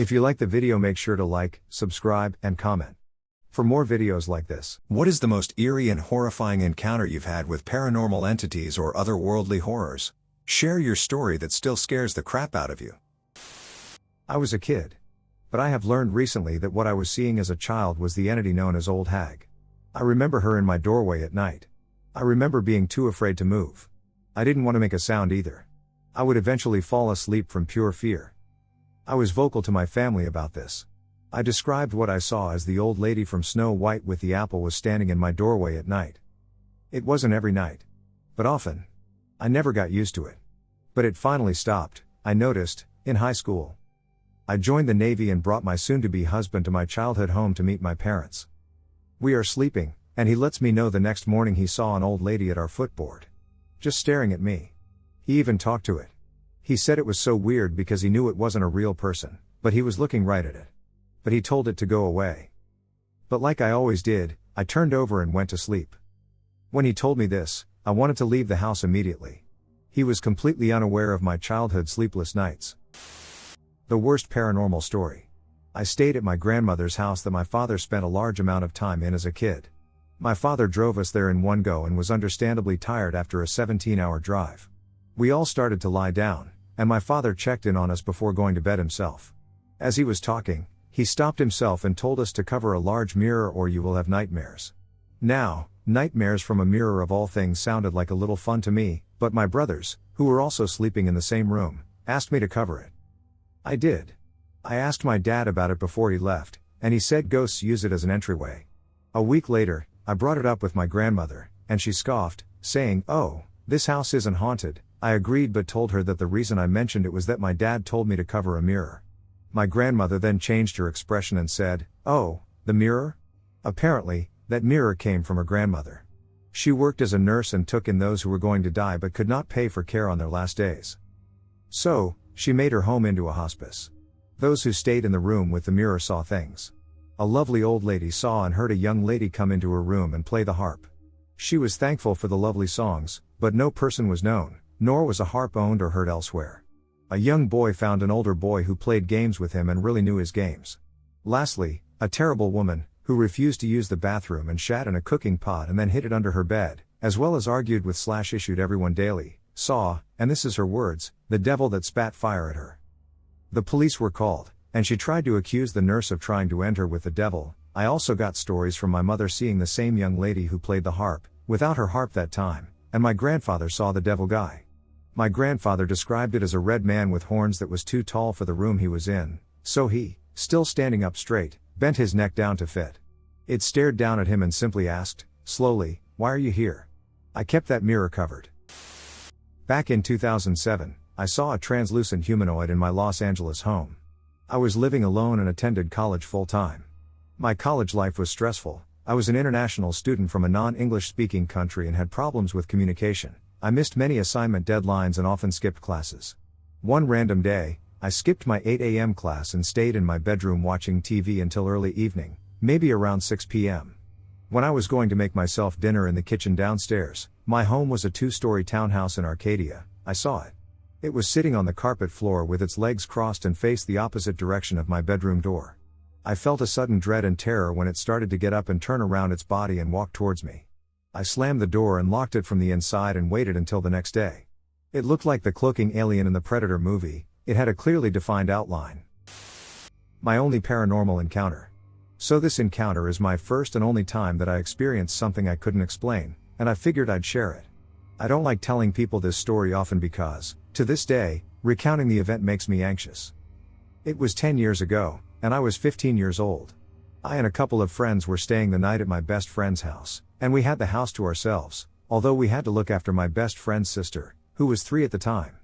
If you like the video, make sure to like, subscribe, and comment for more videos like this. What is the most eerie and horrifying encounter you've had with paranormal entities or otherworldly horrors? Share your story that still scares the crap out of you. I was a kid, but I have learned recently that what I was seeing as a child was the entity known as Old Hag. I remember her in my doorway at night. I remember being too afraid to move. I didn't want to make a sound either. I would eventually fall asleep from pure fear. I was vocal to my family about this. I described what I saw as the old lady from Snow White with the apple was standing in my doorway at night. It wasn't every night, but often. I never got used to it. But it finally stopped, I noticed, in high school. I joined the Navy and brought my soon-to-be husband to my childhood home to meet my parents. We are sleeping, and he lets me know the next morning he saw an old lady at our footboard, just staring at me. He even talked to it. He said it was so weird because he knew it wasn't a real person, but he was looking right at it. But he told it to go away. But like I always did, I turned over and went to sleep. When he told me this, I wanted to leave the house immediately. He was completely unaware of my childhood sleepless nights. The worst paranormal story. I stayed at my grandmother's house that my father spent a large amount of time in as a kid. My father drove us there in one go and was understandably tired after a 17-hour drive. We all started to lie down, and my father checked in on us before going to bed himself. As he was talking, he stopped himself and told us to cover a large mirror or you will have nightmares. Now, nightmares from a mirror of all things sounded like a little fun to me, but my brothers, who were also sleeping in the same room, asked me to cover it. I did. I asked my dad about it before he left, and he said ghosts use it as an entryway. A week later, I brought it up with my grandmother, and she scoffed, saying, "Oh, this house isn't haunted." I agreed but told her that the reason I mentioned it was that my dad told me to cover a mirror. My grandmother then changed her expression and said, "Oh, the mirror?" Apparently, that mirror came from her grandmother. She worked as a nurse and took in those who were going to die but could not pay for care on their last days. So, she made her home into a hospice. Those who stayed in the room with the mirror saw things. A lovely old lady saw and heard a young lady come into her room and play the harp. She was thankful for the lovely songs, but no person was known, nor was a harp owned or heard elsewhere. A young boy found an older boy who played games with him and really knew his games. Lastly, a terrible woman, who refused to use the bathroom and shat in a cooking pot and then hid it under her bed, as well as argued with / issued everyone daily, saw, and this is her words, the devil that spat fire at her. The police were called, and she tried to accuse the nurse of trying to enter with the devil. I also got stories from my mother seeing the same young lady who played the harp, without her harp that time, and my grandfather saw the devil guy. My grandfather described it as a red man with horns that was too tall for the room he was in, so he, still standing up straight, bent his neck down to fit. It stared down at him and simply asked, slowly, "Why are you here?" I kept that mirror covered. Back in 2007, I saw a translucent humanoid in my Los Angeles home. I was living alone and attended college full-time. My college life was stressful. I was an international student from a non-English speaking country and had problems with communication. I missed many assignment deadlines and often skipped classes. One random day, I skipped my 8 a.m. class and stayed in my bedroom watching TV until early evening, maybe around 6 p.m. When I was going to make myself dinner in the kitchen downstairs, my home was a 2-story townhouse in Arcadia, I saw it. It was sitting on the carpet floor with its legs crossed and faced the opposite direction of my bedroom door. I felt a sudden dread and terror when it started to get up and turn around its body and walk towards me. I slammed the door and locked it from the inside and waited until the next day. It looked like the cloaking alien in the Predator movie. It had a clearly defined outline. My only paranormal encounter. So this encounter is my first and only time that I experienced something I couldn't explain, and I figured I'd share it. I don't like telling people this story often because, to this day, recounting the event makes me anxious. It was 10 years ago, and I was 15 years old. I and a couple of friends were staying the night at my best friend's house, and we had the house to ourselves, although we had to look after my best friend's sister, who was 3 at the time.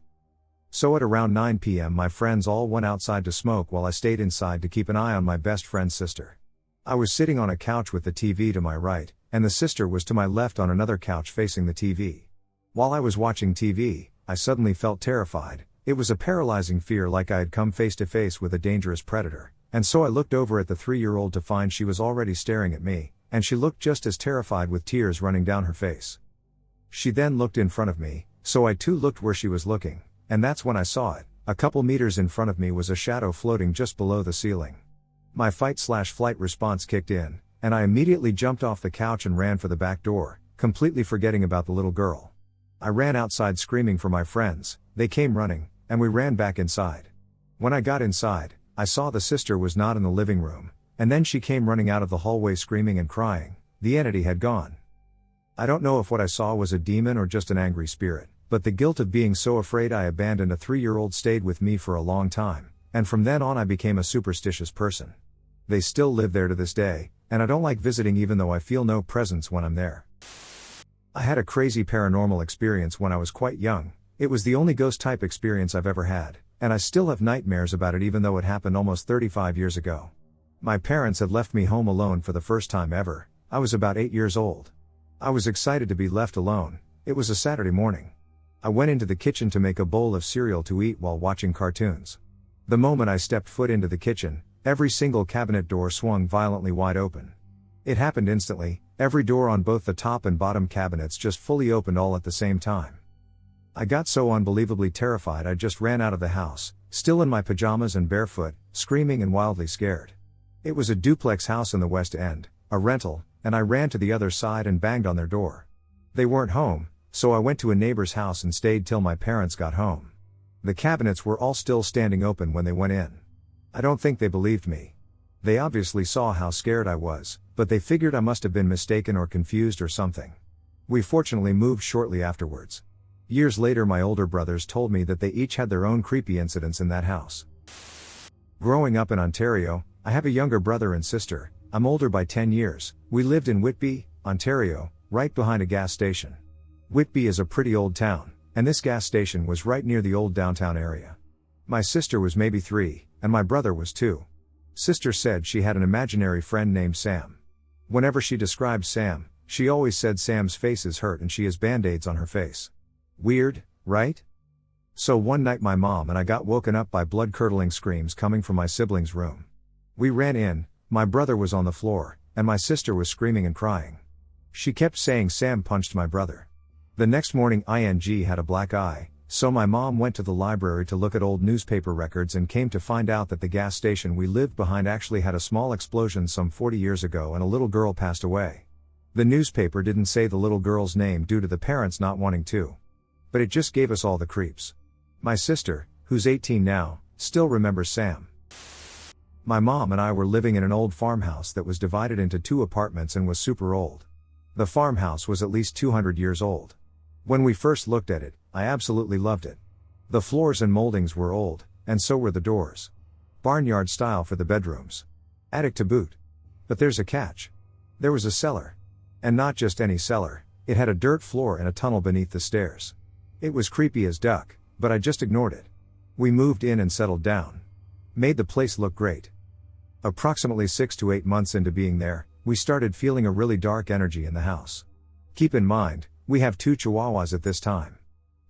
So at around 9 p.m. my friends all went outside to smoke while I stayed inside to keep an eye on my best friend's sister. I was sitting on a couch with the TV to my right, and the sister was to my left on another couch facing the TV. While I was watching TV, I suddenly felt terrified. It was a paralyzing fear like I had come face to face with a dangerous predator, and so I looked over at the 3-year-old to find she was already staring at me, and she looked just as terrified with tears running down her face. She then looked in front of me, so I too looked where she was looking, and that's when I saw it. A couple meters in front of me was a shadow floating just below the ceiling. My fight/flight response kicked in, and I immediately jumped off the couch and ran for the back door, completely forgetting about the little girl. I ran outside screaming for my friends, they came running, and we ran back inside. When I got inside, I saw the sister was not in the living room, and then she came running out of the hallway screaming and crying. The entity had gone. I don't know if what I saw was a demon or just an angry spirit, but the guilt of being so afraid I abandoned a 3-year-old stayed with me for a long time, and from then on I became a superstitious person. They still live there to this day, and I don't like visiting even though I feel no presence when I'm there. I had a crazy paranormal experience when I was quite young. It was the only ghost type experience I've ever had, and I still have nightmares about it even though it happened almost 35 years ago. My parents had left me home alone for the first time ever. I was about 8 years old. I was excited to be left alone. It was a Saturday morning. I went into the kitchen to make a bowl of cereal to eat while watching cartoons. The moment I stepped foot into the kitchen, every single cabinet door swung violently wide open. It happened instantly, every door on both the top and bottom cabinets just fully opened all at the same time. I got so unbelievably terrified I just ran out of the house, still in my pajamas and barefoot, screaming and wildly scared. It was a duplex house in the West End, a rental, and I ran to the other side and banged on their door. They weren't home, so I went to a neighbor's house and stayed till my parents got home. The cabinets were all still standing open when they went in. I don't think they believed me. They obviously saw how scared I was, but they figured I must have been mistaken or confused or something. We fortunately moved shortly afterwards. Years later my older brothers told me that they each had their own creepy incidents in that house. Growing up in Ontario, I have a younger brother and sister. I'm older by 10 years. We lived in Whitby, Ontario, right behind a gas station. Whitby is a pretty old town, and this gas station was right near the old downtown area. My sister was maybe 3, and my brother was 2. Sister said she had an imaginary friend named Sam. Whenever she described Sam, she always said Sam's face is hurt and she has band-aids on her face. Weird, right? So one night my mom and I got woken up by blood-curdling screams coming from my siblings' room. We ran in, my brother was on the floor, and my sister was screaming and crying. She kept saying Sam punched my brother. The next morning ING had a black eye, so my mom went to the library to look at old newspaper records and came to find out that the gas station we lived behind actually had a small explosion some 40 years ago and a little girl passed away. The newspaper didn't say the little girl's name due to the parents not wanting to. But it just gave us all the creeps. My sister, who's 18 now, still remembers Sam. My mom and I were living in an old farmhouse that was divided into 2 apartments and was super old. The farmhouse was at least 200 years old. When we first looked at it, I absolutely loved it. The floors and moldings were old, and so were the doors. Barnyard style for the bedrooms. Attic to boot. But there's a catch. There was a cellar. And not just any cellar, it had a dirt floor and a tunnel beneath the stairs. It was creepy as duck, but I just ignored it. We moved in and settled down. Made the place look great. Approximately 6 to 8 months into being there, we started feeling a really dark energy in the house. Keep in mind, we have 2 chihuahuas at this time.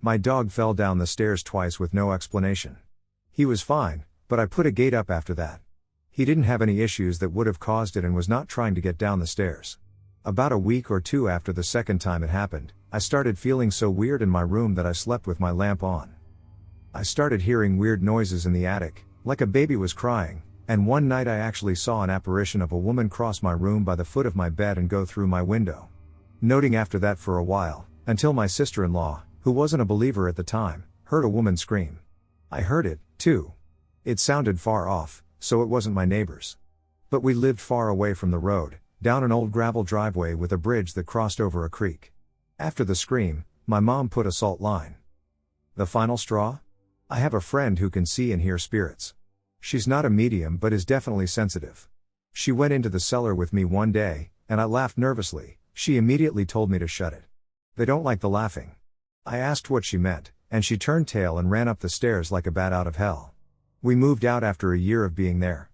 My dog fell down the stairs twice with no explanation. He was fine, but I put a gate up after that. He didn't have any issues that would have caused it and was not trying to get down the stairs. About a week or 2 after the second time it happened, I started feeling so weird in my room that I slept with my lamp on. I started hearing weird noises in the attic, like a baby was crying, and one night I actually saw an apparition of a woman cross my room by the foot of my bed and go through my window. Noting after that for a while, until my sister-in-law, who wasn't a believer at the time, heard a woman scream. I heard it, too. It sounded far off, so it wasn't my neighbors. But we lived far away from the road, down an old gravel driveway with a bridge that crossed over a creek. After the scream, my mom put a salt line. The final straw? I have a friend who can see and hear spirits. She's not a medium but is definitely sensitive. She went into the cellar with me one day, and I laughed nervously. She immediately told me to shut it. They don't like the laughing. I asked what she meant, and she turned tail and ran up the stairs like a bat out of hell. We moved out after a year of being there.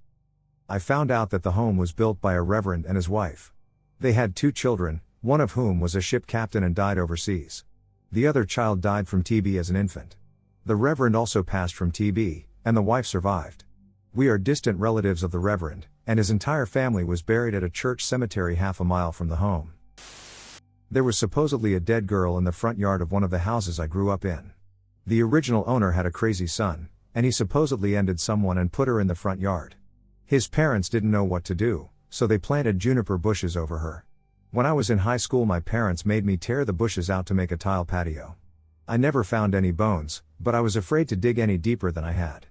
I found out that the home was built by a reverend and his wife. They had 2 children, one of whom was a ship captain and died overseas. The other child died from TB as an infant. The reverend also passed from TB, and the wife survived. We are distant relatives of the reverend, and his entire family was buried at a church cemetery half a mile from the home. There was supposedly a dead girl in the front yard of one of the houses I grew up in. The original owner had a crazy son, and he supposedly ended someone and put her in the front yard. His parents didn't know what to do, so they planted juniper bushes over her. When I was in high school, my parents made me tear the bushes out to make a tile patio. I never found any bones, but I was afraid to dig any deeper than I had.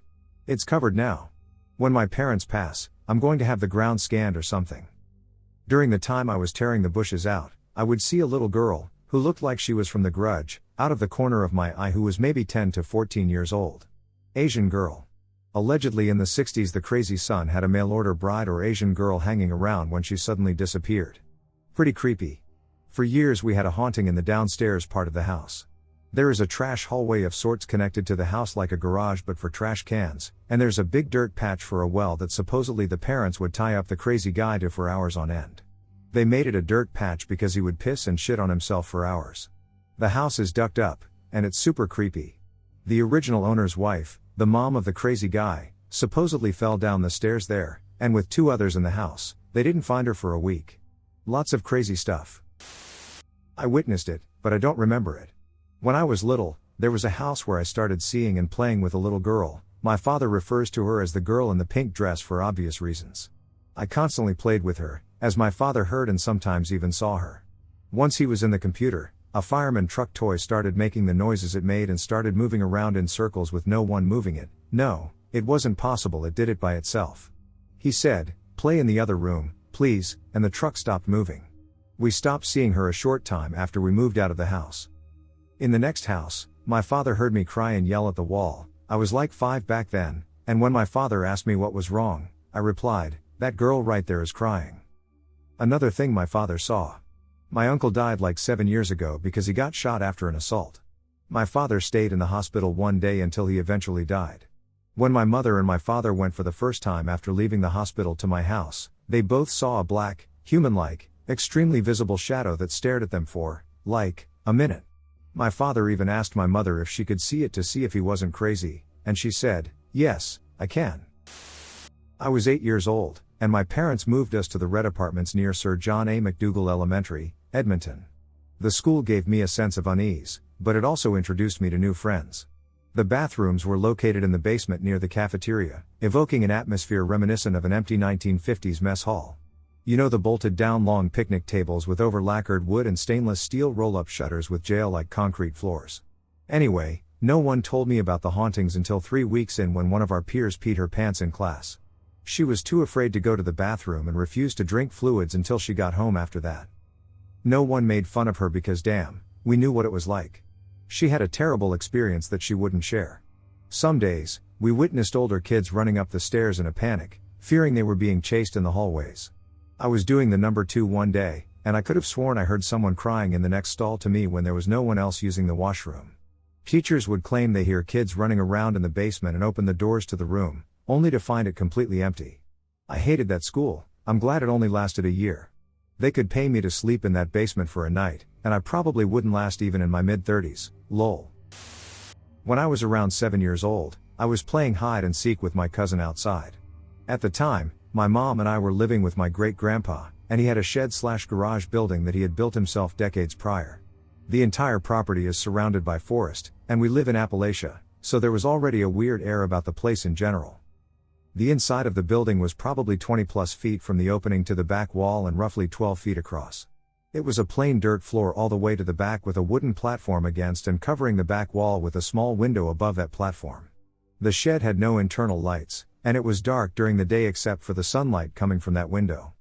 It's covered now. When my parents pass, I'm going to have the ground scanned or something. During the time I was tearing the bushes out, I would see a little girl, who looked like she was from The Grudge, out of the corner of my eye, who was maybe 10 to 14 years old. Asian girl. Allegedly in the 60s the crazy son had a mail-order bride or Asian girl hanging around when she suddenly disappeared. Pretty creepy. For years we had a haunting in the downstairs part of the house. There is a trash hallway of sorts connected to the house like a garage but for trash cans, and there's a big dirt patch for a well that supposedly the parents would tie up the crazy guy to for hours on end. They made it a dirt patch because he would piss and shit on himself for hours. The house is ducked up, and it's super creepy. The original owner's wife, the mom of the crazy guy, supposedly fell down the stairs there, and with 2 others in the house, they didn't find her for a week. Lots of crazy stuff. I witnessed it, but I don't remember it. When I was little, there was a house where I started seeing and playing with a little girl. My father refers to her as the girl in the pink dress for obvious reasons. I constantly played with her, as my father heard and sometimes even saw her. Once he was in the computer, a fireman truck toy started making the noises it made and started moving around in circles with no one moving it. No, it wasn't possible, it did it by itself. He said, "Play in the other room, please," and the truck stopped moving. We stopped seeing her a short time after we moved out of the house. In the next house, my father heard me cry and yell at the wall. I was like 5 back then, and when my father asked me what was wrong, I replied, "That girl right there is crying." Another thing my father saw. My uncle died like 7 years ago because he got shot after an assault. My father stayed in the hospital one day until he eventually died. When my mother and my father went for the first time after leaving the hospital to my house, they both saw a black, human-like, extremely visible shadow that stared at them for, like, a minute. My father even asked my mother if she could see it to see if he wasn't crazy, and she said, "Yes, I can." I was 8 years old, and my parents moved us to the red apartments near Sir John A. MacDougall Elementary, Edmonton. The school gave me a sense of unease, but it also introduced me to new friends. The bathrooms were located in the basement near the cafeteria, evoking an atmosphere reminiscent of an empty 1950s mess hall. You know, the bolted down long picnic tables with over-lacquered wood and stainless steel roll-up shutters with jail-like concrete floors. Anyway, no one told me about the hauntings until 3 weeks in, when one of our peers peed her pants in class. She was too afraid to go to the bathroom and refused to drink fluids until she got home after that. No one made fun of her because damn, we knew what it was like. She had a terrible experience that she wouldn't share. Some days, we witnessed older kids running up the stairs in a panic, fearing they were being chased in the hallways. I was doing the number 2 one day, and I could have sworn I heard someone crying in the next stall to me when there was no one else using the washroom. Teachers would claim they hear kids running around in the basement and open the doors to the room, only to find it completely empty. I hated that school. I'm glad it only lasted a year. They could pay me to sleep in that basement for a night, and I probably wouldn't last even in my mid-30s, lol. When I was around 7 years old, I was playing hide and seek with my cousin outside. At the time, my mom and I were living with my great-grandpa, and he had a shed/garage building that he had built himself decades prior. The entire property is surrounded by forest, and we live in Appalachia, so there was already a weird air about the place in general. The inside of the building was probably 20+ feet from the opening to the back wall and roughly 12 feet across. It was a plain dirt floor all the way to the back with a wooden platform against and covering the back wall with a small window above that platform. The shed had no internal lights, and it was dark during the day except for the sunlight coming from that window.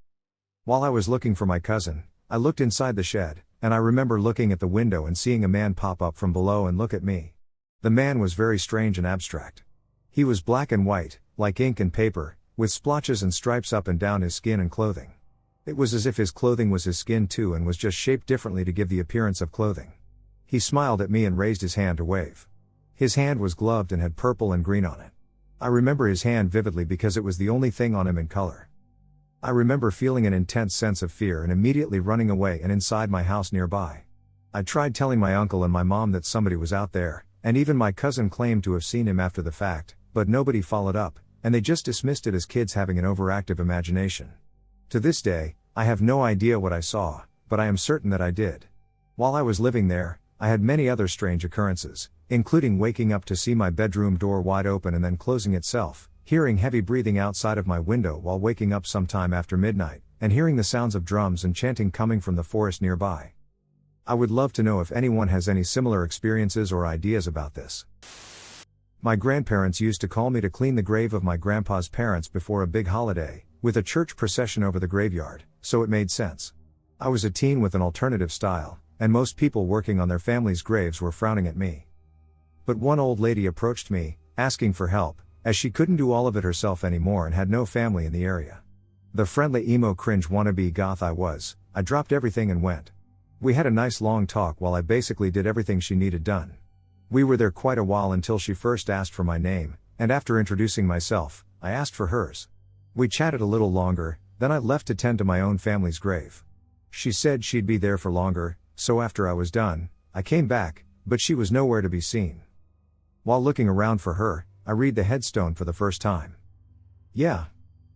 While I was looking for my cousin, I looked inside the shed, and I remember looking at the window and seeing a man pop up from below and look at me. The man was very strange and abstract. He was black and white, like ink and paper, with splotches and stripes up and down his skin and clothing. It was as if his clothing was his skin too and was just shaped differently to give the appearance of clothing. He smiled at me and raised his hand to wave. His hand was gloved and had purple and green on it. I remember his hand vividly because it was the only thing on him in color. I remember feeling an intense sense of fear and immediately running away and inside my house nearby. I tried telling my uncle and my mom that somebody was out there, and even my cousin claimed to have seen him after the fact, but nobody followed up, and they just dismissed it as kids having an overactive imagination. To this day, I have no idea what I saw, but I am certain that I did. While I was living there, I had many other strange occurrences, including waking up to see my bedroom door wide open and then closing itself, hearing heavy breathing outside of my window while waking up sometime after midnight, and hearing the sounds of drums and chanting coming from the forest nearby. I would love to know if anyone has any similar experiences or ideas about this. My grandparents used to call me to clean the grave of my grandpa's parents before a big holiday, with a church procession over the graveyard, so it made sense. I was a teen with an alternative style, and most people working on their families' graves were frowning at me. But one old lady approached me, asking for help, as she couldn't do all of it herself anymore and had no family in the area. The friendly emo cringe wannabe goth I was, I dropped everything and went. We had a nice long talk while I basically did everything she needed done. We were there quite a while until she first asked for my name, and after introducing myself, I asked for hers. We chatted a little longer, then I left to tend to my own family's grave. She said she'd be there for longer, so after I was done, I came back, but she was nowhere to be seen. While looking around for her, I read the headstone for the first time. Yeah.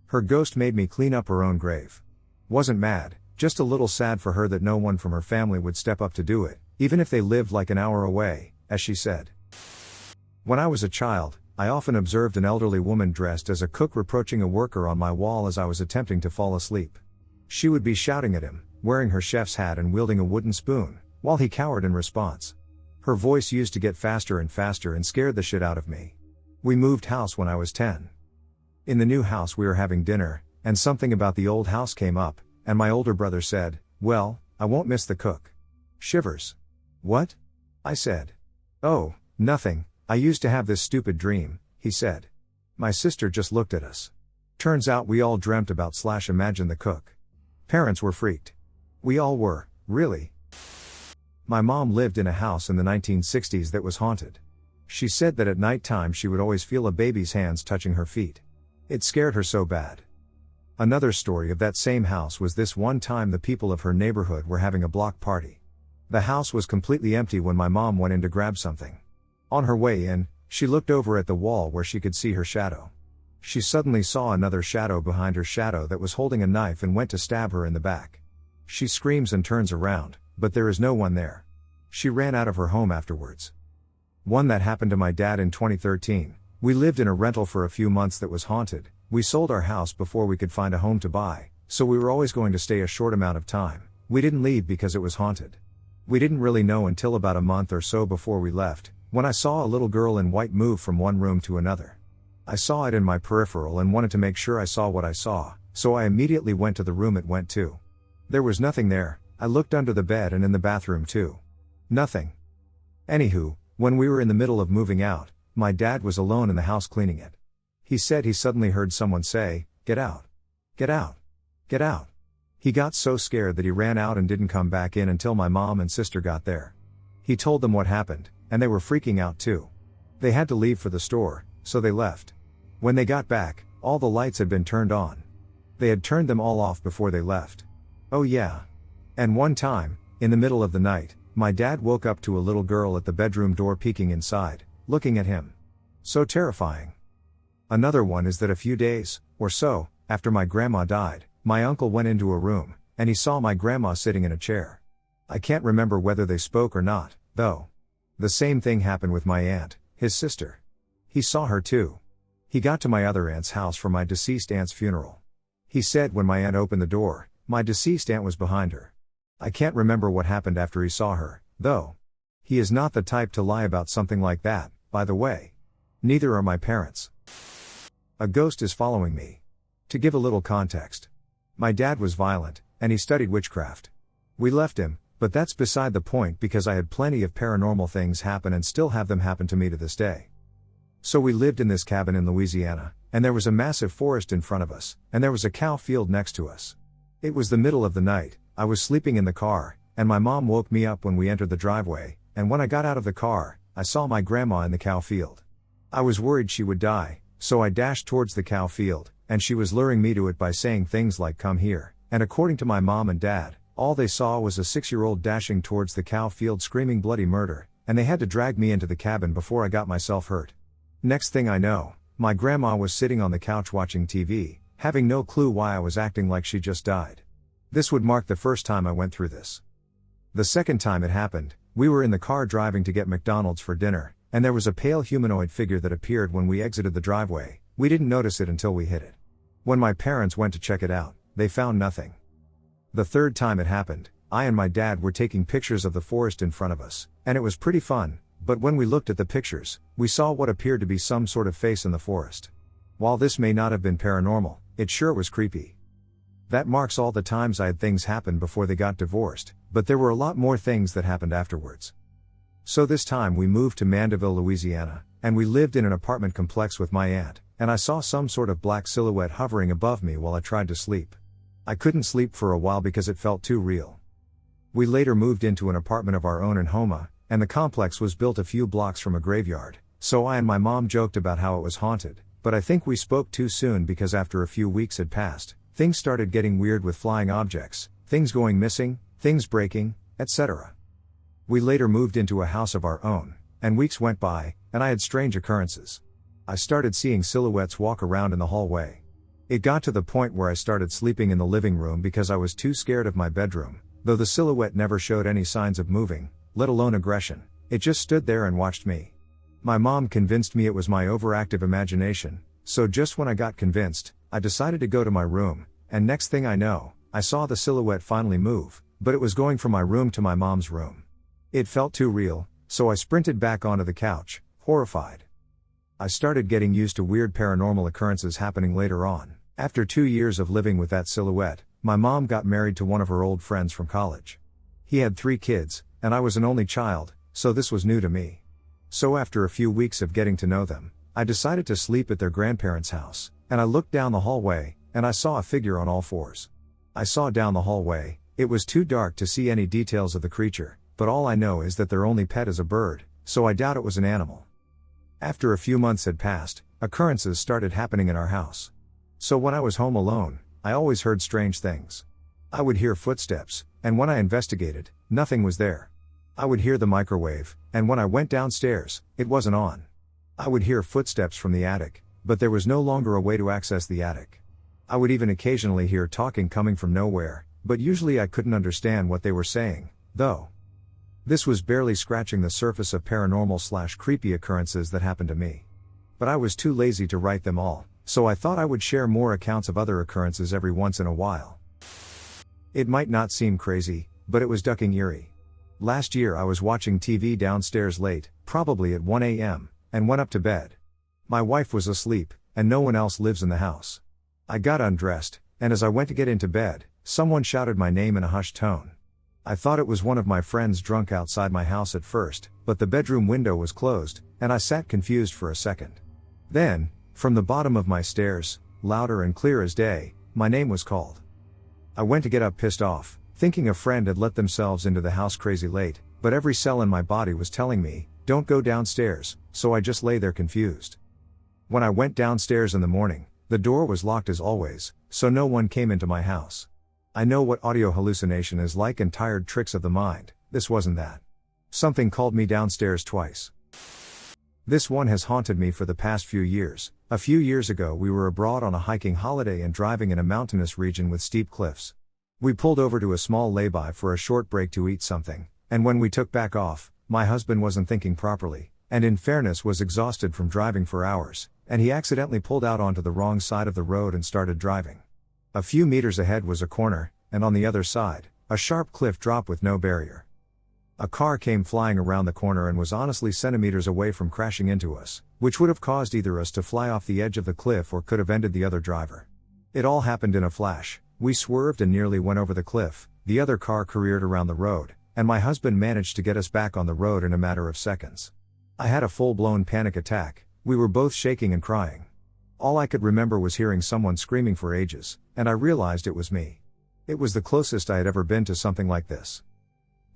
Her ghost made me clean up her own grave. Wasn't mad, just a little sad for her that no one from her family would step up to do it, even if they lived like an hour away, as she said. When I was a child, I often observed an elderly woman dressed as a cook reproaching a worker on my wall as I was attempting to fall asleep. She would be shouting at him, wearing her chef's hat and wielding a wooden spoon, while he cowered in response. Her voice used to get faster and faster and scared the shit out of me. We moved house when I was 10. In the new house we were having dinner, and something about the old house came up, and my older brother said, "Well, I won't miss the cook." Shivers. "What?" I said. "Oh, nothing, I used to have this stupid dream," he said. My sister just looked at us. Turns out we all dreamt about / imagined the cook. Parents were freaked. We all were, really. My mom lived in a house in the 1960s that was haunted. She said that at night time she would always feel a baby's hands touching her feet. It scared her so bad. Another story of that same house was this one time the people of her neighborhood were having a block party. The house was completely empty when my mom went in to grab something. On her way in, she looked over at the wall where she could see her shadow. She suddenly saw another shadow behind her shadow that was holding a knife and went to stab her in the back. She screams and turns around, but there is no one there. She ran out of her home afterwards. One that happened to my dad in 2013. We lived in a rental for a few months that was haunted. We sold our house before we could find a home to buy, so we were always going to stay a short amount of time. We didn't leave because it was haunted. We didn't really know until about a month or so before we left, when I saw a little girl in white move from one room to another. I saw it in my peripheral and wanted to make sure I saw what I saw, so I immediately went to the room it went to. There was nothing there. I looked under the bed and in the bathroom too. Nothing. Anywho, when we were in the middle of moving out, my dad was alone in the house cleaning it. He said he suddenly heard someone say, "Get out. Get out. Get out." He got so scared that he ran out and didn't come back in until my mom and sister got there. He told them what happened, and they were freaking out too. They had to leave for the store, so they left. When they got back, all the lights had been turned on. They had turned them all off before they left. Oh yeah. And one time, in the middle of the night, my dad woke up to a little girl at the bedroom door peeking inside, looking at him. So terrifying. Another one is that a few days, or so, after my grandma died, my uncle went into a room, and he saw my grandma sitting in a chair. I can't remember whether they spoke or not, though. The same thing happened with my aunt, his sister. He saw her too. He got to my other aunt's house for my deceased aunt's funeral. He said when my aunt opened the door, my deceased aunt was behind her. I can't remember what happened after he saw her, though. He is not the type to lie about something like that, by the way. Neither are my parents. A ghost is following me. To give a little context. My dad was violent, and he studied witchcraft. We left him, but that's beside the point because I had plenty of paranormal things happen and still have them happen to me to this day. So we lived in this cabin in Louisiana, and there was a massive forest in front of us, and there was a cow field next to us. It was the middle of the night, I was sleeping in the car, and my mom woke me up when we entered the driveway, and when I got out of the car, I saw my grandma in the cow field. I was worried she would die, so I dashed towards the cow field, and she was luring me to it by saying things like "come here," and according to my mom and dad, all they saw was a 6-year-old dashing towards the cow field screaming bloody murder, and they had to drag me into the cabin before I got myself hurt. Next thing I know, my grandma was sitting on the couch watching TV, having no clue why I was acting like she just died. This would mark the first time I went through this. The second time it happened, We were in the car driving to get McDonald's for dinner, and there was a pale humanoid figure that appeared when we exited the driveway. We didn't notice it until we hit it. When my parents went to check it out, they found nothing. The third time it happened, I and my dad were taking pictures of the forest in front of us, and it was pretty fun, but when we looked at the pictures, we saw what appeared to be some sort of face in the forest. While this may not have been paranormal, it sure was creepy. That marks all the times I had things happen before they got divorced, but there were a lot more things that happened afterwards. So this time we moved to Mandeville, Louisiana, and we lived in an apartment complex with my aunt, and I saw some sort of black silhouette hovering above me while I tried to sleep. I couldn't sleep for a while because it felt too real. We later moved into an apartment of our own in Houma, and the complex was built a few blocks from a graveyard, so I and my mom joked about how it was haunted, but I think we spoke too soon because after a few weeks had passed, things started getting weird with flying objects, things going missing, things breaking, etc. We later moved into a house of our own, and weeks went by, and I had strange occurrences. I started seeing silhouettes walk around in the hallway. It got to the point where I started sleeping in the living room because I was too scared of my bedroom, though the silhouette never showed any signs of moving, let alone aggression. It just stood there and watched me. My mom convinced me it was my overactive imagination, so just when I got convinced, I decided to go to my room, and next thing I know, I saw the silhouette finally move, but it was going from my room to my mom's room. It felt too real, so I sprinted back onto the couch, horrified. I started getting used to weird paranormal occurrences happening later on. After 2 years of living with that silhouette, my mom got married to one of her old friends from college. He had 3 kids, and I was an only child, so this was new to me. So after a few weeks of getting to know them, I decided to sleep at their grandparents' house, and I looked down the hallway, and I saw a figure on all fours. I saw down the hallway. It was too dark to see any details of the creature, but all I know is that their only pet is a bird, so I doubt it was an animal. After a few months had passed, occurrences started happening in our house. So when I was home alone, I always heard strange things. I would hear footsteps, and when I investigated, nothing was there. I would hear the microwave, and when I went downstairs, it wasn't on. I would hear footsteps from the attic, but there was no longer a way to access the attic. I would even occasionally hear talking coming from nowhere, but usually I couldn't understand what they were saying, though. This was barely scratching the surface of paranormal/creepy occurrences that happened to me. But I was too lazy to write them all, so I thought I would share more accounts of other occurrences every once in a while. It might not seem crazy, but it was ducking eerie. Last year I was watching TV downstairs late, probably at 1 a.m., and went up to bed. My wife was asleep, and no one else lives in the house. I got undressed, and as I went to get into bed, someone shouted my name in a hushed tone. I thought it was one of my friends drunk outside my house at first, but the bedroom window was closed, and I sat confused for a second. Then, from the bottom of my stairs, louder and clear as day, my name was called. I went to get up pissed off, thinking a friend had let themselves into the house crazy late, but every cell in my body was telling me, don't go downstairs, so I just lay there confused. When I went downstairs in the morning, the door was locked as always, so no one came into my house. I know what audio hallucination is like and tired tricks of the mind. This wasn't that. Something called me downstairs twice. This one has haunted me for the past few years. A few years ago we were abroad on a hiking holiday and driving in a mountainous region with steep cliffs. We pulled over to a small lay-by for a short break to eat something, and when we took back off, my husband wasn't thinking properly, and in fairness was exhausted from driving for hours, and he accidentally pulled out onto the wrong side of the road and started driving. A few meters ahead was a corner, and on the other side, a sharp cliff drop with no barrier. A car came flying around the corner and was honestly centimeters away from crashing into us, which would have caused either us to fly off the edge of the cliff or could have ended the other driver. It all happened in a flash. We swerved and nearly went over the cliff, the other car careered around the road, and my husband managed to get us back on the road in a matter of seconds. I had a full-blown panic attack. We were both shaking and crying. All I could remember was hearing someone screaming for ages, and I realized it was me. It was the closest I had ever been to something like this.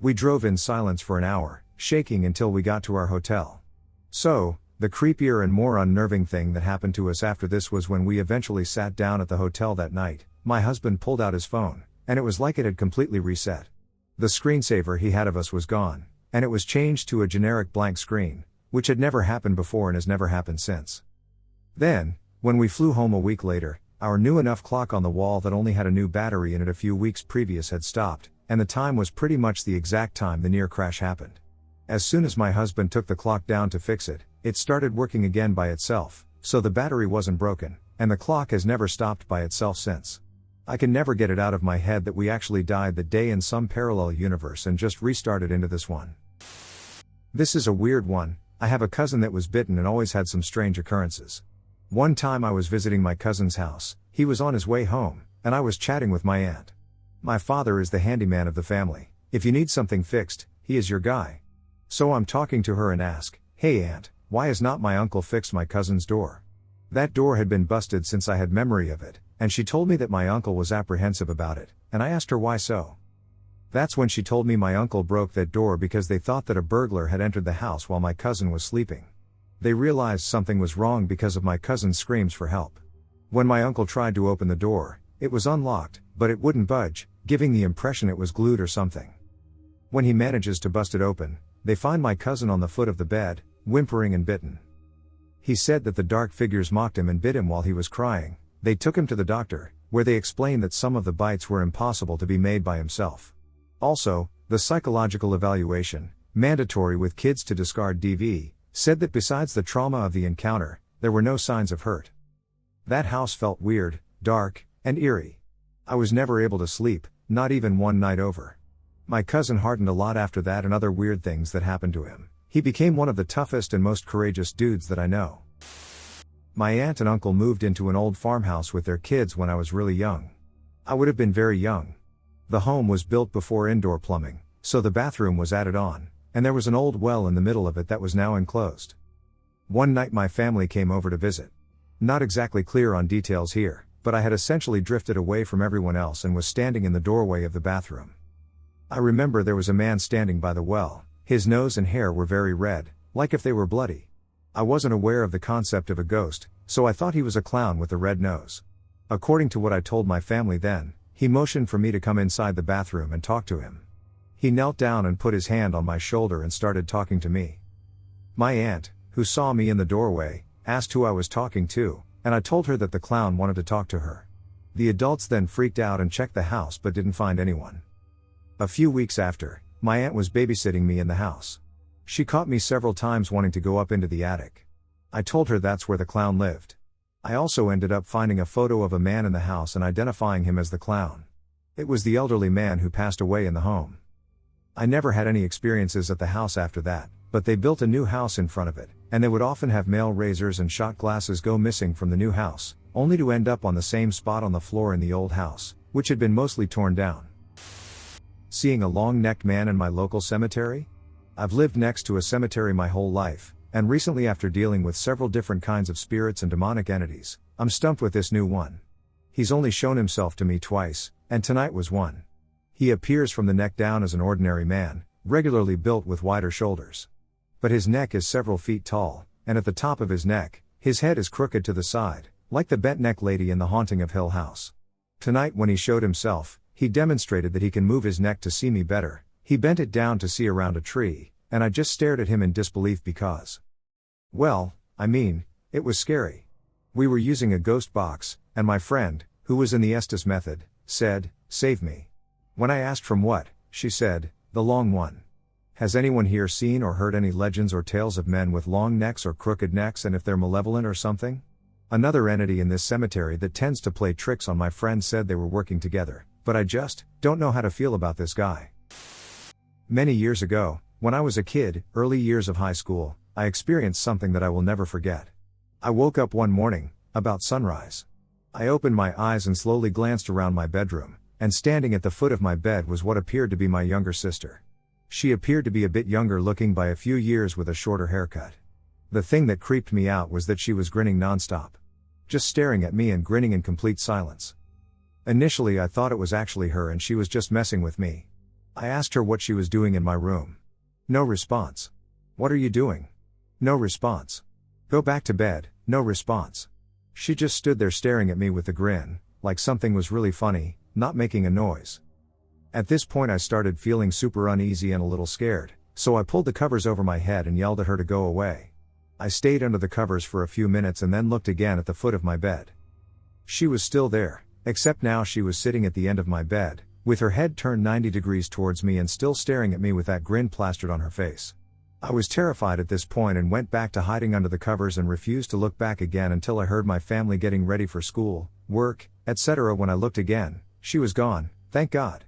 We drove in silence for an hour, shaking until we got to our hotel. So, the creepier and more unnerving thing that happened to us after this was when we eventually sat down at the hotel that night, my husband pulled out his phone, and it was like it had completely reset. The screensaver he had of us was gone, and it was changed to a generic blank screen, which had never happened before and has never happened since. Then, when we flew home a week later, our new enough clock on the wall that only had a new battery in it a few weeks previous had stopped, and the time was pretty much the exact time the near crash happened. As soon as my husband took the clock down to fix it, it started working again by itself, so the battery wasn't broken, and the clock has never stopped by itself since. I can never get it out of my head that we actually died that day in some parallel universe and just restarted into this one. This is a weird one. I have a cousin that was bitten and always had some strange occurrences. One time I was visiting my cousin's house, he was on his way home, and I was chatting with my aunt. My father is the handyman of the family. If you need something fixed, he is your guy. So I'm talking to her and ask, "Hey aunt, why has not my uncle fixed my cousin's door?" That door had been busted since I had memory of it, and she told me that my uncle was apprehensive about it, and I asked her why so. That's when she told me my uncle broke that door because they thought that a burglar had entered the house while my cousin was sleeping. They realized something was wrong because of my cousin's screams for help. When my uncle tried to open the door, it was unlocked, but it wouldn't budge, giving the impression it was glued or something. When he manages to bust it open, they find my cousin on the foot of the bed, whimpering and bitten. He said that the dark figures mocked him and bit him while he was crying. They took him to the doctor, where they explained that some of the bites were impossible to be made by himself. Also, the psychological evaluation, mandatory with kids to discard DV, said that besides the trauma of the encounter, there were no signs of hurt. That house felt weird, dark, and eerie. I was never able to sleep, not even one night over. My cousin hardened a lot after that and other weird things that happened to him. He became one of the toughest and most courageous dudes that I know. My aunt and uncle moved into an old farmhouse with their kids when I was really young. I would have been very young. The home was built before indoor plumbing, so the bathroom was added on, and there was an old well in the middle of it that was now enclosed. One night my family came over to visit. Not exactly clear on details here, but I had essentially drifted away from everyone else and was standing in the doorway of the bathroom. I remember there was a man standing by the well. His nose and hair were very red, like if they were bloody. I wasn't aware of the concept of a ghost, so I thought he was a clown with a red nose. According to what I told my family then, he motioned for me to come inside the bathroom and talk to him. He knelt down and put his hand on my shoulder and started talking to me. My aunt, who saw me in the doorway, asked who I was talking to, and I told her that the clown wanted to talk to her. The adults then freaked out and checked the house but didn't find anyone. A few weeks after, my aunt was babysitting me in the house. She caught me several times wanting to go up into the attic. I told her that's where the clown lived. I also ended up finding a photo of a man in the house and identifying him as the clown. It was the elderly man who passed away in the home. I never had any experiences at the house after that, but they built a new house in front of it, and they would often have mail razors and shot glasses go missing from the new house, only to end up on the same spot on the floor in the old house, which had been mostly torn down. Seeing a long-necked man in my local cemetery? I've lived next to a cemetery my whole life, and recently after dealing with several different kinds of spirits and demonic entities, I'm stumped with this new one. He's only shown himself to me twice, and tonight was one. He appears from the neck down as an ordinary man, regularly built with wider shoulders. But his neck is several feet tall, and at the top of his neck, his head is crooked to the side, like the bent neck lady in The Haunting of Hill House. Tonight when he showed himself, he demonstrated that he can move his neck to see me better. He bent it down to see around a tree, and I just stared at him in disbelief because, well, I mean, it was scary. We were using a ghost box, and my friend, who was in the Estes method, said, "Save me." When I asked from what, she said, "The long one." Has anyone here seen or heard any legends or tales of men with long necks or crooked necks and if they're malevolent or something? Another entity in this cemetery that tends to play tricks on my friend said they were working together, but I just don't know how to feel about this guy. Many years ago, when I was a kid, early years of high school, I experienced something that I will never forget. I woke up one morning, about sunrise. I opened my eyes and slowly glanced around my bedroom, and standing at the foot of my bed was what appeared to be my younger sister. She appeared to be a bit younger looking by a few years with a shorter haircut. The thing that creeped me out was that she was grinning nonstop. Just staring at me and grinning in complete silence. Initially I thought it was actually her and she was just messing with me. I asked her what she was doing in my room. No response. What are you doing? No response. Go back to bed, no response. She just stood there staring at me with a grin, like something was really funny, not making a noise. At this point I started feeling super uneasy and a little scared, so I pulled the covers over my head and yelled at her to go away. I stayed under the covers for a few minutes and then looked again at the foot of my bed. She was still there, except now she was sitting at the end of my bed, with her head turned 90 degrees towards me and still staring at me with that grin plastered on her face. I was terrified at this point and went back to hiding under the covers and refused to look back again until I heard my family getting ready for school, work, etc. When I looked again, she was gone, thank God.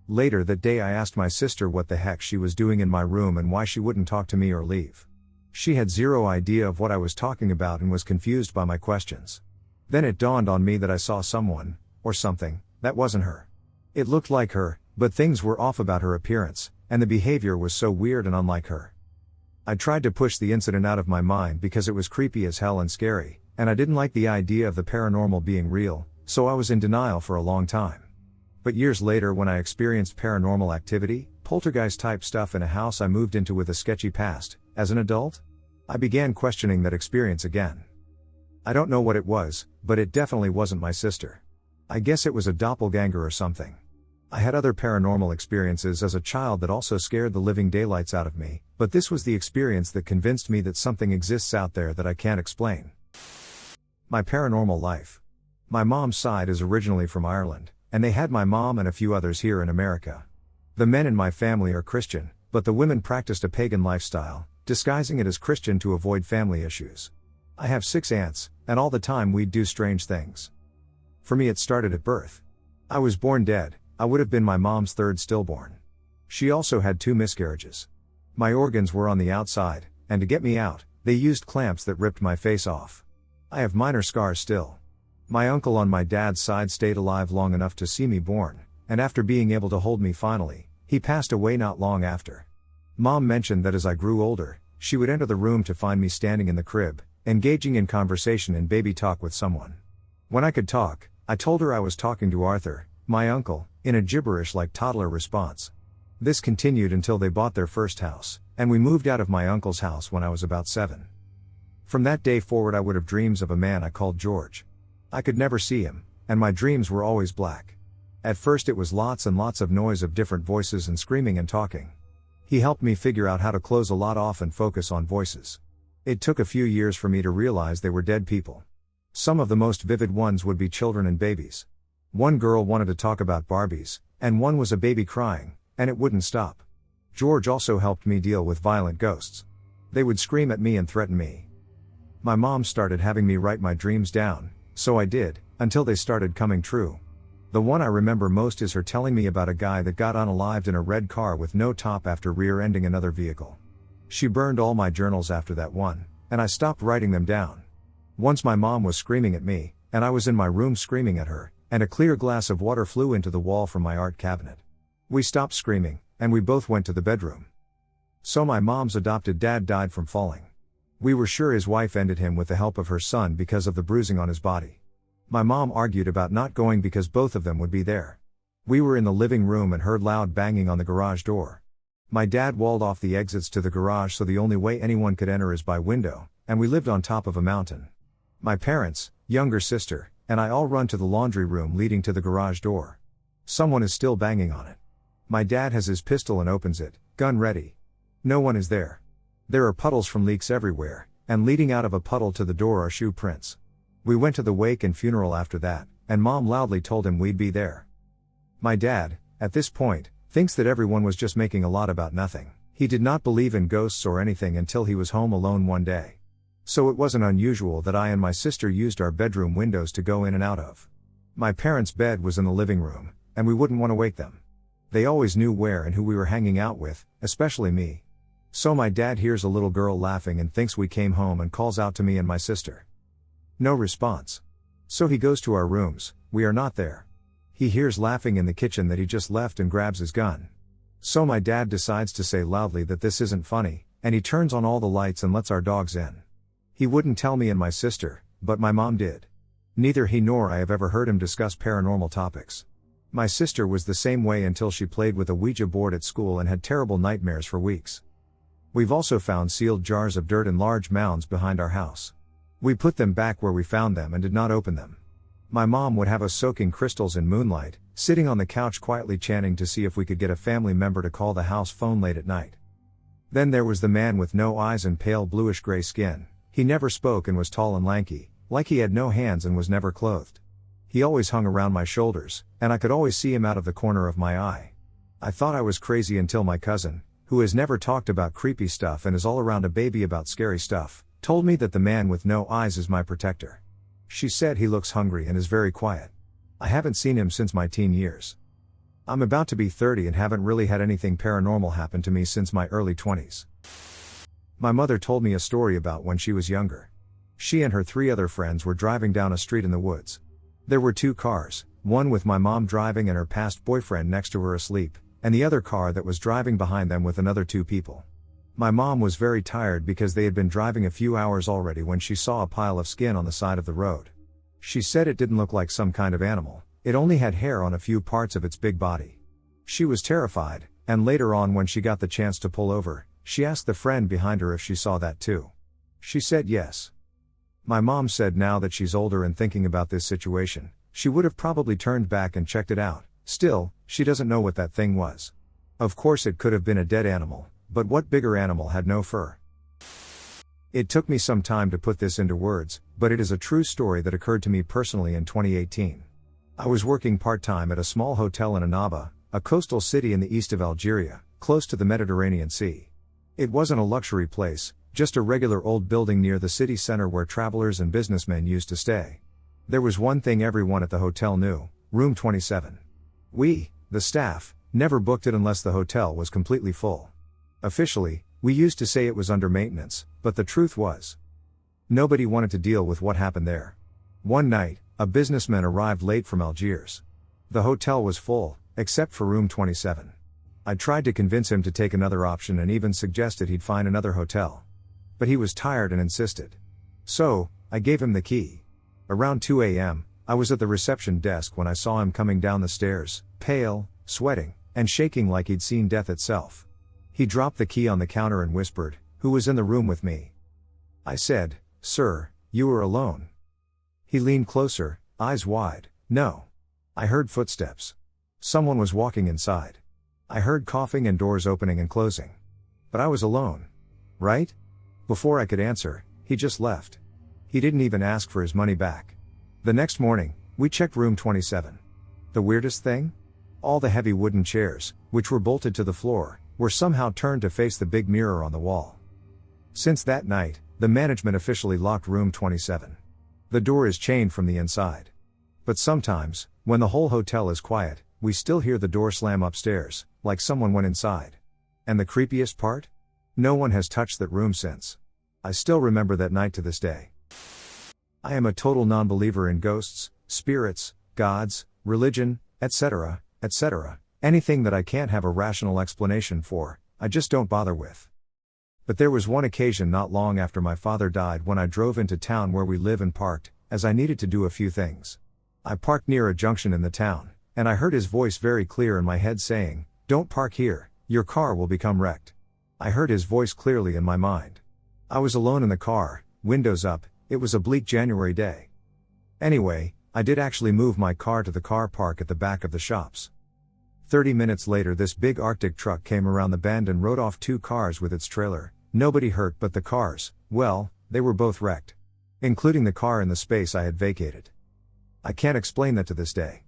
Later that day I asked my sister what the heck she was doing in my room and why she wouldn't talk to me or leave. She had zero idea of what I was talking about and was confused by my questions. Then it dawned on me that I saw someone, or something, that wasn't her. It looked like her, but things were off about her appearance, and the behavior was so weird and unlike her. I tried to push the incident out of my mind because it was creepy as hell and scary, and I didn't like the idea of the paranormal being real, so I was in denial for a long time. But years later, when I experienced paranormal activity, poltergeist type stuff in a house I moved into with a sketchy past, as an adult, I began questioning that experience again. I don't know what it was, but it definitely wasn't my sister. I guess it was a doppelganger or something. I had other paranormal experiences as a child that also scared the living daylights out of me, but this was the experience that convinced me that something exists out there that I can't explain. My paranormal life. My mom's side is originally from Ireland, and they had my mom and a few others here in America. The men in my family are Christian, but the women practiced a pagan lifestyle, disguising it as Christian to avoid family issues. I have 6 aunts, and all the time we'd do strange things. For me it started at birth. I was born dead. I would have been my mom's 3rd stillborn. She also had 2 miscarriages. My organs were on the outside, and to get me out, they used clamps that ripped my face off. I have minor scars still. My uncle on my dad's side stayed alive long enough to see me born, and after being able to hold me finally, he passed away not long after. Mom mentioned that as I grew older, she would enter the room to find me standing in the crib, engaging in conversation and baby talk with someone. When I could talk, I told her I was talking to Arthur, my uncle, in a gibberish-like toddler response. This continued until they bought their first house, and we moved out of my uncle's house when I was about 7. From that day forward I would have dreams of a man I called George. I could never see him, and my dreams were always black. At first it was lots and lots of noise of different voices and screaming and talking. He helped me figure out how to close a lot off and focus on voices. It took a few years for me to realize they were dead people. Some of the most vivid ones would be children and babies. One girl wanted to talk about Barbies, and one was a baby crying, and it wouldn't stop. George also helped me deal with violent ghosts. They would scream at me and threaten me. My mom started having me write my dreams down, so I did, until they started coming true. The one I remember most is her telling me about a guy that got unalived in a red car with no top after rear-ending another vehicle. She burned all my journals after that one, and I stopped writing them down. Once my mom was screaming at me, and I was in my room screaming at her, and a clear glass of water flew into the wall from my art cabinet. We stopped screaming, and we both went to the bedroom. So my mom's adopted dad died from falling. We were sure his wife ended him with the help of her son because of the bruising on his body. My mom argued about not going because both of them would be there. We were in the living room and heard loud banging on the garage door. My dad walled off the exits to the garage so the only way anyone could enter is by window, and we lived on top of a mountain. My parents, younger sister, and I all run to the laundry room leading to the garage door. Someone is still banging on it. My dad has his pistol and opens it, gun ready. No one is there. There are puddles from leaks everywhere, and leading out of a puddle to the door are shoe prints. We went to the wake and funeral after that, and Mom loudly told him we'd be there. My dad, at this point, thinks that everyone was just making a lot about nothing. He did not believe in ghosts or anything until he was home alone one day. So it wasn't unusual that I and my sister used our bedroom windows to go in and out of. My parents' bed was in the living room, and we wouldn't want to wake them. They always knew where and who we were hanging out with, especially me. So my dad hears a little girl laughing and thinks we came home and calls out to me and my sister. No response. So he goes to our rooms, we are not there. He hears laughing in the kitchen that he just left and grabs his gun. So my dad decides to say loudly that this isn't funny, and he turns on all the lights and lets our dogs in. He wouldn't tell me and my sister, but my mom did. Neither he nor I have ever heard him discuss paranormal topics. My sister was the same way until she played with a Ouija board at school and had terrible nightmares for weeks. We've also found sealed jars of dirt in large mounds behind our house. We put them back where we found them and did not open them. My mom would have us soaking crystals in moonlight, sitting on the couch quietly chanting to see if we could get a family member to call the house phone late at night. Then there was the man with no eyes and pale bluish-gray skin. He never spoke and was tall and lanky, like he had no hands and was never clothed. He always hung around my shoulders, and I could always see him out of the corner of my eye. I thought I was crazy until my cousin, who has never talked about creepy stuff and is all around a baby about scary stuff, told me that the man with no eyes is my protector. She said he looks hungry and is very quiet. I haven't seen him since my teen years. I'm about to be 30 and haven't really had anything paranormal happen to me since my early 20s. My mother told me a story about when she was younger. She and her 3 other friends were driving down a street in the woods. There were 2 cars, one with my mom driving and her past boyfriend next to her asleep, and the other car that was driving behind them with another 2 people. My mom was very tired because they had been driving a few hours already when she saw a pile of skin on the side of the road. She said it didn't look like some kind of animal, it only had hair on a few parts of its big body. She was terrified, and later on when she got the chance to pull over, she asked the friend behind her if she saw that too. She said yes. My mom said now that she's older and thinking about this situation, she would have probably turned back and checked it out. Still, she doesn't know what that thing was. Of course it could have been a dead animal, but what bigger animal had no fur? It took me some time to put this into words, but it is a true story that occurred to me personally in 2018. I was working part-time at a small hotel in Annaba, a coastal city in the east of Algeria, close to the Mediterranean Sea. It wasn't a luxury place, just a regular old building near the city center where travelers and businessmen used to stay. There was one thing everyone at the hotel knew: room 27. We, the staff, never booked it unless the hotel was completely full. Officially, we used to say it was under maintenance, but the truth was, nobody wanted to deal with what happened there. One night, a businessman arrived late from Algiers. The hotel was full, except for room 27. I tried to convince him to take another option and even suggested he'd find another hotel. But he was tired and insisted. So, I gave him the key. Around 2 a.m., I was at the reception desk when I saw him coming down the stairs, pale, sweating, and shaking like he'd seen death itself. He dropped the key on the counter and whispered, "Who was in the room with me?" I said, "Sir, you were alone." He leaned closer, eyes wide. "No. I heard footsteps. Someone was walking inside. I heard coughing and doors opening and closing. But I was alone. Right?" Before I could answer, he just left. He didn't even ask for his money back. The next morning, we checked room 27. The weirdest thing? All the heavy wooden chairs, which were bolted to the floor, were somehow turned to face the big mirror on the wall. Since that night, the management officially locked room 27. The door is chained from the inside. But sometimes, when the whole hotel is quiet, we still hear the door slam upstairs, like someone went inside. And the creepiest part? No one has touched that room since. I still remember that night to this day. I am a total non-believer in ghosts, spirits, gods, religion, etc., etc. Anything that I can't have a rational explanation for, I just don't bother with. But there was one occasion not long after my father died when I drove into town where we live and parked, as I needed to do a few things. I parked near a junction in the town, and I heard his voice very clear in my head saying, "Don't park here, your car will become wrecked." I heard his voice clearly in my mind. I was alone in the car, windows up, it was a bleak January day. Anyway, I did actually move my car to the car park at the back of the shops. 30 minutes later this big Arctic truck came around the bend and rode off 2 cars with its trailer. Nobody hurt but the cars, well, they were both wrecked. Including the car in the space I had vacated. I can't explain that to this day.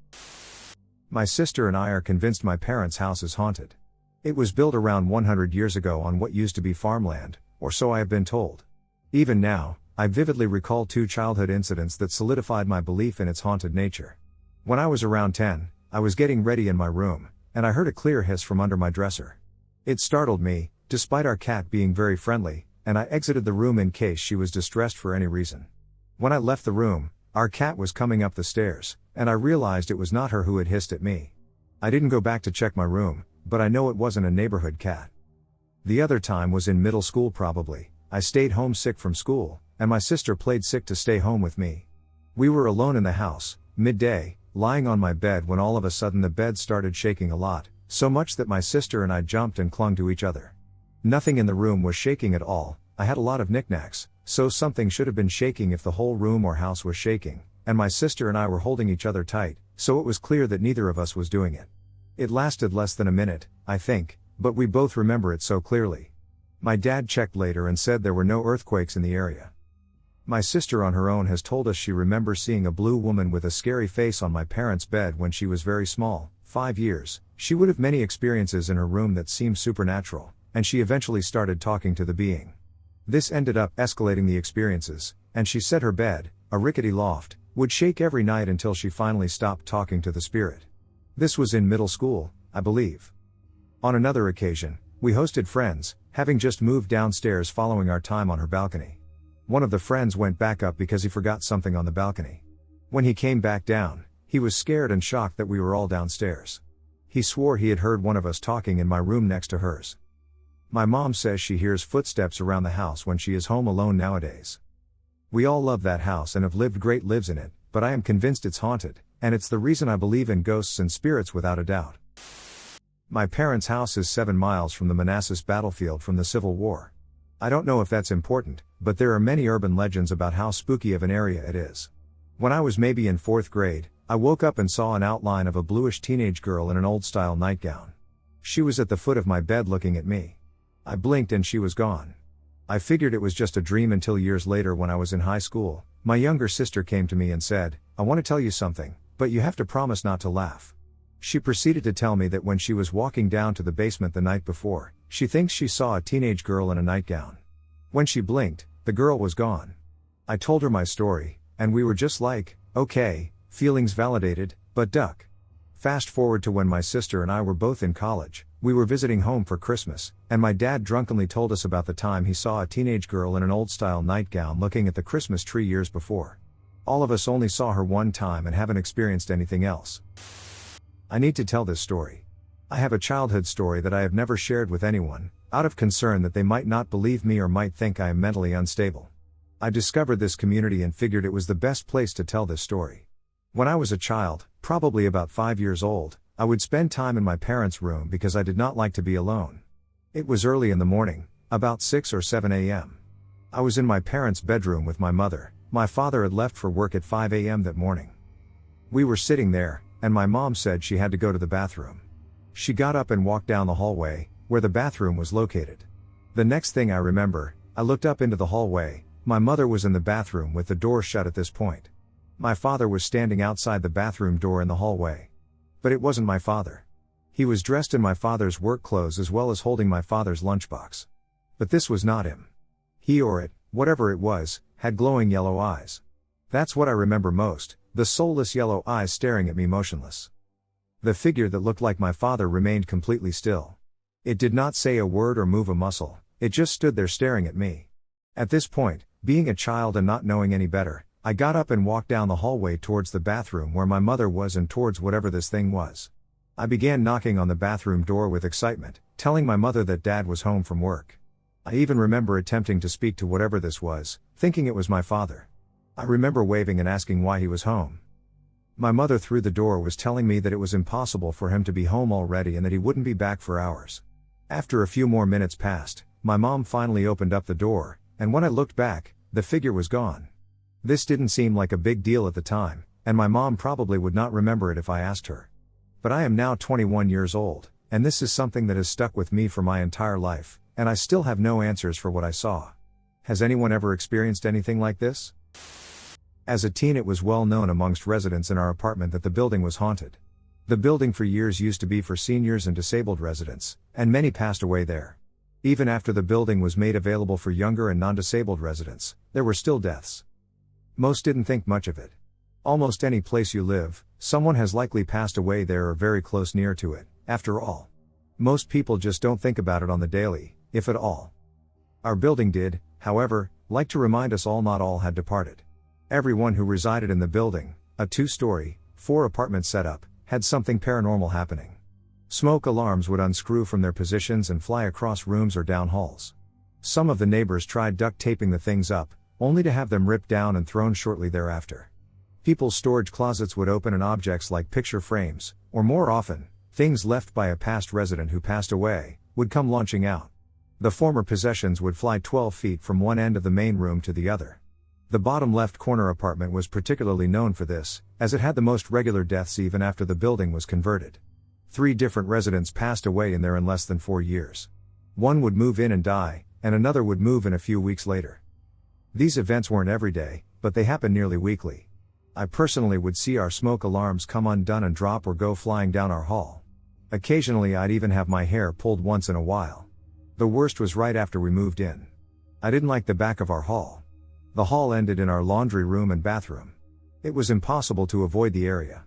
My sister and I are convinced my parents' house is haunted. It was built around 100 years ago on what used to be farmland, or so I have been told. Even now, I vividly recall 2 childhood incidents that solidified my belief in its haunted nature. When I was around 10, I was getting ready in my room, and I heard a clear hiss from under my dresser. It startled me, despite our cat being very friendly, and I exited the room in case she was distressed for any reason. When I left the room, our cat was coming up the stairs, and I realized it was not her who had hissed at me. I didn't go back to check my room, but I know it wasn't a neighborhood cat. The other time was in middle school probably. I stayed home sick from school, and my sister played sick to stay home with me. We were alone in the house, midday, lying on my bed when all of a sudden the bed started shaking a lot, so much that my sister and I jumped and clung to each other. Nothing in the room was shaking at all. I had a lot of knickknacks, so something should have been shaking if the whole room or house was shaking, and my sister and I were holding each other tight, so it was clear that neither of us was doing it. It lasted less than a minute, I think, but we both remember it so clearly. My dad checked later and said there were no earthquakes in the area. My sister on her own has told us she remembers seeing a blue woman with a scary face on my parents' bed when she was very small, 5 years. She would have many experiences in her room that seemed supernatural, and she eventually started talking to the being. This ended up escalating the experiences, and she said her bed, a rickety loft, would shake every night until she finally stopped talking to the spirit. This was in middle school, I believe. On another occasion, we hosted friends, having just moved downstairs following our time on her balcony. One of the friends went back up because he forgot something on the balcony. When he came back down, he was scared and shocked that we were all downstairs. He swore he had heard one of us talking in my room next to hers. My mom says she hears footsteps around the house when she is home alone nowadays. We all love that house and have lived great lives in it, but I am convinced it's haunted, and it's the reason I believe in ghosts and spirits without a doubt. My parents' house is 7 miles from the Manassas battlefield from the Civil War. I don't know if that's important, but there are many urban legends about how spooky of an area it is. When I was maybe in 4th grade, I woke up and saw an outline of a bluish teenage girl in an old-style nightgown. She was at the foot of my bed looking at me. I blinked and she was gone. I figured it was just a dream until years later when I was in high school. My younger sister came to me and said, "I want to tell you something, but you have to promise not to laugh." She proceeded to tell me that when she was walking down to the basement the night before, she thinks she saw a teenage girl in a nightgown. When she blinked, the girl was gone. I told her my story, and we were just like, okay, feelings validated, but duck. Fast forward to when my sister and I were both in college. We were visiting home for Christmas, and my dad drunkenly told us about the time he saw a teenage girl in an old-style nightgown looking at the Christmas tree years before. All of us only saw her one time and haven't experienced anything else. I need to tell this story. I have a childhood story that I have never shared with anyone, out of concern that they might not believe me or might think I am mentally unstable. I discovered this community and figured it was the best place to tell this story. When I was a child, probably about 5 years old, I would spend time in my parents' room because I did not like to be alone. It was early in the morning, about 6 or 7 a.m. I was in my parents' bedroom with my mother. My father had left for work at 5 a.m. that morning. We were sitting there, and my mom said she had to go to the bathroom. She got up and walked down the hallway, where the bathroom was located. The next thing I remember, I looked up into the hallway. My mother was in the bathroom with the door shut at this point. My father was standing outside the bathroom door in the hallway. But it wasn't my father. He was dressed in my father's work clothes as well as holding my father's lunchbox. But this was not him. He or it, whatever it was, had glowing yellow eyes. That's what I remember most, the soulless yellow eyes staring at me motionless. The figure that looked like my father remained completely still. It did not say a word or move a muscle, it just stood there staring at me. At this point, being a child and not knowing any better, I got up and walked down the hallway towards the bathroom where my mother was and towards whatever this thing was. I began knocking on the bathroom door with excitement, telling my mother that Dad was home from work. I even remember attempting to speak to whatever this was, thinking it was my father. I remember waving and asking why he was home. My mother through the door was telling me that it was impossible for him to be home already and that he wouldn't be back for hours. After a few more minutes passed, my mom finally opened up the door, and when I looked back, the figure was gone. This didn't seem like a big deal at the time, and my mom probably would not remember it if I asked her. But I am now 21 years old, and this is something that has stuck with me for my entire life, and I still have no answers for what I saw. Has anyone ever experienced anything like this? As a teen, it was well known amongst residents in our apartment that the building was haunted. The building for years used to be for seniors and disabled residents, and many passed away there. Even after the building was made available for younger and non-disabled residents, there were still deaths. Most didn't think much of it. Almost any place you live, someone has likely passed away there or very close near to it, after all. Most people just don't think about it on the daily, if at all. Our building did, however, like to remind us all not all had departed. Everyone who resided in the building, a 2-story, 4-apartment setup, had something paranormal happening. Smoke alarms would unscrew from their positions and fly across rooms or down halls. Some of the neighbors tried duct taping the things up, only to have them ripped down and thrown shortly thereafter. People's storage closets would open and objects like picture frames, or more often, things left by a past resident who passed away, would come launching out. The former possessions would fly 12 feet from one end of the main room to the other. The bottom left corner apartment was particularly known for this, as it had the most regular deaths even after the building was converted. 3 different residents passed away in there in less than 4 years. One would move in and die, and another would move in a few weeks later. These events weren't every day, but they happened nearly weekly. I personally would see our smoke alarms come undone and drop or go flying down our hall. Occasionally I'd even have my hair pulled once in a while. The worst was right after we moved in. I didn't like the back of our hall. The hall ended in our laundry room and bathroom. It was impossible to avoid the area.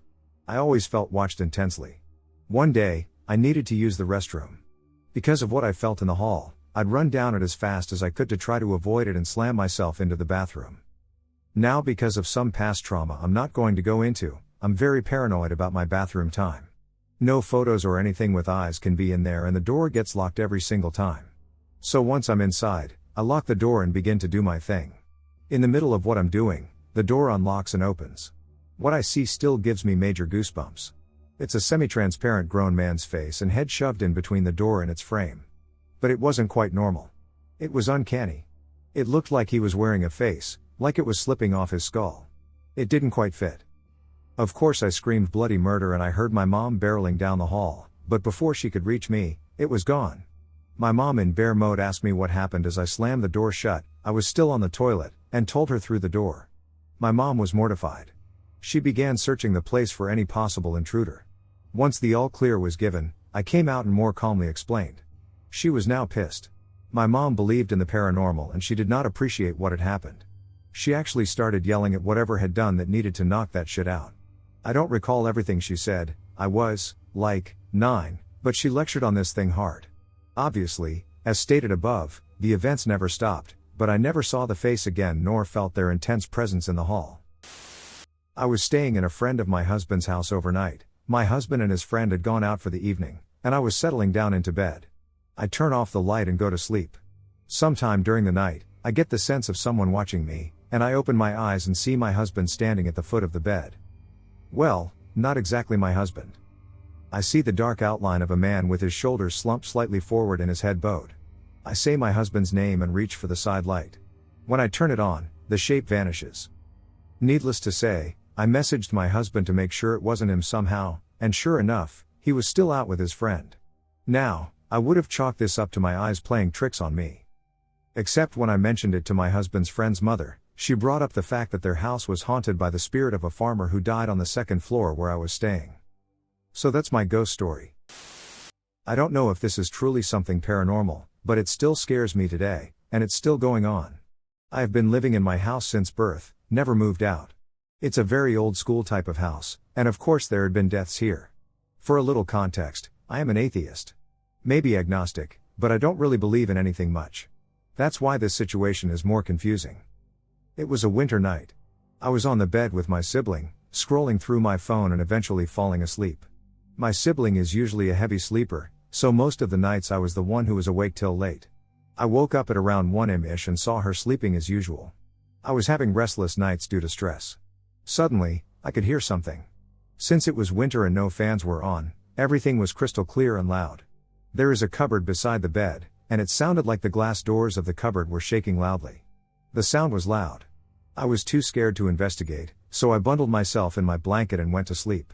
I always felt watched intensely. One day, I needed to use the restroom. Because of what I felt in the hall, I'd run down it as fast as I could to try to avoid it and slam myself into the bathroom. Now, because of some past trauma I'm not going to go into, I'm very paranoid about my bathroom time. No photos or anything with eyes can be in there, and the door gets locked every single time. So once I'm inside, I lock the door and begin to do my thing. In the middle of what I'm doing, the door unlocks and opens. What I see still gives me major goosebumps. It's a semi-transparent grown man's face and head shoved in between the door and its frame. But it wasn't quite normal. It was uncanny. It looked like he was wearing a face, like it was slipping off his skull. It didn't quite fit. Of course I screamed bloody murder and I heard my mom barreling down the hall, but before she could reach me, it was gone. My mom in bear mode asked me what happened as I slammed the door shut. I was still on the toilet, and told her through the door. My mom was mortified. She began searching the place for any possible intruder. Once the all clear was given, I came out and more calmly explained. She was now pissed. My mom believed in the paranormal and she did not appreciate what had happened. She actually started yelling at whatever had done that needed to knock that shit out. I don't recall everything she said. I was, 9, but she lectured on this thing hard. Obviously, as stated above, the events never stopped, but I never saw the face again nor felt their intense presence in the hall. I was staying in a friend of my husband's house overnight. My husband and his friend had gone out for the evening, and I was settling down into bed. I turn off the light and go to sleep. Sometime during the night, I get the sense of someone watching me, and I open my eyes and see my husband standing at the foot of the bed. Well, not exactly my husband. I see the dark outline of a man with his shoulders slumped slightly forward and his head bowed. I say my husband's name and reach for the side light. When I turn it on, the shape vanishes. Needless to say, I messaged my husband to make sure it wasn't him somehow, and sure enough, he was still out with his friend. Now, I would have chalked this up to my eyes playing tricks on me. Except when I mentioned it to my husband's friend's mother, she brought up the fact that their house was haunted by the spirit of a farmer who died on the second floor where I was staying. So that's my ghost story. I don't know if this is truly something paranormal, but it still scares me today, and it's still going on. I have been living in my house since birth, never moved out. It's a very old school type of house, and of course there had been deaths here. For a little context, I am an atheist. Maybe agnostic, but I don't really believe in anything much. That's why this situation is more confusing. It was a winter night. I was on the bed with my sibling, scrolling through my phone and eventually falling asleep. My sibling is usually a heavy sleeper, so most of the nights I was the one who was awake till late. I woke up at around 1 am-ish and saw her sleeping as usual. I was having restless nights due to stress. Suddenly, I could hear something. Since it was winter and no fans were on, everything was crystal clear and loud. There is a cupboard beside the bed, and it sounded like the glass doors of the cupboard were shaking loudly. The sound was loud. I was too scared to investigate, so I bundled myself in my blanket and went to sleep.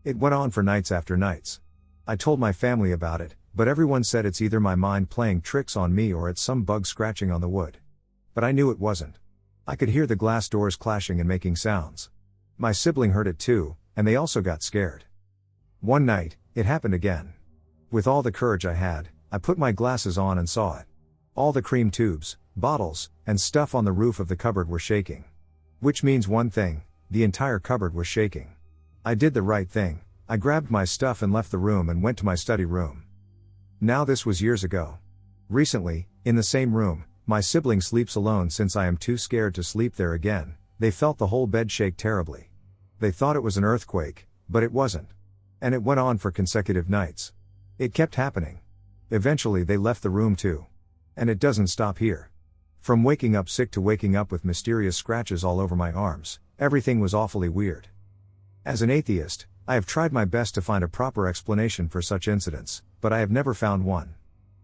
It went on for nights after nights. I told my family about it, but everyone said it's either my mind playing tricks on me or it's some bug scratching on the wood. But I knew it wasn't. I could hear the glass doors clashing and making sounds. My sibling heard it too, and they also got scared. One night, it happened again. With all the courage I had, I put my glasses on and saw it. All the cream tubes, bottles, and stuff on the roof of the cupboard were shaking. Which means one thing, the entire cupboard was shaking. I did the right thing. I grabbed my stuff and left the room and went to my study room. Now this was years ago. Recently, in the same room, my sibling sleeps alone since I am too scared to sleep there again. They felt the whole bed shake terribly. They thought it was an earthquake, but it wasn't. And it went on for consecutive nights. It kept happening. Eventually they left the room too. And it doesn't stop here. From waking up sick to waking up with mysterious scratches all over my arms, everything was awfully weird. As an atheist, I have tried my best to find a proper explanation for such incidents, but I have never found one.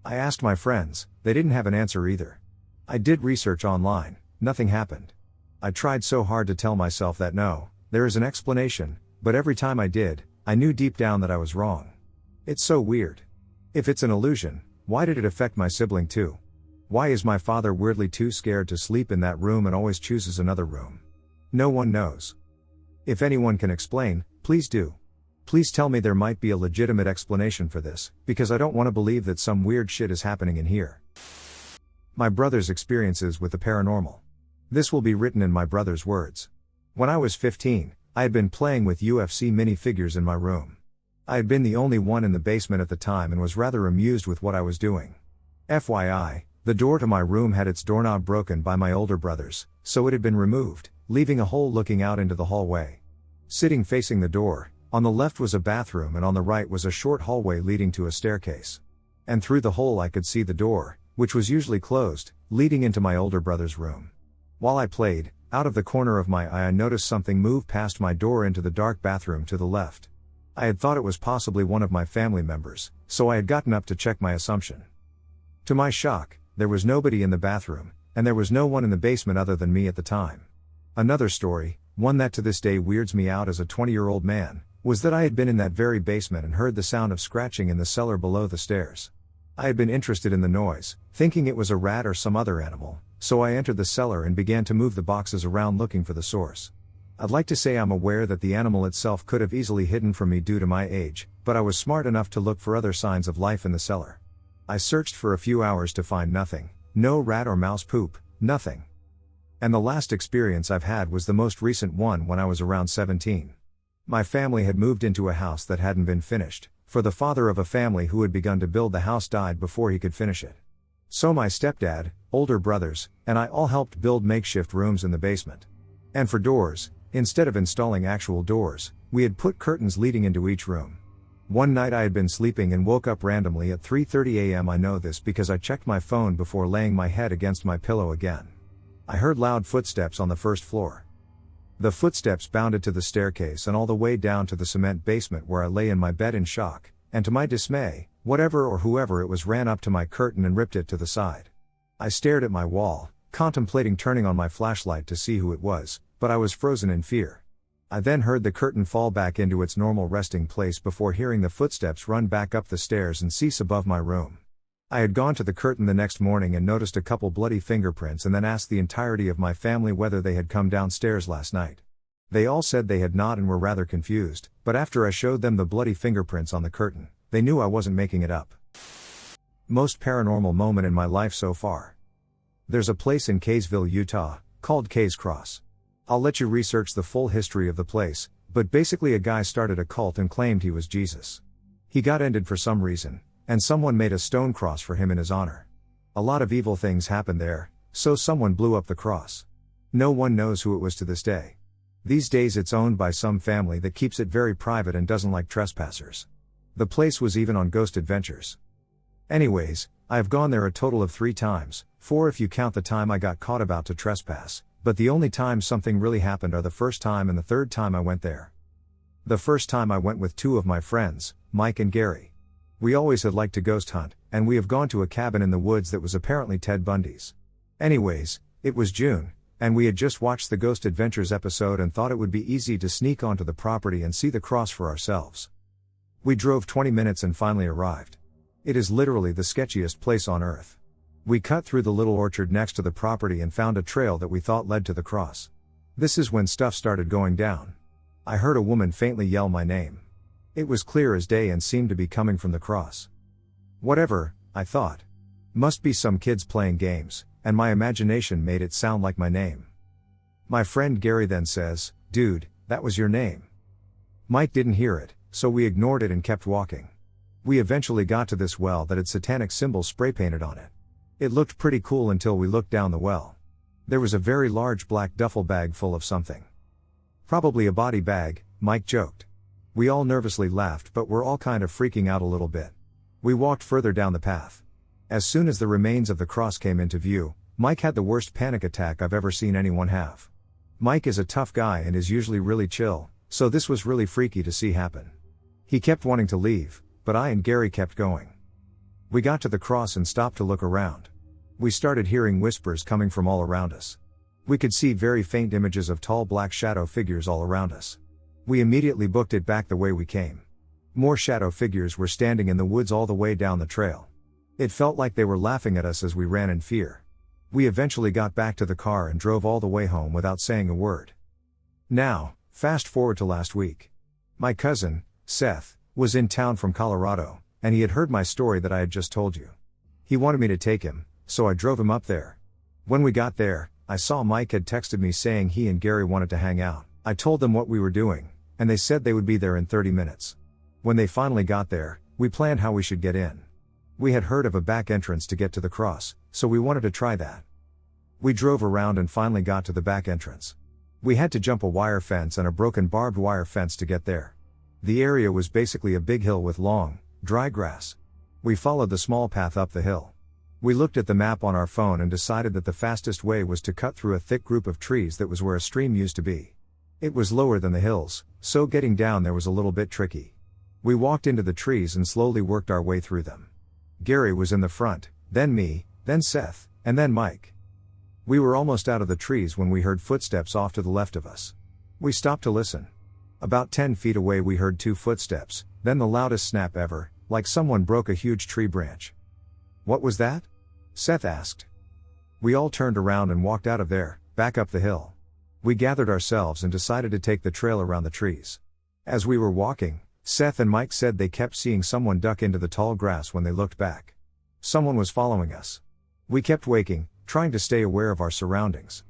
I asked my friends, they didn't have an answer either. I did research online, nothing happened. I tried so hard to tell myself that no, there is an explanation, but every time I did, I knew deep down that I was wrong. It's so weird. If it's an illusion, why did it affect my sibling too? Why is my father weirdly too scared to sleep in that room and always chooses another room? No one knows. If anyone can explain, please do. Please tell me there might be a legitimate explanation for this, because I don't want to believe that some weird shit is happening in here. My brother's experiences with the paranormal. This will be written in my brother's words. When I was 15, I had been playing with UFC minifigures in my room. I had been the only one in the basement at the time and was rather amused with what I was doing. FYI, the door to my room had its doorknob broken by my older brothers, so it had been removed, leaving a hole looking out into the hallway. Sitting facing the door, on the left was a bathroom and on the right was a short hallway leading to a staircase. And through the hole I could see the door, which was usually closed, leading into my older brother's room. While I played, out of the corner of my eye I noticed something move past my door into the dark bathroom to the left. I had thought it was possibly one of my family members, so I had gotten up to check my assumption. To my shock, there was nobody in the bathroom, and there was no one in the basement other than me at the time. Another story, one that to this day weirds me out as a 20-year-old man, was that I had been in that very basement and heard the sound of scratching in the cellar below the stairs. I had been interested in the noise, thinking it was a rat or some other animal, so I entered the cellar and began to move the boxes around looking for the source. I'd like to say I'm aware that the animal itself could have easily hidden from me due to my age, but I was smart enough to look for other signs of life in the cellar. I searched for a few hours to find nothing, no rat or mouse poop, nothing. And the last experience I've had was the most recent one when I was around 17. My family had moved into a house that hadn't been finished, for the father of a family who had begun to build the house died before he could finish it. So my stepdad, older brothers, and I all helped build makeshift rooms in the basement. And for doors, instead of installing actual doors, we had put curtains leading into each room. One night I had been sleeping and woke up randomly at 3:30 a.m. I know this because I checked my phone before laying my head against my pillow again. I heard loud footsteps on the first floor. The footsteps bounded to the staircase and all the way down to the cement basement where I lay in my bed in shock, and to my dismay, whatever or whoever it was ran up to my curtain and ripped it to the side. I stared at my wall, contemplating turning on my flashlight to see who it was, but I was frozen in fear. I then heard the curtain fall back into its normal resting place before hearing the footsteps run back up the stairs and cease above my room. I had gone to the curtain the next morning and noticed a couple bloody fingerprints and then asked the entirety of my family whether they had come downstairs last night. They all said they had not and were rather confused, but after I showed them the bloody fingerprints on the curtain, they knew I wasn't making it up. Most paranormal moment in my life so far. There's a place in Kaysville, Utah, called Kays Cross. I'll let you research the full history of the place, but basically a guy started a cult and claimed he was Jesus. He got ended for some reason, and someone made a stone cross for him in his honor. A lot of evil things happened there, so someone blew up the cross. No one knows who it was to this day. These days it's owned by some family that keeps it very private and doesn't like trespassers. The place was even on Ghost Adventures. Anyways, I have gone there a total of 3 times, 4 if you count the time I got caught about to trespass, but the only time something really happened are the first time and the third time I went there. The first time I went with 2 of my friends, Mike and Gary. We always had liked to ghost hunt, and we have gone to a cabin in the woods that was apparently Ted Bundy's. Anyways, it was June, and we had just watched the Ghost Adventures episode and thought it would be easy to sneak onto the property and see the cross for ourselves. We drove 20 minutes and finally arrived. It is literally the sketchiest place on earth. We cut through the little orchard next to the property and found a trail that we thought led to the cross. This is when stuff started going down. I heard a woman faintly yell my name. It was clear as day and seemed to be coming from the cross. Whatever, I thought. Must be some kids playing games, and my imagination made it sound like my name. My friend Gary then says, "Dude, that was your name." Mike didn't hear it, so we ignored it and kept walking. We eventually got to this well that had satanic symbols spray painted on it. It looked pretty cool until we looked down the well. There was a very large black duffel bag full of something. Probably a body bag, Mike joked. We all nervously laughed but were all kind of freaking out a little bit. We walked further down the path. As soon as the remains of the cross came into view, Mike had the worst panic attack I've ever seen anyone have. Mike is a tough guy and is usually really chill, so this was really freaky to see happen. He kept wanting to leave, but I and Gary kept going. We got to the cross and stopped to look around. We started hearing whispers coming from all around us. We could see very faint images of tall black shadow figures all around us. We immediately booked it back the way we came. More shadow figures were standing in the woods all the way down the trail. It felt like they were laughing at us as we ran in fear. We eventually got back to the car and drove all the way home without saying a word. Now, fast forward to last week. My cousin, Seth, was in town from Colorado, and he had heard my story that I had just told you. He wanted me to take him, so I drove him up there. When we got there, I saw Mike had texted me saying he and Gary wanted to hang out. I told them what we were doing, and they said they would be there in 30 minutes. When they finally got there, we planned how we should get in. We had heard of a back entrance to get to the cross, so we wanted to try that. We drove around and finally got to the back entrance. We had to jump a wire fence and a broken barbed wire fence to get there. The area was basically a big hill with long, dry grass. We followed the small path up the hill. We looked at the map on our phone and decided that the fastest way was to cut through a thick group of trees that was where a stream used to be. It was lower than the hills, so getting down there was a little bit tricky. We walked into the trees and slowly worked our way through them. Gary was in the front, then me, then Seth, and then Mike. We were almost out of the trees when we heard footsteps off to the left of us. We stopped to listen. About 10 feet away we heard 2 footsteps, then the loudest snap ever, like someone broke a huge tree branch. "What was that?" Seth asked. We all turned around and walked out of there, back up the hill. We gathered ourselves and decided to take the trail around the trees. As we were walking, Seth and Mike said they kept seeing someone duck into the tall grass when they looked back. Someone was following us. We kept waking, trying to stay aware of our surroundings.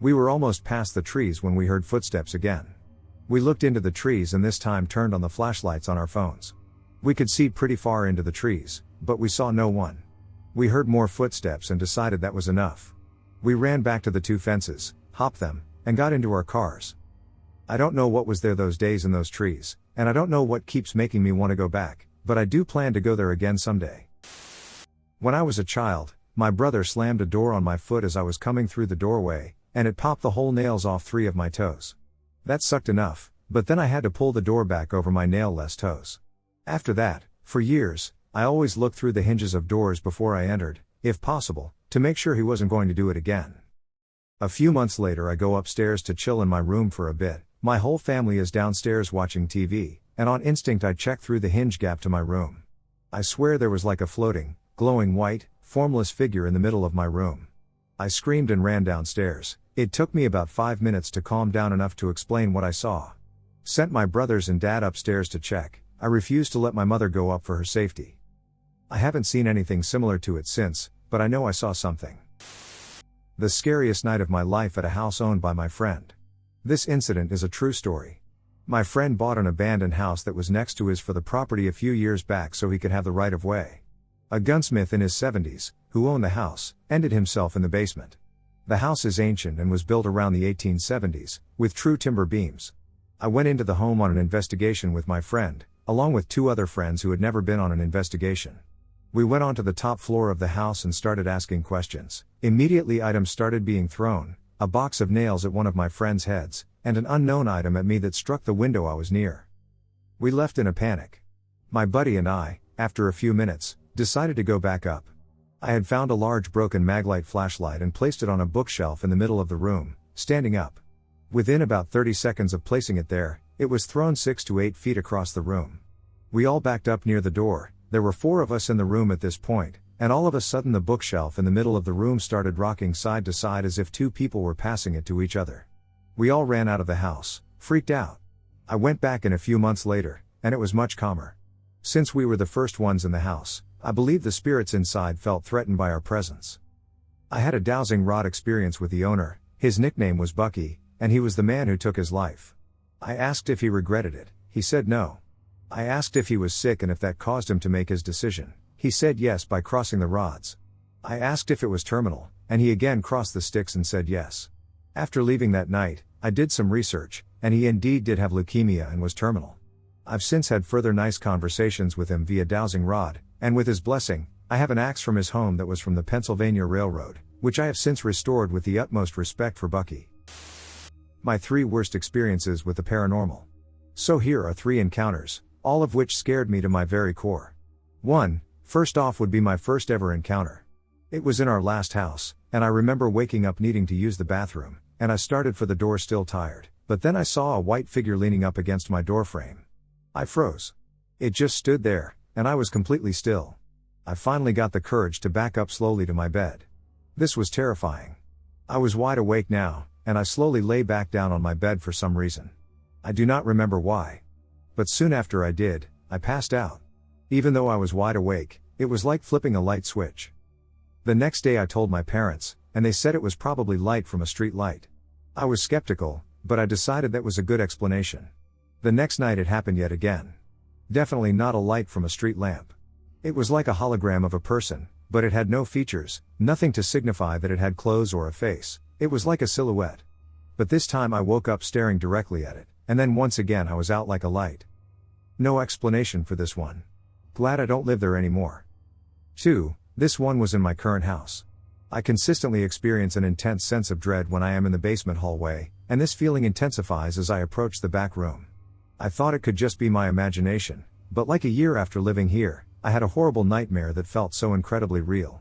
We were almost past the trees when we heard footsteps again. We looked into the trees and this time turned on the flashlights on our phones. We could see pretty far into the trees, but we saw no one. We heard more footsteps and decided that was enough. We ran back to the 2 fences, hopped them, and got into our cars. I don't know what was there those days in those trees, and I don't know what keeps making me want to go back, but I do plan to go there again someday. When I was a child, my brother slammed a door on my foot as I was coming through the doorway, and it popped the whole nails off 3 of my toes. That sucked enough, but then I had to pull the door back over my nail-less toes. After that, for years, I always looked through the hinges of doors before I entered, if possible, to make sure he wasn't going to do it again. A few months later I go upstairs to chill in my room for a bit. My whole family is downstairs watching TV, and on instinct I check through the hinge gap to my room. I swear there was like a floating, glowing white, formless figure in the middle of my room. I screamed and ran downstairs. It took me about 5 minutes to calm down enough to explain what I saw. Sent my brothers and dad upstairs to check. I refused to let my mother go up for her safety. I haven't seen anything similar to it since, but I know I saw something. The scariest night of my life at a house owned by my friend. This incident is a true story. My friend bought an abandoned house that was next to his for the property a few years back so he could have the right of way. A gunsmith in his 70s, who owned the house, ended himself in the basement. The house is ancient and was built around the 1870s, with true timber beams. I went into the home on an investigation with my friend, along with 2 other friends who had never been on an investigation. We went onto the top floor of the house and started asking questions. Immediately items started being thrown, a box of nails at one of my friend's heads, and an unknown item at me that struck the window I was near. We left in a panic. My buddy and I, after a few minutes, decided to go back up. I had found a large broken Maglite flashlight and placed it on a bookshelf in the middle of the room, standing up. Within about 30 seconds of placing it there, it was thrown 6 to 8 feet across the room. We all backed up near the door. There were 4 of us in the room at this point, and all of a sudden the bookshelf in the middle of the room started rocking side to side as if 2 people were passing it to each other. We all ran out of the house, freaked out. I went back in a few months later, and it was much calmer. Since we were the first ones in the house, I believe the spirits inside felt threatened by our presence. I had a dowsing rod experience with the owner. His nickname was Bucky, and he was the man who took his life. I asked if he regretted it. He said no. I asked if he was sick and if that caused him to make his decision. He said yes by crossing the rods. I asked if it was terminal, and he again crossed the sticks and said yes. After leaving that night, I did some research, and he indeed did have leukemia and was terminal. I've since had further nice conversations with him via dowsing rod, and with his blessing, I have an axe from his home that was from the Pennsylvania Railroad, which I have since restored with the utmost respect for Bucky. My 3 worst experiences with the paranormal. So here are 3 encounters, all of which scared me to my very core. 1. First off would be my first ever encounter. It was in our last house, and I remember waking up needing to use the bathroom, and I started for the door still tired, but then I saw a white figure leaning up against my doorframe. I froze. It just stood there, and I was completely still. I finally got the courage to back up slowly to my bed. This was terrifying. I was wide awake now, and I slowly lay back down on my bed for some reason. I do not remember why. But soon after I did, I passed out. Even though I was wide awake, it was like flipping a light switch. The next day I told my parents, and they said it was probably light from a street light. I was skeptical, but I decided that was a good explanation. The next night it happened yet again. Definitely not a light from a street lamp. It was like a hologram of a person, but it had no features, nothing to signify that it had clothes or a face. It was like a silhouette. But this time I woke up staring directly at it, and then once again I was out like a light. No explanation for this one. Glad I don't live there anymore. 2. This one was in my current house. I consistently experience an intense sense of dread when I am in the basement hallway, and this feeling intensifies as I approach the back room. I thought it could just be my imagination, but like a year after living here, I had a horrible nightmare that felt so incredibly real.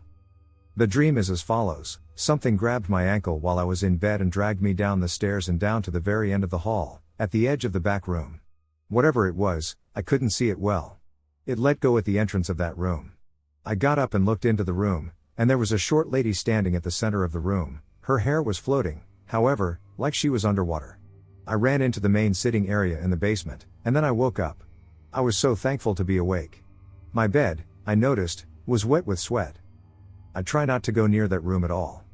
The dream is as follows: something grabbed my ankle while I was in bed and dragged me down the stairs and down to the very end of the hall, at the edge of the back room. Whatever it was, I couldn't see it well. It let go at the entrance of that room. I got up and looked into the room, and there was a short lady standing at the center of the room. Her hair was floating, however, like she was underwater. I ran into the main sitting area in the basement, and then I woke up. I was so thankful to be awake. My bed, I noticed, was wet with sweat. I try not to go near that room at all.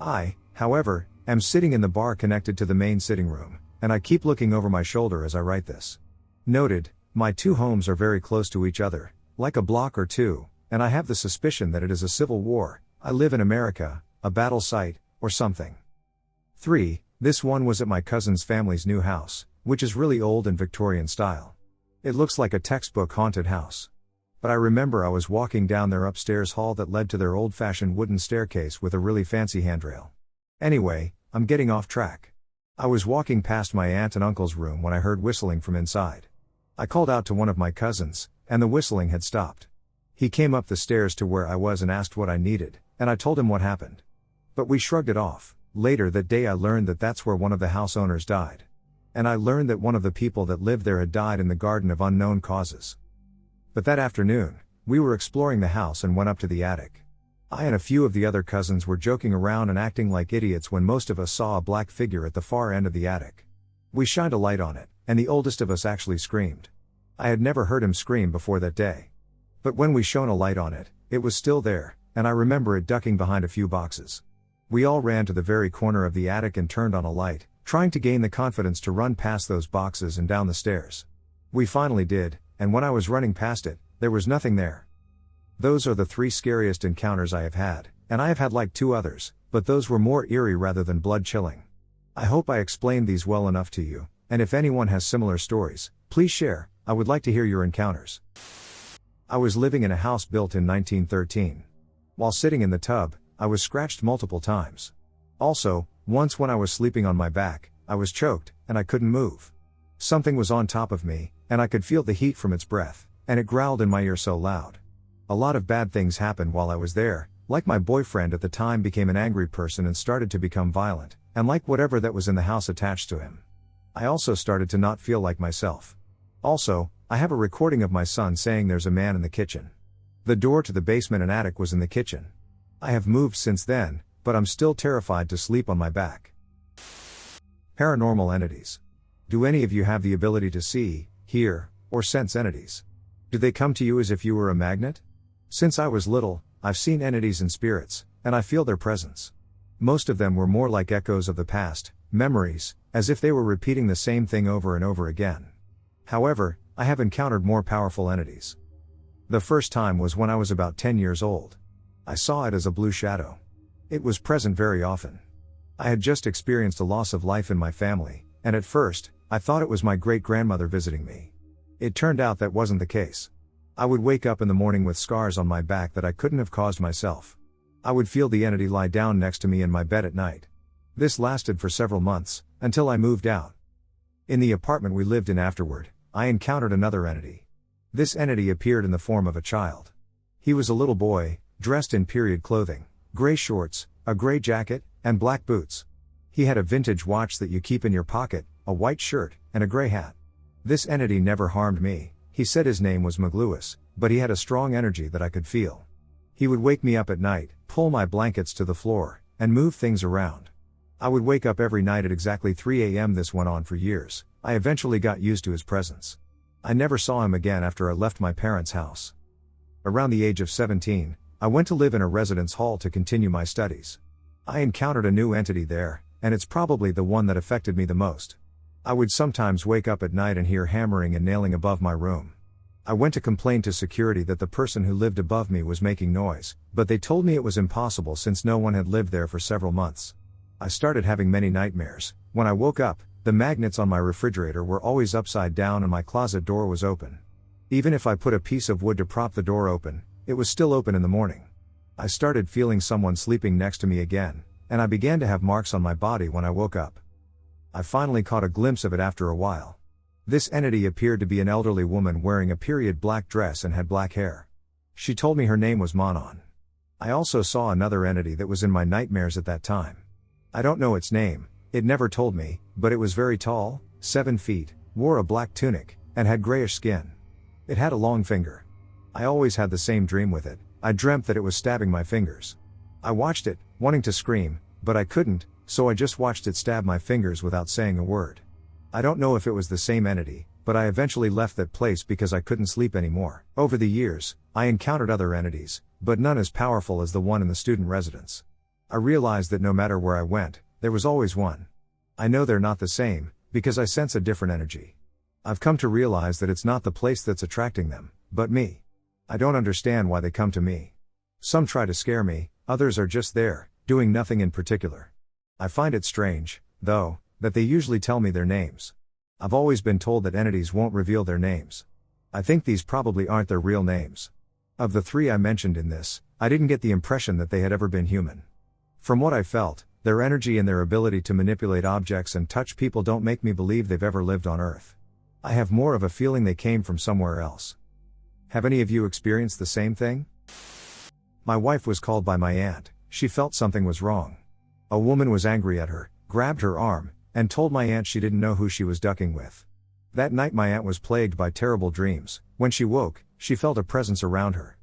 I, however, am sitting in the bar connected to the main sitting room, and I keep looking over my shoulder as I write this. Noted, my two homes are very close to each other, like a block or two, and I have the suspicion that it is a civil war. I live in America, a battle site, or something. 3. This one was at my cousin's family's new house, which is really old and Victorian style. It looks like a textbook haunted house. But I remember I was walking down their upstairs hall that led to their old-fashioned wooden staircase with a really fancy handrail. Anyway, I'm getting off track. I was walking past my aunt and uncle's room when I heard whistling from inside. I called out to one of my cousins, and the whistling had stopped. He came up the stairs to where I was and asked what I needed, and I told him what happened. But we shrugged it off. Later that day I learned that that's where one of the house owners died. And I learned that one of the people that lived there had died in the garden of unknown causes. But that afternoon, we were exploring the house and went up to the attic. I and a few of the other cousins were joking around and acting like idiots when most of us saw a black figure at the far end of the attic. We shined a light on it, and the oldest of us actually screamed. I had never heard him scream before that day. But when we shone a light on it, it was still there, and I remember it ducking behind a few boxes. We all ran to the very corner of the attic and turned on a light, trying to gain the confidence to run past those boxes and down the stairs. We finally did, and when I was running past it, there was nothing there. Those are the 3 scariest encounters I have had, and I have had like 2 others, but those were more eerie rather than blood-chilling. I hope I explained these well enough to you, and if anyone has similar stories, please share. I would like to hear your encounters. I was living in a house built in 1913. While sitting in the tub, I was scratched multiple times. Also, once when I was sleeping on my back, I was choked, and I couldn't move. Something was on top of me, and I could feel the heat from its breath, and it growled in my ear so loud. A lot of bad things happened while I was there, like my boyfriend at the time became an angry person and started to become violent, and like whatever that was in the house attached to him. I also started to not feel like myself. Also, I have a recording of my son saying there's a man in the kitchen. The door to the basement and attic was in the kitchen. I have moved since then, but I'm still terrified to sleep on my back. Paranormal entities. Do any of you have the ability to see, hear, or sense entities? Do they come to you as if you were a magnet? Since I was little, I've seen entities and spirits, and I feel their presence. Most of them were more like echoes of the past, memories, as if they were repeating the same thing over and over again. However, I have encountered more powerful entities. The first time was when I was about 10 years old. I saw it as a blue shadow. It was present very often. I had just experienced a loss of life in my family, and at first, I thought it was my great-grandmother visiting me. It turned out that wasn't the case. I would wake up in the morning with scars on my back that I couldn't have caused myself. I would feel the entity lie down next to me in my bed at night. This lasted for several months, until I moved out. In the apartment we lived in afterward, I encountered another entity. This entity appeared in the form of a child. He was a little boy, dressed in period clothing, gray shorts, a gray jacket, and black boots. He had a vintage watch that you keep in your pocket, a white shirt, and a gray hat. This entity never harmed me. He said his name was Magluis, but he had a strong energy that I could feel. He would wake me up at night, pull my blankets to the floor, and move things around. I would wake up every night at exactly 3 a.m. This went on for years. I eventually got used to his presence. I never saw him again after I left my parents' house. Around the age of 17, I went to live in a residence hall to continue my studies. I encountered a new entity there, and it's probably the one that affected me the most. I would sometimes wake up at night and hear hammering and nailing above my room. I went to complain to security that the person who lived above me was making noise, but they told me it was impossible since no one had lived there for several months. I started having many nightmares. When I woke up, the magnets on my refrigerator were always upside down and my closet door was open. Even if I put a piece of wood to prop the door open, it was still open in the morning. I started feeling someone sleeping next to me again, and I began to have marks on my body when I woke up. I finally caught a glimpse of it after a while. This entity appeared to be an elderly woman wearing a period black dress and had black hair. She told me her name was Manon. I also saw another entity that was in my nightmares at that time. I don't know its name, it never told me, but it was very tall, 7 feet, wore a black tunic, and had grayish skin. It had a long finger. I always had the same dream with it. I dreamt that it was stabbing my fingers. I watched it, wanting to scream, but I couldn't, so I just watched it stab my fingers without saying a word. I don't know if it was the same entity, but I eventually left that place because I couldn't sleep anymore. Over the years, I encountered other entities, but none as powerful as the one in the student residence. I realized that no matter where I went, there was always one. I know they're not the same, because I sense a different energy. I've come to realize that it's not the place that's attracting them, but me. I don't understand why they come to me. Some try to scare me, others are just there, doing nothing in particular. I find it strange, though, that they usually tell me their names. I've always been told that entities won't reveal their names. I think these probably aren't their real names. Of the 3 I mentioned in this, I didn't get the impression that they had ever been human. From what I felt, their energy and their ability to manipulate objects and touch people don't make me believe they've ever lived on Earth. I have more of a feeling they came from somewhere else. Have any of you experienced the same thing? My wife was called by my aunt. She felt something was wrong. A woman was angry at her, grabbed her arm, and told my aunt she didn't know who she was ducking with. That night my aunt was plagued by terrible dreams. When she woke, she felt a presence around her.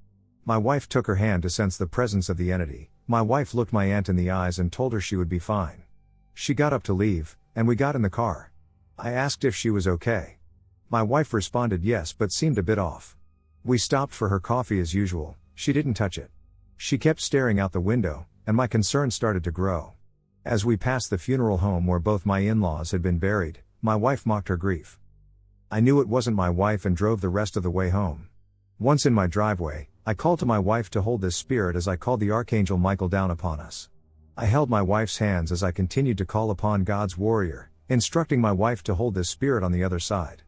My wife took her hand to sense the presence of the entity. My wife looked my aunt in the eyes and told her she would be fine. She got up to leave, and we got in the car. I asked if she was okay. My wife responded yes but seemed a bit off. We stopped for her coffee as usual. She didn't touch it. She kept staring out the window, and my concern started to grow. As we passed the funeral home where both my in-laws had been buried, my wife mocked her grief. I knew it wasn't my wife and drove the rest of the way home. Once in my driveway, I called to my wife to hold this spirit as I called the Archangel Michael down upon us. I held my wife's hands as I continued to call upon God's warrior, instructing my wife to hold this spirit on the other side.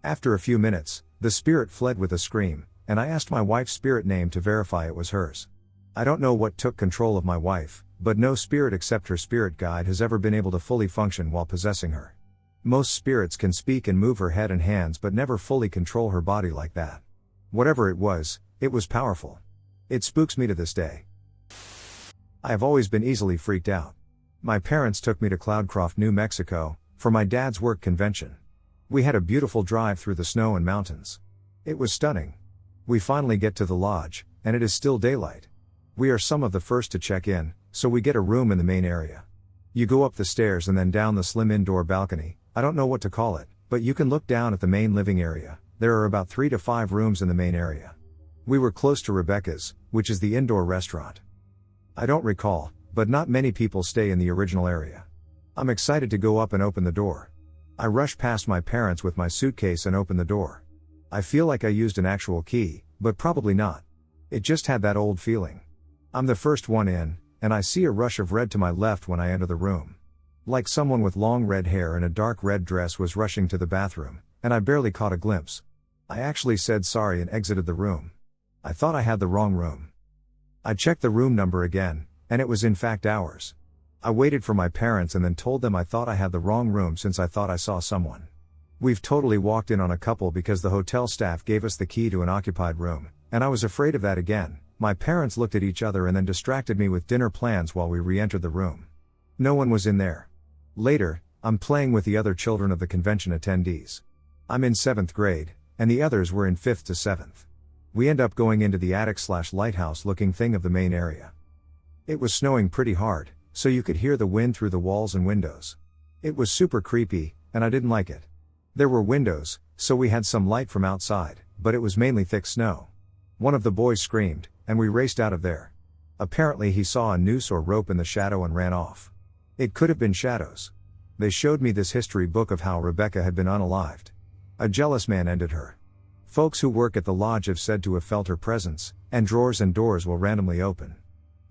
After a few minutes, the spirit fled with a scream, and I asked my wife's spirit name to verify it was hers. I don't know what took control of my wife, but no spirit except her spirit guide has ever been able to fully function while possessing her. Most spirits can speak and move her head and hands but never fully control her body like that. Whatever it was powerful. It spooks me to this day. I have always been easily freaked out. My parents took me to Cloudcroft, New Mexico, for my dad's work convention. We had a beautiful drive through the snow and mountains. It was stunning. We finally get to the lodge, and it is still daylight. We are some of the first to check in, so we get a room in the main area. You go up the stairs and then down the slim indoor balcony. I don't know what to call it, but you can look down at the main living area. There are about 3 to 5 rooms in the main area. We were close to Rebecca's, which is the indoor restaurant. I don't recall, but not many people stay in the original area. I'm excited to go up and open the door. I rush past my parents with my suitcase and open the door. I feel like I used an actual key, but probably not. It just had that old feeling. I'm the first one in, and I see a rush of red to my left when I enter the room. Like someone with long red hair and a dark red dress was rushing to the bathroom, and I barely caught a glimpse. I actually said sorry and exited the room. I thought I had the wrong room. I checked the room number again, and it was in fact ours. I waited for my parents and then told them I thought I had the wrong room since I thought I saw someone. We've totally walked in on a couple because the hotel staff gave us the key to an occupied room, and I was afraid of that again. My parents looked at each other and then distracted me with dinner plans while we re-entered the room. No one was in there. Later, I'm playing with the other children of the convention attendees. I'm in 7th grade, and the others were in 5th to 7th. We end up going into the attic/lighthouse looking thing of the main area. It was snowing pretty hard, so you could hear the wind through the walls and windows. It was super creepy, and I didn't like it. There were windows, so we had some light from outside, but it was mainly thick snow. One of the boys screamed, and we raced out of there. Apparently he saw a noose or rope in the shadow and ran off. It could have been shadows. They showed me this history book of how Rebecca had been unalived. A jealous man ended her. Folks who work at the lodge have said to have felt her presence, and drawers and doors will randomly open.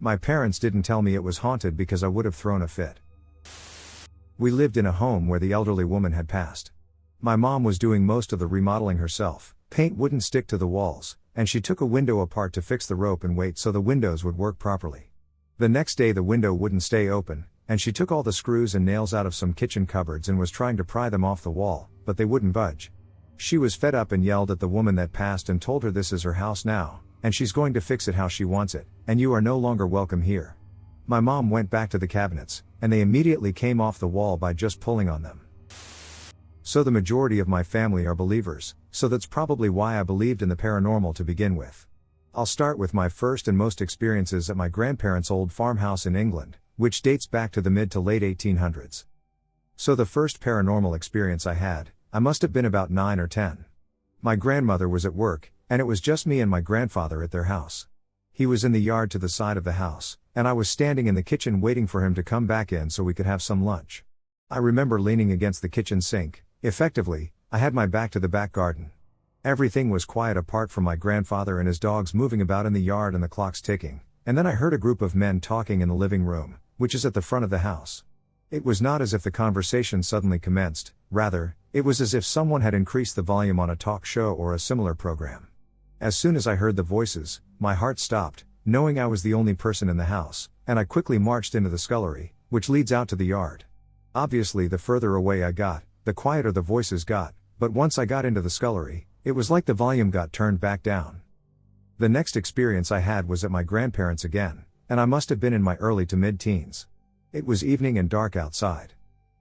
My parents didn't tell me it was haunted because I would have thrown a fit. We lived in a home where the elderly woman had passed. My mom was doing most of the remodeling herself. Paint wouldn't stick to the walls, and she took a window apart to fix the rope and wait so the windows would work properly. The next day the window wouldn't stay open, and she took all the screws and nails out of some kitchen cupboards and was trying to pry them off the wall, but they wouldn't budge. She was fed up and yelled at the woman that passed and told her this is her house now, and she's going to fix it how she wants it, and you are no longer welcome here. My mom went back to the cabinets, and they immediately came off the wall by just pulling on them. So the majority of my family are believers, so that's probably why I believed in the paranormal to begin with. I'll start with my first and most experiences at my grandparents' old farmhouse in England, which dates back to the mid to late 1800s. So the first paranormal experience I had, I must have been about 9 or 10. My grandmother was at work, and it was just me and my grandfather at their house. He was in the yard to the side of the house, and I was standing in the kitchen waiting for him to come back in so we could have some lunch. I remember leaning against the kitchen sink. Effectively, I had my back to the back garden. Everything was quiet apart from my grandfather and his dogs moving about in the yard and the clocks ticking, and then I heard a group of men talking in the living room, which is at the front of the house. It was not as if the conversation suddenly commenced, rather, it was as if someone had increased the volume on a talk show or a similar program. As soon as I heard the voices, my heart stopped, knowing I was the only person in the house, and I quickly marched into the scullery, which leads out to the yard. Obviously, the further away I got, the quieter the voices got, but once I got into the scullery, it was like the volume got turned back down. The next experience I had was at my grandparents' again, and I must have been in my early to mid-teens. It was evening and dark outside.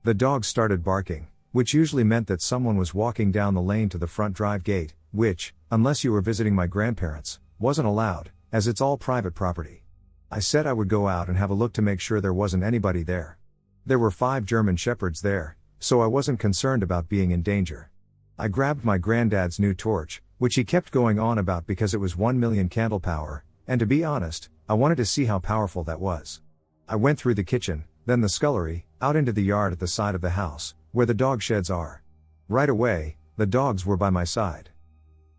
The dogs started barking, which usually meant that someone was walking down the lane to the front drive gate, which, unless you were visiting my grandparents, wasn't allowed, as it's all private property. I said I would go out and have a look to make sure there wasn't anybody there. There were 5 German shepherds there, so I wasn't concerned about being in danger. I grabbed my granddad's new torch, which he kept going on about because it was 1 million candle power, and to be honest, I wanted to see how powerful that was. I went through the kitchen, then the scullery, out into the yard at the side of the house, where the dog sheds are. Right away, the dogs were by my side.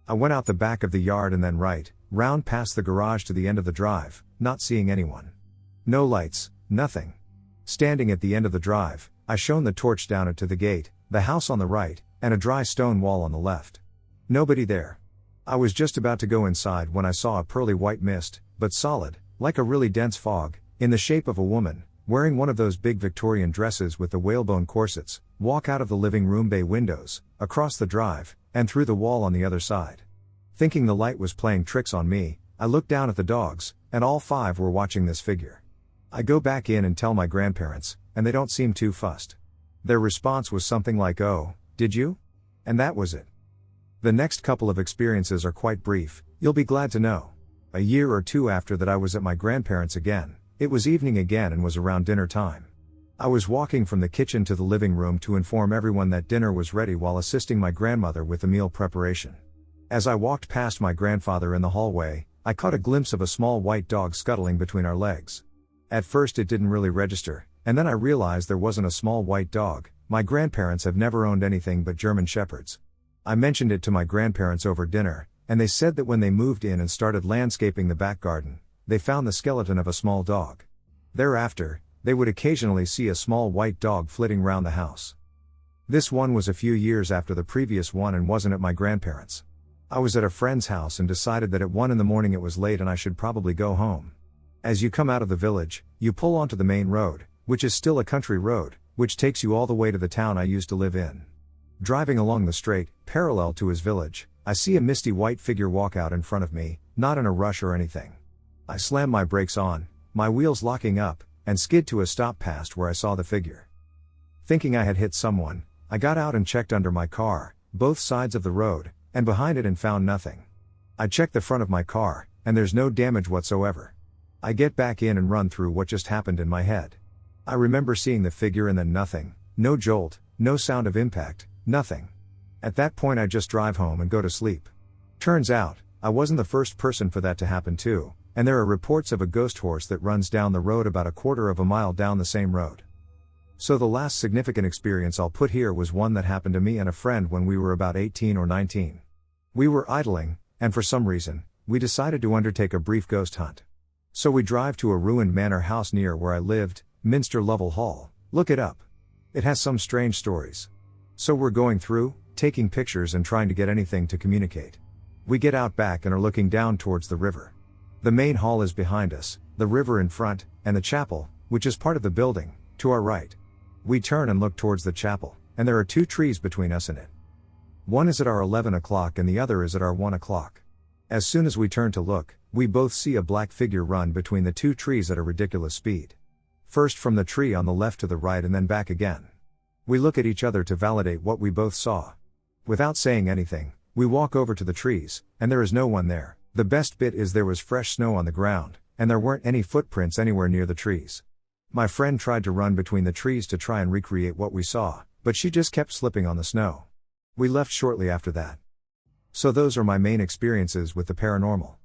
I went out the back of the yard and then right, round past the garage to the end of the drive, not seeing anyone. No lights, nothing. Standing at the end of the drive, I shone the torch down it to the gate, the house on the right, and a dry stone wall on the left. Nobody there. I was just about to go inside when I saw a pearly white mist, but solid, like a really dense fog, in the shape of a woman, wearing one of those big Victorian dresses with the whalebone corsets, walk out of the living room bay windows, across the drive, and through the wall on the other side. Thinking the light was playing tricks on me, I looked down at the dogs, and all 5 were watching this figure. I go back in and tell my grandparents, and they don't seem too fussed. Their response was something like, "Oh, did you?" And that was it. The next couple of experiences are quite brief, you'll be glad to know. A year or 2 after that I was at my grandparents' again. It was evening again and was around dinner time. I was walking from the kitchen to the living room to inform everyone that dinner was ready while assisting my grandmother with the meal preparation. As I walked past my grandfather in the hallway, I caught a glimpse of a small white dog scuttling between our legs. At first it didn't really register, and then I realized there wasn't a small white dog. My grandparents have never owned anything but German shepherds. I mentioned it to my grandparents over dinner, and they said that when they moved in and started landscaping the back garden, they found the skeleton of a small dog. Thereafter, they would occasionally see a small white dog flitting round the house. This one was a few years after the previous one and wasn't at my grandparents'. I was at a friend's house and decided that at 1 in the morning it was late and I should probably go home. As you come out of the village, you pull onto the main road, which is still a country road, which takes you all the way to the town I used to live in. Driving along the straight, parallel to his village, I see a misty white figure walk out in front of me, not in a rush or anything. I slam my brakes on, my wheels locking up, and skid to a stop past where I saw the figure. Thinking I had hit someone, I got out and checked under my car, both sides of the road, and behind it and found nothing. I checked the front of my car, and there's no damage whatsoever. I get back in and run through what just happened in my head. I remember seeing the figure and then nothing, no jolt, no sound of impact, nothing. At that point I just drive home and go to sleep. Turns out, I wasn't the first person for that to happen too, and there are reports of a ghost horse that runs down the road about a quarter of a mile down the same road. So the last significant experience I'll put here was one that happened to me and a friend when we were about 18 or 19. We were idling, and for some reason, we decided to undertake a brief ghost hunt. So we drive to a ruined manor house near where I lived, Minster Lovell Hall. Look it up. It has some strange stories. So we're going through, taking pictures and trying to get anything to communicate. We get out back and are looking down towards the river. The main hall is behind us, the river in front, and the chapel, which is part of the building, to our right. We turn and look towards the chapel, and there are 2 trees between us and it. One is at our 11 o'clock and the other is at our 1 o'clock. As soon as we turn to look, we both see a black figure run between the 2 trees at a ridiculous speed. First from the tree on the left to the right and then back again. We look at each other to validate what we both saw. Without saying anything, we walk over to the trees, and there is no one there. The best bit is there was fresh snow on the ground, and there weren't any footprints anywhere near the trees. My friend tried to run between the trees to try and recreate what we saw, but she just kept slipping on the snow. We left shortly after that. So those are my main experiences with the paranormal.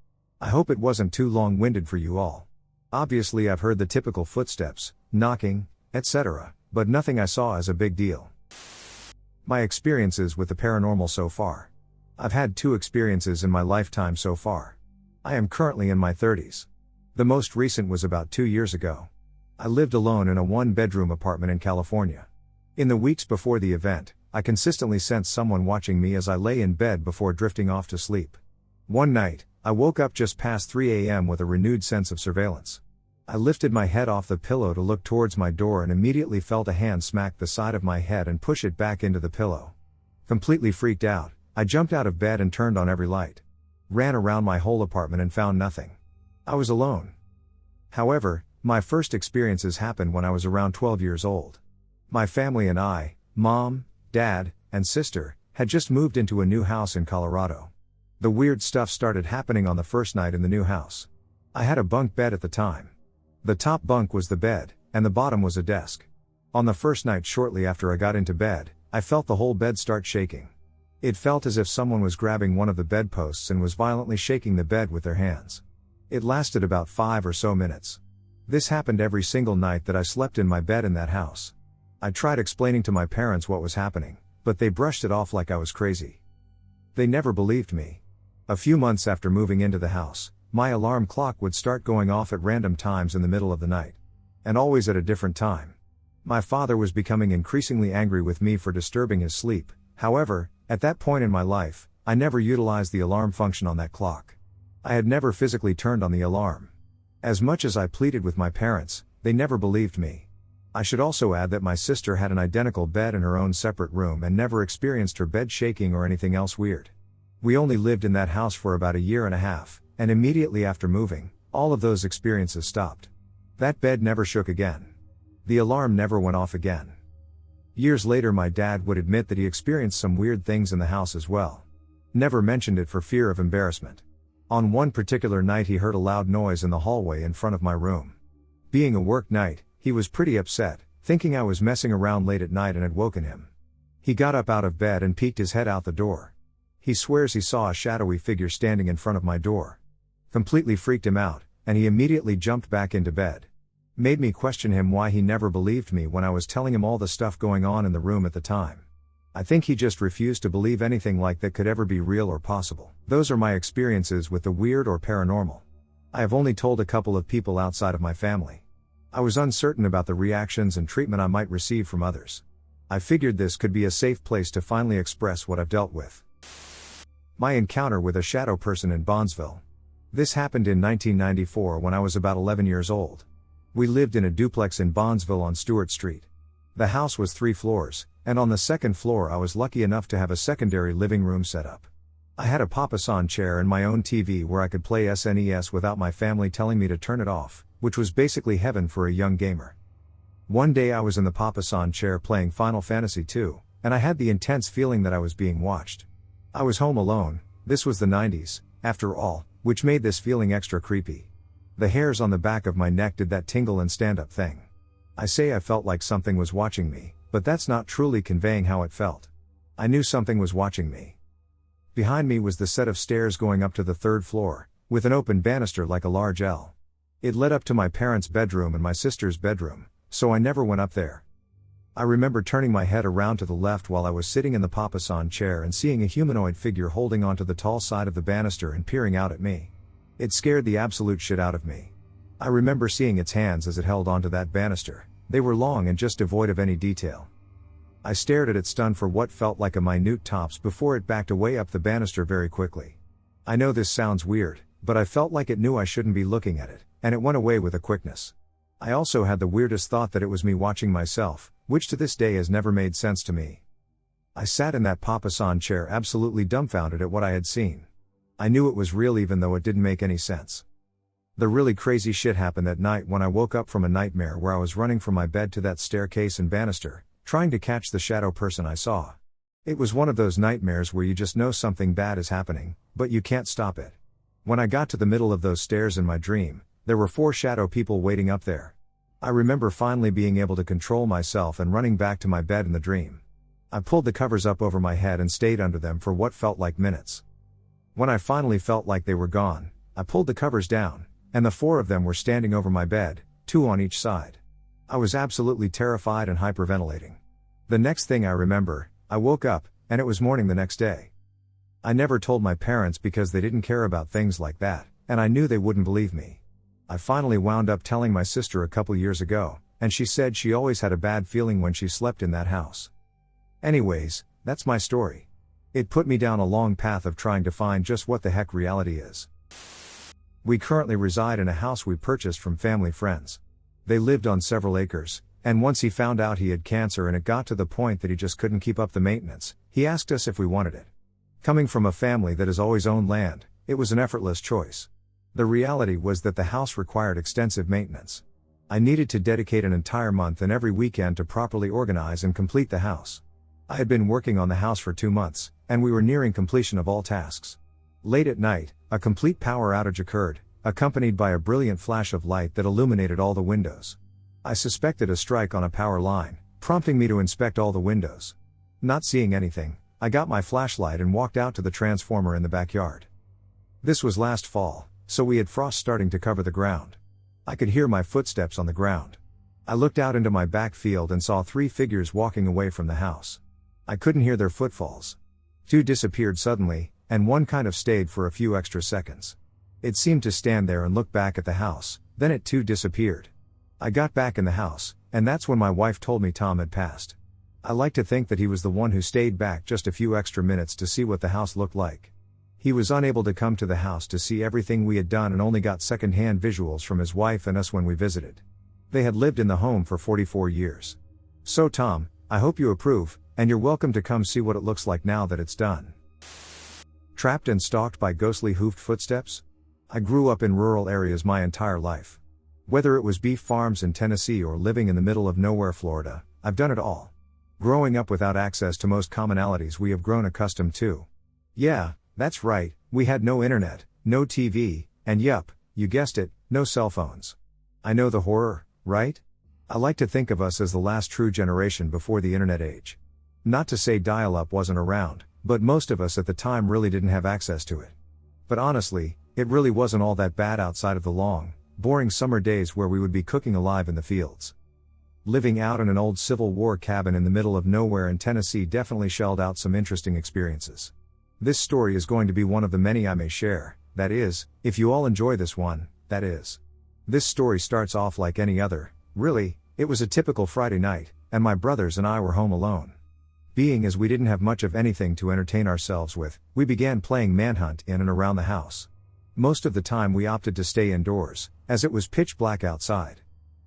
I hope it wasn't too long-winded for you all. Obviously I've heard the typical footsteps, knocking, etc., but nothing I saw is a big deal. My experiences with the paranormal so far. I've had 2 experiences in my lifetime so far. I am currently in my 30s. The most recent was about 2 years ago. I lived alone in a 1-bedroom apartment in California. In the weeks before the event, I consistently sensed someone watching me as I lay in bed before drifting off to sleep. One night, I woke up just past 3 a.m. with a renewed sense of surveillance. I lifted my head off the pillow to look towards my door and immediately felt a hand smack the side of my head and push it back into the pillow. Completely freaked out, I jumped out of bed and turned on every light. Ran around my whole apartment and found nothing. I was alone. However, my first experiences happened when I was around 12 years old. My family and I, mom, dad, and sister, had just moved into a new house in Colorado. The weird stuff started happening on the first night in the new house. I had a bunk bed at the time. The top bunk was the bed, and the bottom was a desk. On the first night shortly after I got into bed, I felt the whole bed start shaking. It felt as if someone was grabbing one of the bedposts and was violently shaking the bed with their hands. It lasted about 5 or so minutes. This happened every single night that I slept in my bed in that house. I tried explaining to my parents what was happening, but they brushed it off like I was crazy. They never believed me. A few months after moving into the house, my alarm clock would start going off at random times in the middle of the night. And always at a different time. My father was becoming increasingly angry with me for disturbing his sleep. However, at that point in my life, I never utilized the alarm function on that clock. I had never physically turned on the alarm. As much as I pleaded with my parents, they never believed me. I should also add that my sister had an identical bed in her own separate room and never experienced her bed shaking or anything else weird. We only lived in that house for about a year and a half, and immediately after moving, all of those experiences stopped. That bed never shook again. The alarm never went off again. Years later my dad would admit that he experienced some weird things in the house as well. Never mentioned it for fear of embarrassment. On one particular night he heard a loud noise in the hallway in front of my room. Being a work night, he was pretty upset, thinking I was messing around late at night and had woken him. He got up out of bed and peeked his head out the door. He swears he saw a shadowy figure standing in front of my door. Completely freaked him out, and he immediately jumped back into bed. Made me question him why he never believed me when I was telling him all the stuff going on in the room at the time. I think he just refused to believe anything like that could ever be real or possible. Those are my experiences with the weird or paranormal. I have only told a couple of people outside of my family. I was uncertain about the reactions and treatment I might receive from others. I figured this could be a safe place to finally express what I've dealt with. My encounter with a shadow person in Bondsville. This happened in 1994 when I was about 11 years old. We lived in a duplex in Bondsville on Stewart Street. The house was 3 floors, and on the second floor I was lucky enough to have a secondary living room set up. I had a papasan chair and my own TV where I could play SNES without my family telling me to turn it off, which was basically heaven for a young gamer. One day I was in the papasan chair playing Final Fantasy II, and I had the intense feeling that I was being watched. I was home alone, this was the 90s, after all, which made this feeling extra creepy. The hairs on the back of my neck did that tingle and stand-up thing. I say I felt like something was watching me, but that's not truly conveying how it felt. I knew something was watching me. Behind me was the set of stairs going up to the third floor, with an open banister like a large L. It led up to my parents' bedroom and my sister's bedroom, so I never went up there. I remember turning my head around to the left while I was sitting in the papasan chair and seeing a humanoid figure holding onto the tall side of the banister and peering out at me. It scared the absolute shit out of me. I remember seeing its hands as it held onto that banister. They were long and just devoid of any detail. I stared at it stunned for what felt like a minute tops before it backed away up the banister very quickly. I know this sounds weird, but I felt like it knew I shouldn't be looking at it, and it went away with a quickness. I also had the weirdest thought that it was me watching myself, which to this day has never made sense to me. I sat in that papasan chair absolutely dumbfounded at what I had seen. I knew it was real even though it didn't make any sense. The really crazy shit happened that night when I woke up from a nightmare where I was running from my bed to that staircase and banister, trying to catch the shadow person I saw. It was one of those nightmares where you just know something bad is happening, but you can't stop it. When I got to the middle of those stairs in my dream, there were 4 shadow people waiting up there. I remember finally being able to control myself and running back to my bed in the dream. I pulled the covers up over my head and stayed under them for what felt like minutes. When I finally felt like they were gone, I pulled the covers down, and the 4 of them were standing over my bed, 2 on each side. I was absolutely terrified and hyperventilating. The next thing I remember, I woke up, and it was morning the next day. I never told my parents because they didn't care about things like that, and I knew they wouldn't believe me. I finally wound up telling my sister a couple years ago, and she said she always had a bad feeling when she slept in that house. Anyways, that's my story. It put me down a long path of trying to find just what the heck reality is. We currently reside in a house we purchased from family friends. They lived on several acres, and once he found out he had cancer and it got to the point that he just couldn't keep up the maintenance, he asked us if we wanted it. Coming from a family that has always owned land, it was an effortless choice. The reality was that the house required extensive maintenance. I needed to dedicate an entire month and every weekend to properly organize and complete the house. I had been working on the house for 2 months, and we were nearing completion of all tasks. Late at night, a complete power outage occurred, accompanied by a brilliant flash of light that illuminated all the windows. I suspected a strike on a power line, prompting me to inspect all the windows. Not seeing anything, I got my flashlight and walked out to the transformer in the backyard. This was last fall, so we had frost starting to cover the ground. I could hear my footsteps on the ground. I looked out into my back field and saw 3 figures walking away from the house. I couldn't hear their footfalls. 2 disappeared suddenly, and 1 kind of stayed for a few extra seconds. It seemed to stand there and look back at the house, then it too disappeared. I got back in the house, and that's when my wife told me Tom had passed. I like to think that he was the one who stayed back just a few extra minutes to see what the house looked like. He was unable to come to the house to see everything we had done and only got second-hand visuals from his wife and us when we visited. They had lived in the home for 44 years. So Tom, I hope you approve, and you're welcome to come see what it looks like now that it's done. Trapped and stalked by ghostly hoofed footsteps? I grew up in rural areas my entire life. Whether it was beef farms in Tennessee or living in the middle of nowhere Florida, I've done it all. Growing up without access to most commonalities we have grown accustomed to. Yeah, that's right, we had no internet, no TV, and yup, you guessed it, no cell phones. I know the horror, right? I like to think of us as the last true generation before the internet age. Not to say dial-up wasn't around, but most of us at the time really didn't have access to it. But honestly, it really wasn't all that bad outside of the long, boring summer days where we would be cooking alive in the fields. Living out in an old Civil War cabin in the middle of nowhere in Tennessee definitely shelled out some interesting experiences. This story is going to be one of the many I may share, that is, if you all enjoy this one, that is. This story starts off like any other, really, it was a typical Friday night, and my brothers and I were home alone. Being as we didn't have much of anything to entertain ourselves with, we began playing manhunt in and around the house. Most of the time we opted to stay indoors, as it was pitch black outside.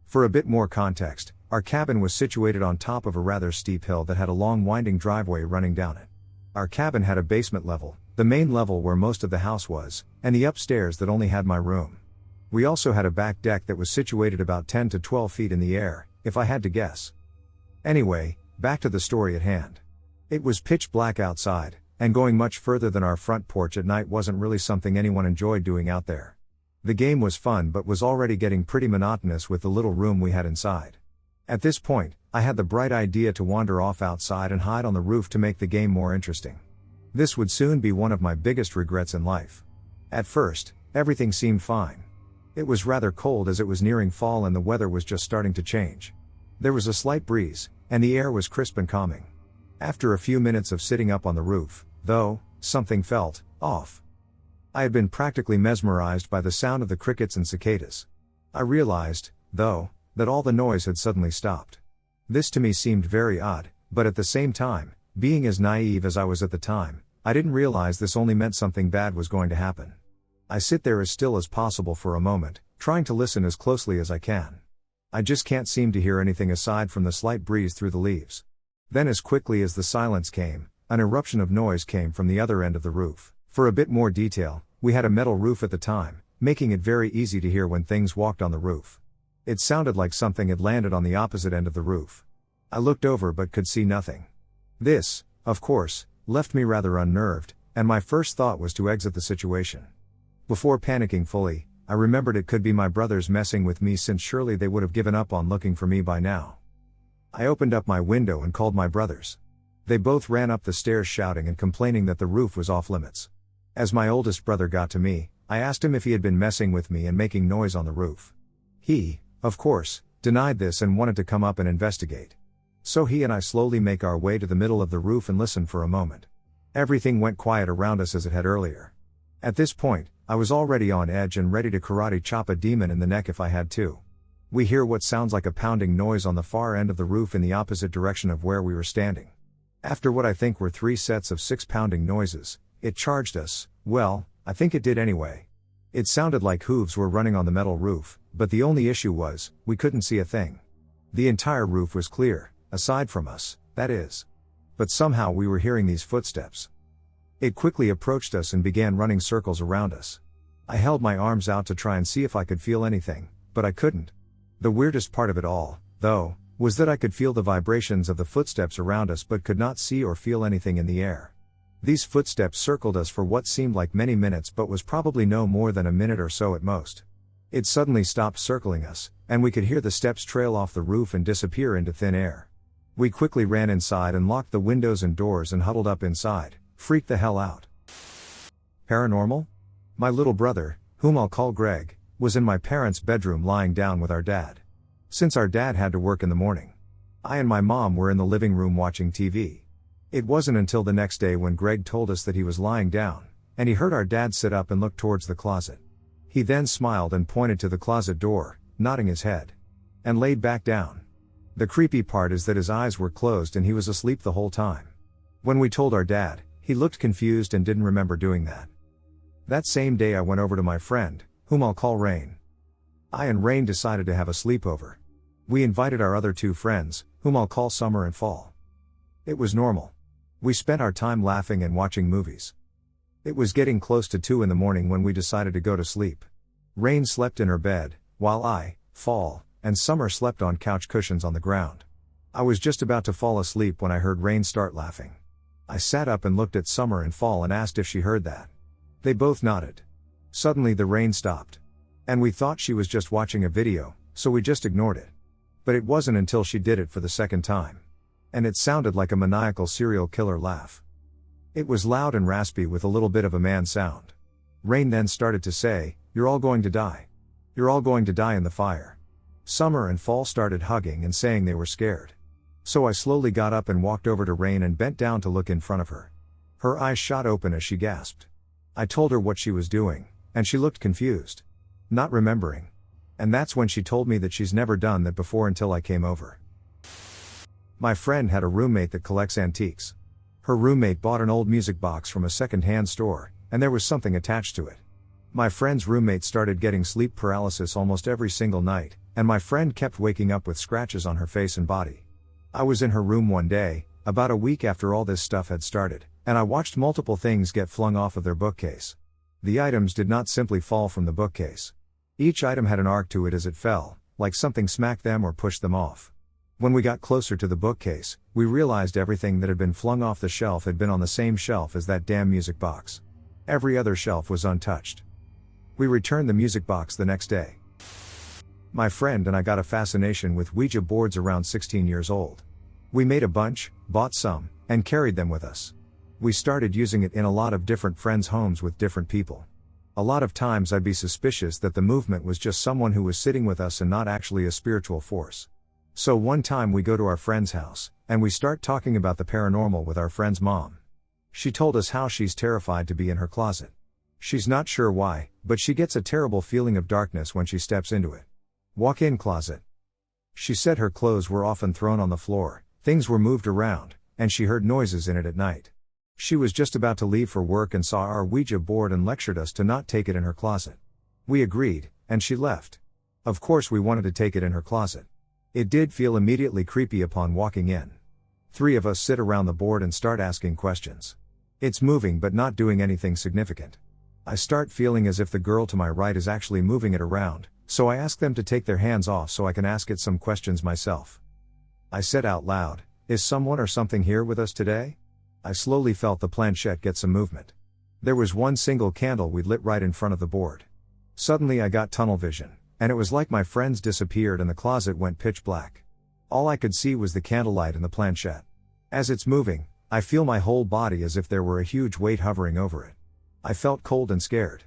For a bit more context, our cabin was situated on top of a rather steep hill that had a long winding driveway running down it. Our cabin had a basement level, the main level where most of the house was, and the upstairs that only had my room. We also had a back deck that was situated about 10 to 12 feet in the air, if I had to guess. Anyway, back to the story at hand. It was pitch black outside, and going much further than our front porch at night wasn't really something anyone enjoyed doing out there. The game was fun but was already getting pretty monotonous with the little room we had inside. At this point, I had the bright idea to wander off outside and hide on the roof to make the game more interesting. This would soon be one of my biggest regrets in life. At first, everything seemed fine. It was rather cold as it was nearing fall and the weather was just starting to change. There was a slight breeze, and the air was crisp and calming. After a few minutes of sitting up on the roof, though, something felt off. I had been practically mesmerized by the sound of the crickets and cicadas. I realized, though, that all the noise had suddenly stopped. This to me seemed very odd, but at the same time, being as naive as I was at the time, I didn't realize this only meant something bad was going to happen. I sit there as still as possible for a moment, trying to listen as closely as I can. I just can't seem to hear anything aside from the slight breeze through the leaves. Then as quickly as the silence came, an eruption of noise came from the other end of the roof. For a bit more detail, we had a metal roof at the time, making it very easy to hear when things walked on the roof. It sounded like something had landed on the opposite end of the roof. I looked over but could see nothing. This, of course, left me rather unnerved, and my first thought was to exit the situation. Before panicking fully, I remembered it could be my brothers messing with me, since surely they would have given up on looking for me by now. I opened up my window and called my brothers. They both ran up the stairs shouting and complaining that the roof was off limits. As my oldest brother got to me, I asked him if he had been messing with me and making noise on the roof. He, of course, denied this and wanted to come up and investigate. So he and I slowly make our way to the middle of the roof and listen for a moment. Everything went quiet around us as it had earlier. At this point, I was already on edge and ready to karate chop a demon in the neck if I had to. We hear what sounds like a pounding noise on the far end of the roof in the opposite direction of where we were standing. After what I think were 3 sets of 6 pounding noises, it charged us. Well, I think it did anyway. It sounded like hooves were running on the metal roof, but the only issue was, we couldn't see a thing. The entire roof was clear, aside from us, that is. But somehow we were hearing these footsteps. It quickly approached us and began running circles around us. I held my arms out to try and see if I could feel anything, but I couldn't. The weirdest part of it all, though, was that I could feel the vibrations of the footsteps around us but could not see or feel anything in the air. These footsteps circled us for what seemed like many minutes but was probably no more than a minute or so at most. It suddenly stopped circling us, and we could hear the steps trail off the roof and disappear into thin air. We quickly ran inside and locked the windows and doors and huddled up inside, freaked the hell out. Paranormal? My little brother, whom I'll call Greg, was in my parents' bedroom lying down with our dad. Since our dad had to work in the morning, I and my mom were in the living room watching TV. It wasn't until the next day when Greg told us that he was lying down, and he heard our dad sit up and look towards the closet. He then smiled and pointed to the closet door, nodding his head, and laid back down. The creepy part is that his eyes were closed and he was asleep the whole time. When we told our dad, he looked confused and didn't remember doing that. That same day I went over to my friend, whom I'll call Rain. I and Rain decided to have a sleepover. We invited our other 2 friends, whom I'll call Summer and Fall. It was normal. We spent our time laughing and watching movies. It was getting close to 2 in the morning when we decided to go to sleep. Rain slept in her bed, while I, Fall, and Summer slept on couch cushions on the ground. I was just about to fall asleep when I heard Rain start laughing. I sat up and looked at Summer and Fall and asked if she heard that. They both nodded. Suddenly the rain stopped. And we thought she was just watching a video, so we just ignored it. But it wasn't until she did it for the second time. And it sounded like a maniacal serial killer laugh. It was loud and raspy with a little bit of a man sound. Rain then started to say, "You're all going to die. You're all going to die in the fire." Summer and Fall started hugging and saying they were scared. So I slowly got up and walked over to Rain and bent down to look in front of her. Her eyes shot open as she gasped. I told her what she was doing, and she looked confused. Not remembering. And that's when she told me that she's never done that before until I came over. My friend had a roommate that collects antiques. Her roommate bought an old music box from a second-hand store, and there was something attached to it. My friend's roommate started getting sleep paralysis almost every single night, and my friend kept waking up with scratches on her face and body. I was in her room one day, about a week after all this stuff had started, and I watched multiple things get flung off of their bookcase. The items did not simply fall from the bookcase. Each item had an arc to it as it fell, like something smacked them or pushed them off. When we got closer to the bookcase, we realized everything that had been flung off the shelf had been on the same shelf as that damn music box. Every other shelf was untouched. We returned the music box the next day. My friend and I got a fascination with Ouija boards around 16 years old. We made a bunch, bought some, and carried them with us. We started using it in a lot of different friends' homes with different people. A lot of times I'd be suspicious that the movement was just someone who was sitting with us and not actually a spiritual force. So one time we go to our friend's house, and we start talking about the paranormal with our friend's mom. She told us how she's terrified to be in her closet. She's not sure why, but she gets a terrible feeling of darkness when she steps into it. Walk-in closet. She said her clothes were often thrown on the floor, things were moved around, and she heard noises in it at night. She was just about to leave for work and saw our Ouija board and lectured us to not take it in her closet. We agreed, and she left. Of course we wanted to take it in her closet. It did feel immediately creepy upon walking in. 3 of us sit around the board and start asking questions. It's moving but not doing anything significant. I start feeling as if the girl to my right is actually moving it around, so I ask them to take their hands off so I can ask it some questions myself. I said out loud, "Is someone or something here with us today?" I slowly felt the planchette get some movement. There was one single candle we'd lit right in front of the board. Suddenly I got tunnel vision, and it was like my friends disappeared and the closet went pitch black. All I could see was the candlelight and the planchette. As it's moving, I feel my whole body as if there were a huge weight hovering over it. I felt cold and scared.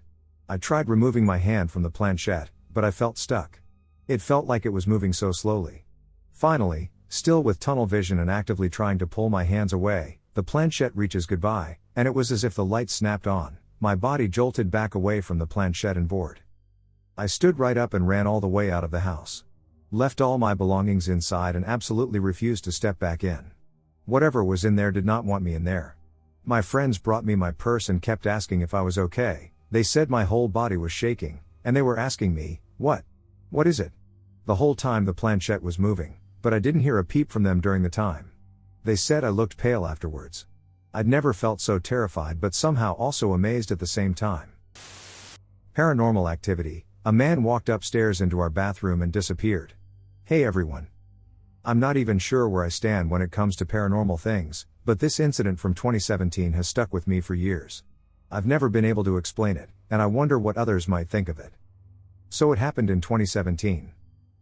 I tried removing my hand from the planchette, but I felt stuck. It felt like it was moving so slowly. Finally, still with tunnel vision and actively trying to pull my hands away, the planchette reaches goodbye, and it was as if the light snapped on. My body jolted back away from the planchette and board. I stood right up and ran all the way out of the house. Left all my belongings inside and absolutely refused to step back in. Whatever was in there did not want me in there. My friends brought me my purse and kept asking if I was okay. They said my whole body was shaking, and they were asking me, "What? What is it?" The whole time the planchette was moving, but I didn't hear a peep from them during the time. They said I looked pale afterwards. I'd never felt so terrified but somehow also amazed at the same time. Paranormal activity. A man walked upstairs into our bathroom and disappeared. Hey everyone. I'm not even sure where I stand when it comes to paranormal things, but this incident from 2017 has stuck with me for years. I've never been able to explain it, and I wonder what others might think of it. So it happened in 2017.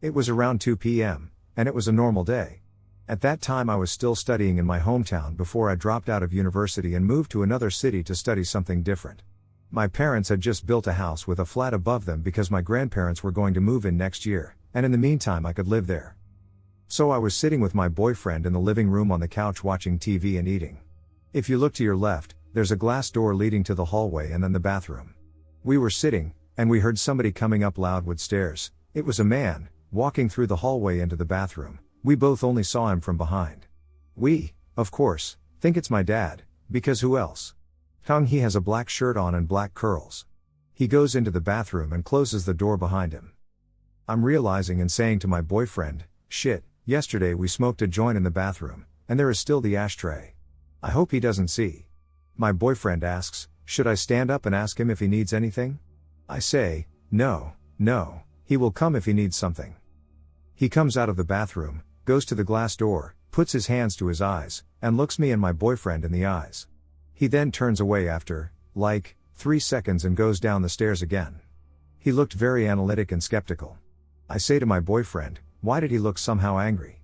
It was around 2 p.m., and it was a normal day. At that time I was still studying in my hometown before I dropped out of university and moved to another city to study something different. My parents had just built a house with a flat above them because my grandparents were going to move in next year, and in the meantime I could live there. So I was sitting with my boyfriend in the living room on the couch watching TV and eating. If you look to your left, there's a glass door leading to the hallway and then the bathroom. We were sitting, and we heard somebody coming up Loudwood stairs. It was a man, walking through the hallway into the bathroom. We both only saw him from behind. We, of course, think it's my dad, because who else? He has a black shirt on and black curls. He goes into the bathroom and closes the door behind him. I'm realizing and saying to my boyfriend, "Shit, yesterday we smoked a joint in the bathroom, and there is still the ashtray. I hope he doesn't see." My boyfriend asks, "Should I stand up and ask him if he needs anything?" I say, No, he will come if he needs something." He comes out of the bathroom, goes to the glass door, puts his hands to his eyes, and looks me and my boyfriend in the eyes. He then turns away after, 3 seconds and goes down the stairs again. He looked very analytic and skeptical. I say to my boyfriend, "Why did he look somehow angry?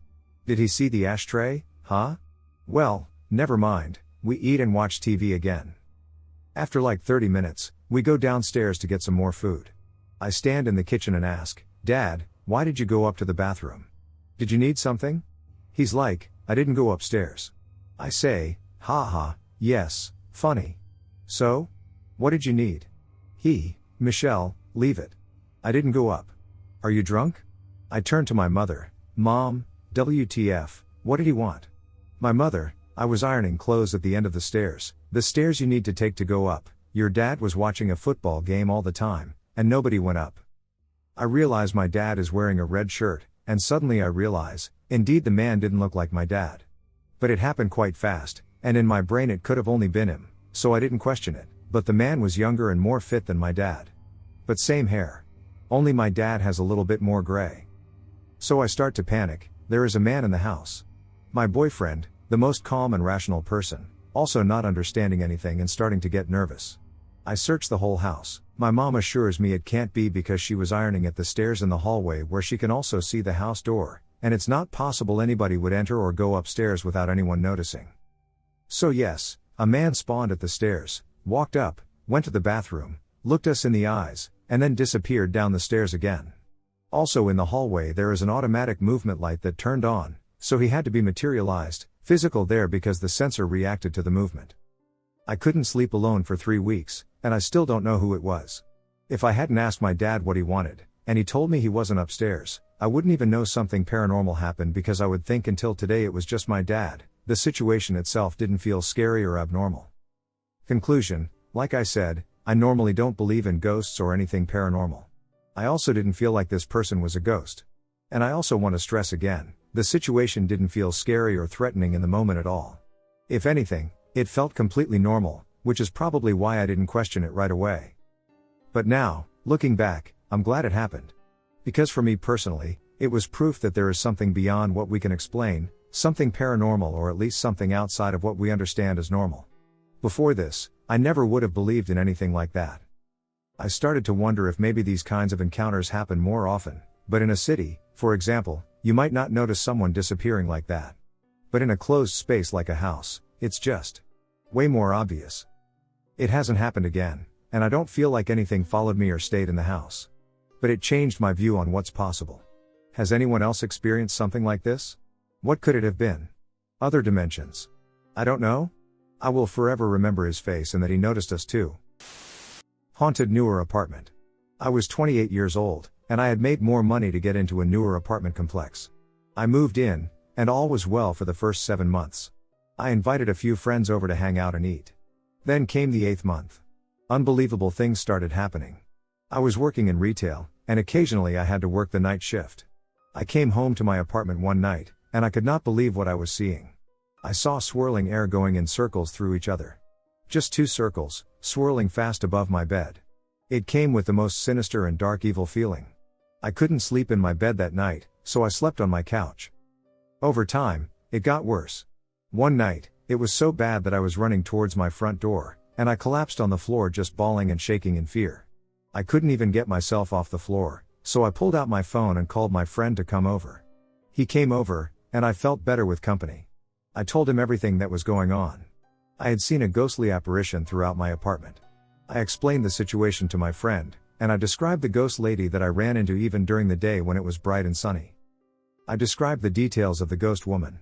Did he see the ashtray, huh?" "Well, never mind, we eat and watch TV again." After 30 minutes, we go downstairs to get some more food. I stand in the kitchen and ask, "Dad, why did you go up to the bathroom? Did you need something?" He's like, "I didn't go upstairs." I say, "Ha, yes, funny. So? What did you need?" Michelle, leave it. I didn't go up. Are you drunk? I turn to my mother, "Mom, WTF, what did he want?" My mother, "I was ironing clothes at the end of the stairs you need to take to go up. Your dad was watching a football game all the time, and nobody went up." I realize my dad is wearing a red shirt, and suddenly I realize, indeed the man didn't look like my dad. But it happened quite fast, and in my brain it could have only been him, so I didn't question it, but the man was younger and more fit than my dad. But same hair. Only my dad has a little bit more gray. So I start to panic. There is a man in the house. My boyfriend, the most calm and rational person, also not understanding anything and starting to get nervous. I searched the whole house. My mom assures me it can't be because she was ironing at the stairs in the hallway where she can also see the house door, and it's not possible anybody would enter or go upstairs without anyone noticing. So yes, a man spawned at the stairs, walked up, went to the bathroom, looked us in the eyes, and then disappeared down the stairs again. Also in the hallway there is an automatic movement light that turned on, so he had to be materialized, physical there because the sensor reacted to the movement. I couldn't sleep alone for 3 weeks, and I still don't know who it was. If I hadn't asked my dad what he wanted, and he told me he wasn't upstairs, I wouldn't even know something paranormal happened because I would think until today it was just my dad. The situation itself didn't feel scary or abnormal. Conclusion, like I said, I normally don't believe in ghosts or anything paranormal. I also didn't feel like this person was a ghost. And I also want to stress again, the situation didn't feel scary or threatening in the moment at all. If anything, it felt completely normal, which is probably why I didn't question it right away. But now, looking back, I'm glad it happened. Because for me personally, it was proof that there is something beyond what we can explain, something paranormal or at least something outside of what we understand as normal. Before this, I never would have believed in anything like that. I started to wonder if maybe these kinds of encounters happen more often, but in a city, for example, you might not notice someone disappearing like that. But in a closed space like a house, it's just way more obvious. It hasn't happened again, and I don't feel like anything followed me or stayed in the house. But it changed my view on what's possible. Has anyone else experienced something like this? What could it have been? Other dimensions? I don't know. I will forever remember his face and that he noticed us too. Haunted newer apartment. I was 28 years old, and I had made more money to get into a newer apartment complex. I moved in, and all was well for the first 7 months. I invited a few friends over to hang out and eat. Then came the 8th month. Unbelievable things started happening. I was working in retail, and occasionally I had to work the night shift. I came home to my apartment one night, and I could not believe what I was seeing. I saw swirling air going in circles through each other. Just 2 circles, swirling fast above my bed. It came with the most sinister and dark evil feeling. I couldn't sleep in my bed that night, so I slept on my couch. Over time, it got worse. One night, it was so bad that I was running towards my front door, and I collapsed on the floor just bawling and shaking in fear. I couldn't even get myself off the floor, so I pulled out my phone and called my friend to come over. He came over, and I felt better with company. I told him everything that was going on. I had seen a ghostly apparition throughout my apartment. I explained the situation to my friend, and I described the ghost lady that I ran into even during the day when it was bright and sunny. I described the details of the ghost woman.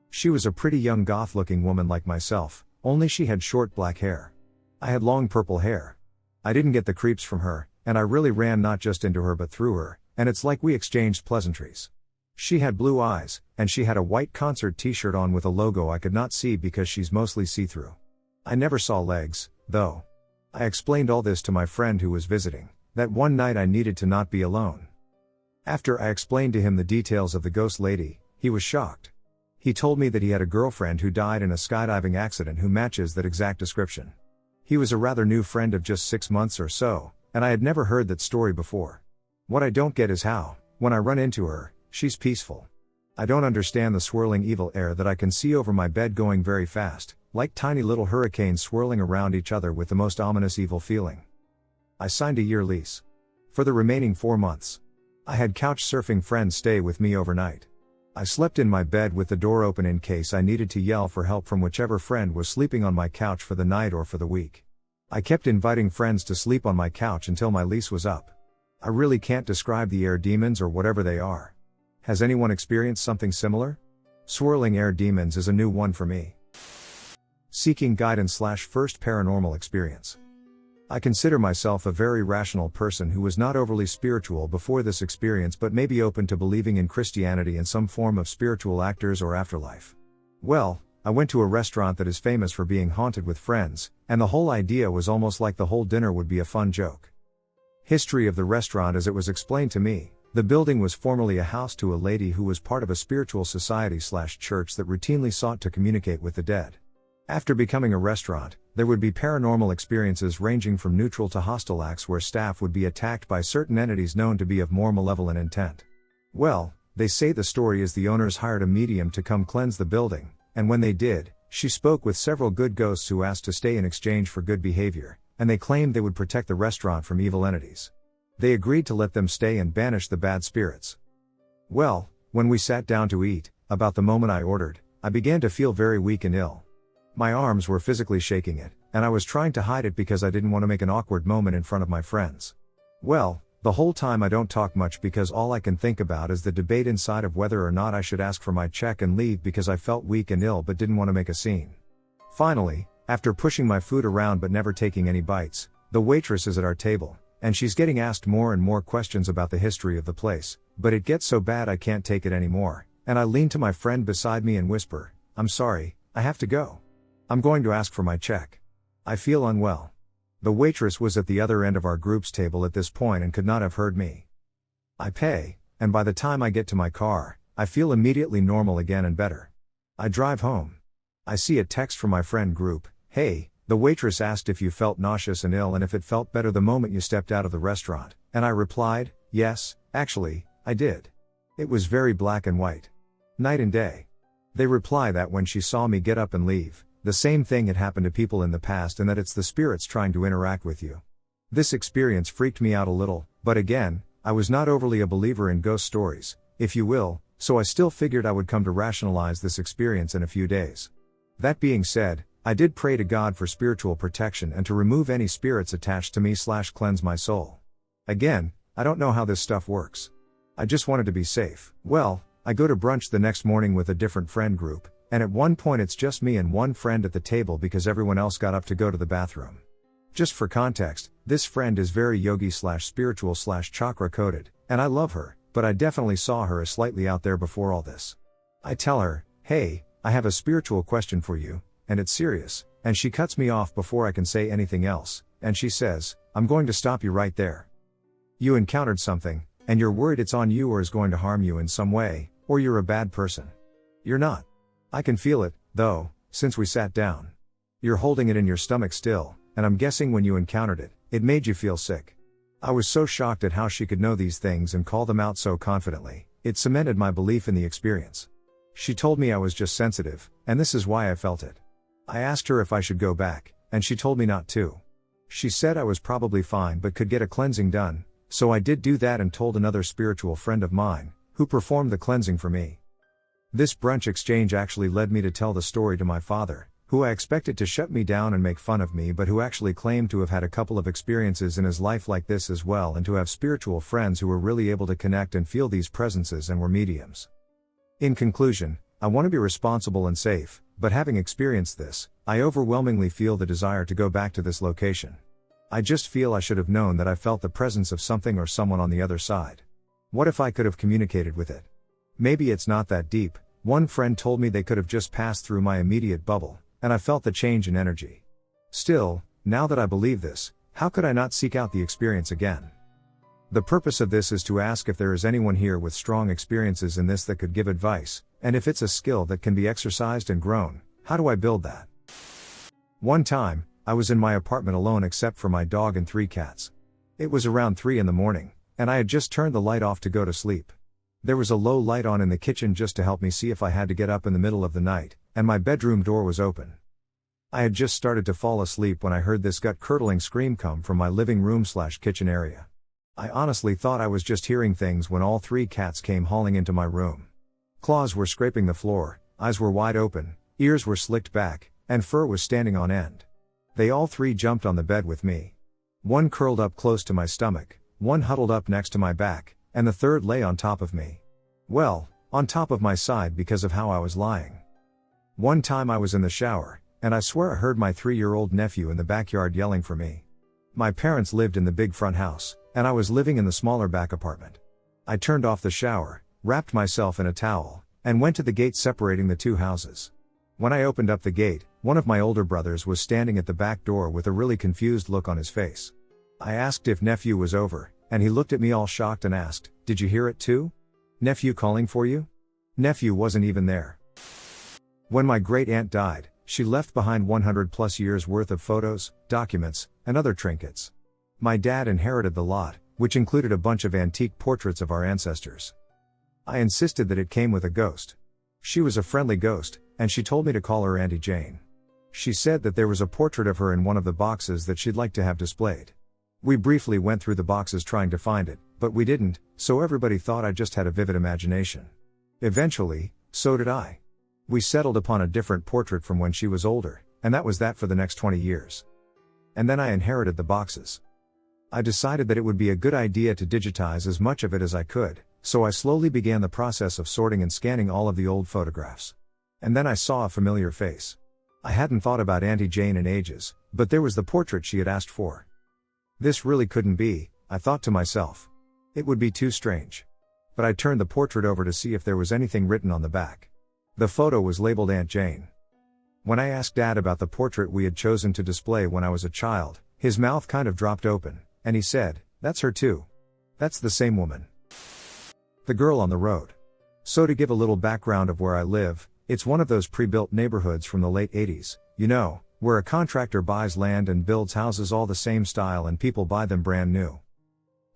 She was a pretty young goth-looking woman like myself, only she had short black hair. I had long purple hair. I didn't get the creeps from her, and I really ran not just into her but through her, and it's like we exchanged pleasantries. She had blue eyes, and she had a white concert t-shirt on with a logo I could not see because she's mostly see-through. I never saw legs, though. I explained all this to my friend who was visiting, that one night I needed to not be alone. After I explained to him the details of the ghost lady, he was shocked. He told me that he had a girlfriend who died in a skydiving accident who matches that exact description. He was a rather new friend of just 6 months or so, and I had never heard that story before. What I don't get is how, when I run into her, she's peaceful. I don't understand the swirling evil air that I can see over my bed going very fast, like tiny little hurricanes swirling around each other with the most ominous evil feeling. I signed a year lease. For the remaining 4 months. I had couch surfing friends stay with me overnight. I slept in my bed with the door open in case I needed to yell for help from whichever friend was sleeping on my couch for the night or for the week. I kept inviting friends to sleep on my couch until my lease was up. I really can't describe the air demons or whatever they are. Has anyone experienced something similar? Swirling air demons is a new one for me. Seeking guidance / first paranormal experience. I consider myself a very rational person who was not overly spiritual before this experience but may be open to believing in Christianity and some form of spiritual actors or afterlife. Well, I went to a restaurant that is famous for being haunted with friends, and the whole idea was almost like the whole dinner would be a fun joke. History of the restaurant as it was explained to me: the building was formerly a house to a lady who was part of a spiritual society / church that routinely sought to communicate with the dead. After becoming a restaurant, there would be paranormal experiences ranging from neutral to hostile acts where staff would be attacked by certain entities known to be of more malevolent intent. Well, they say the story is the owners hired a medium to come cleanse the building, and when they did, she spoke with several good ghosts who asked to stay in exchange for good behavior, and they claimed they would protect the restaurant from evil entities. They agreed to let them stay and banish the bad spirits. Well, when we sat down to eat, about the moment I ordered, I began to feel very weak and ill. My arms were physically shaking it, and I was trying to hide it because I didn't want to make an awkward moment in front of my friends. Well, the whole time I don't talk much because all I can think about is the debate inside of whether or not I should ask for my check and leave because I felt weak and ill but didn't want to make a scene. Finally, after pushing my food around but never taking any bites, the waitress is at our table, and she's getting asked more and more questions about the history of the place, but it gets so bad I can't take it anymore, and I lean to my friend beside me and whisper, "I'm sorry, I have to go. I'm going to ask for my check. I feel unwell." The waitress was at the other end of our group's table at this point and could not have heard me. I pay, and by the time I get to my car, I feel immediately normal again and better. I drive home. I see a text from my friend group, "Hey, the waitress asked if you felt nauseous and ill and if it felt better the moment you stepped out of the restaurant," and I replied, "Yes, actually, I did. It was very black and white. Night and day." They reply that when she saw me get up and leave, the same thing had happened to people in the past and that it's the spirits trying to interact with you. This experience freaked me out a little, but again, I was not overly a believer in ghost stories, if you will, so I still figured I would come to rationalize this experience in a few days. That being said, I did pray to God for spiritual protection and to remove any spirits attached to me / cleanse my soul. Again, I don't know how this stuff works. I just wanted to be safe. Well, I go to brunch the next morning with a different friend group, and at one point it's just me and one friend at the table because everyone else got up to go to the bathroom. Just for context, this friend is very yogi / spiritual / chakra coded, and I love her, but I definitely saw her as slightly out there before all this. I tell her, "Hey, I have a spiritual question for you, and it's serious," and she cuts me off before I can say anything else, and she says, "I'm going to stop you right there. You encountered something, and you're worried it's on you or is going to harm you in some way, or you're a bad person. You're not. I can feel it, though, since we sat down. You're holding it in your stomach still, and I'm guessing when you encountered it, it made you feel sick." I was so shocked at how she could know these things and call them out so confidently, it cemented my belief in the experience. She told me I was just sensitive, and this is why I felt it. I asked her if I should go back, and she told me not to. She said I was probably fine but could get a cleansing done, so I did do that and told another spiritual friend of mine, who performed the cleansing for me. This brunch exchange actually led me to tell the story to my father, who I expected to shut me down and make fun of me but who actually claimed to have had a couple of experiences in his life like this as well and to have spiritual friends who were really able to connect and feel these presences and were mediums. In conclusion, I want to be responsible and safe, but having experienced this, I overwhelmingly feel the desire to go back to this location. I just feel I should have known that I felt the presence of something or someone on the other side. What if I could have communicated with it? Maybe it's not that deep. One friend told me they could have just passed through my immediate bubble, and I felt the change in energy. Still, now that I believe this, how could I not seek out the experience again? The purpose of this is to ask if there is anyone here with strong experiences in this that could give advice, and if it's a skill that can be exercised and grown, how do I build that? One time, I was in my apartment alone except for my dog and 3 cats. It was around 3 in the morning, and I had just turned the light off to go to sleep. There was a low light on in the kitchen just to help me see if I had to get up in the middle of the night, and my bedroom door was open. I had just started to fall asleep when I heard this gut-curdling scream come from my living room / kitchen area. I honestly thought I was just hearing things when all 3 cats came hauling into my room. Claws were scraping the floor, eyes were wide open, ears were slicked back, and fur was standing on end. They all 3 jumped on the bed with me. One curled up close to my stomach, one huddled up next to my back, and the third lay on top of me. Well, on top of my side because of how I was lying. One time I was in the shower, and I swear I heard my 3-year-old nephew in the backyard yelling for me. My parents lived in the big front house, and I was living in the smaller back apartment. I turned off the shower, wrapped myself in a towel, and went to the gate separating the 2 houses. When I opened up the gate, one of my older brothers was standing at the back door with a really confused look on his face. I asked if nephew was over, and he looked at me all shocked and asked, "Did you hear it too? Nephew calling for you?" Nephew wasn't even there. When my great aunt died, she left behind 100+ years worth of photos, documents, and other trinkets. My dad inherited the lot, which included a bunch of antique portraits of our ancestors. I insisted that it came with a ghost. She was a friendly ghost, and she told me to call her Auntie Jane. She said that there was a portrait of her in one of the boxes that she'd like to have displayed. We briefly went through the boxes trying to find it, but we didn't, so everybody thought I just had a vivid imagination. Eventually, so did I. We settled upon a different portrait from when she was older, and that was that for the next 20 years. And then I inherited the boxes. I decided that it would be a good idea to digitize as much of it as I could, so I slowly began the process of sorting and scanning all of the old photographs. And then I saw a familiar face. I hadn't thought about Auntie Jane in ages, but there was the portrait she had asked for. This really couldn't be, I thought to myself. It would be too strange. But I turned the portrait over to see if there was anything written on the back. The photo was labeled Aunt Jane. When I asked Dad about the portrait we had chosen to display when I was a child, his mouth kind of dropped open, and he said, "That's her too. That's the same woman. The girl on the road." So to give a little background of where I live, it's one of those pre-built neighborhoods from the late 80s, where a contractor buys land and builds houses all the same style and people buy them brand new.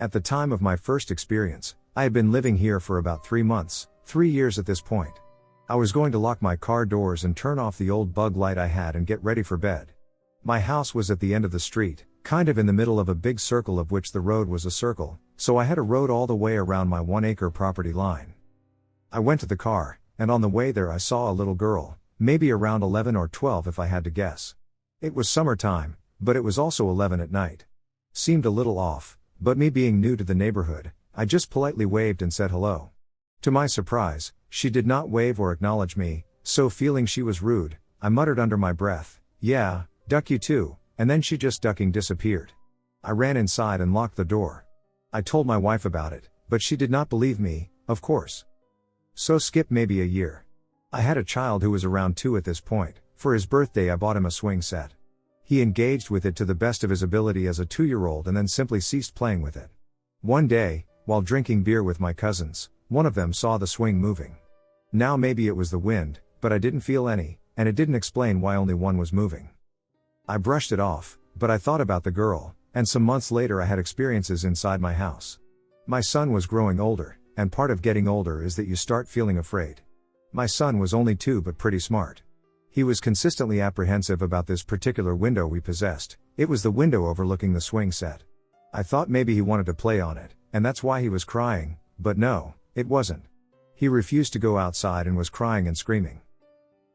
At the time of my first experience, I had been living here for about 3 months, 3 years at this point. I was going to lock my car doors and turn off the old bug light I had and get ready for bed. My house was at the end of the street, kind of in the middle of a big circle of which the road was a circle, so I had a road all the way around my 1-acre property line. I went to the car, and on the way there I saw a little girl, maybe around 11 or 12 if I had to guess. It was summertime, but it was also 11 at night. Seemed a little off, but me being new to the neighborhood, I just politely waved and said hello. To my surprise, she did not wave or acknowledge me, so feeling she was rude, I muttered under my breath, "Yeah, duck you too," and then she just ducking disappeared. I ran inside and locked the door. I told my wife about it, but she did not believe me, of course. So skip maybe a year. I had a child who was around 2 at this point. For his birthday I bought him a swing set. He engaged with it to the best of his ability as a 2-year-old and then simply ceased playing with it. One day, while drinking beer with my cousins, one of them saw the swing moving. Now maybe it was the wind, but I didn't feel any, and it didn't explain why only one was moving. I brushed it off, but I thought about the girl, and some months later I had experiences inside my house. My son was growing older, and part of getting older is that you start feeling afraid. My son was only 2 but pretty smart. He was consistently apprehensive about this particular window we possessed. It was the window overlooking the swing set. I thought maybe he wanted to play on it, and that's why he was crying, but no, it wasn't. He refused to go outside and was crying and screaming.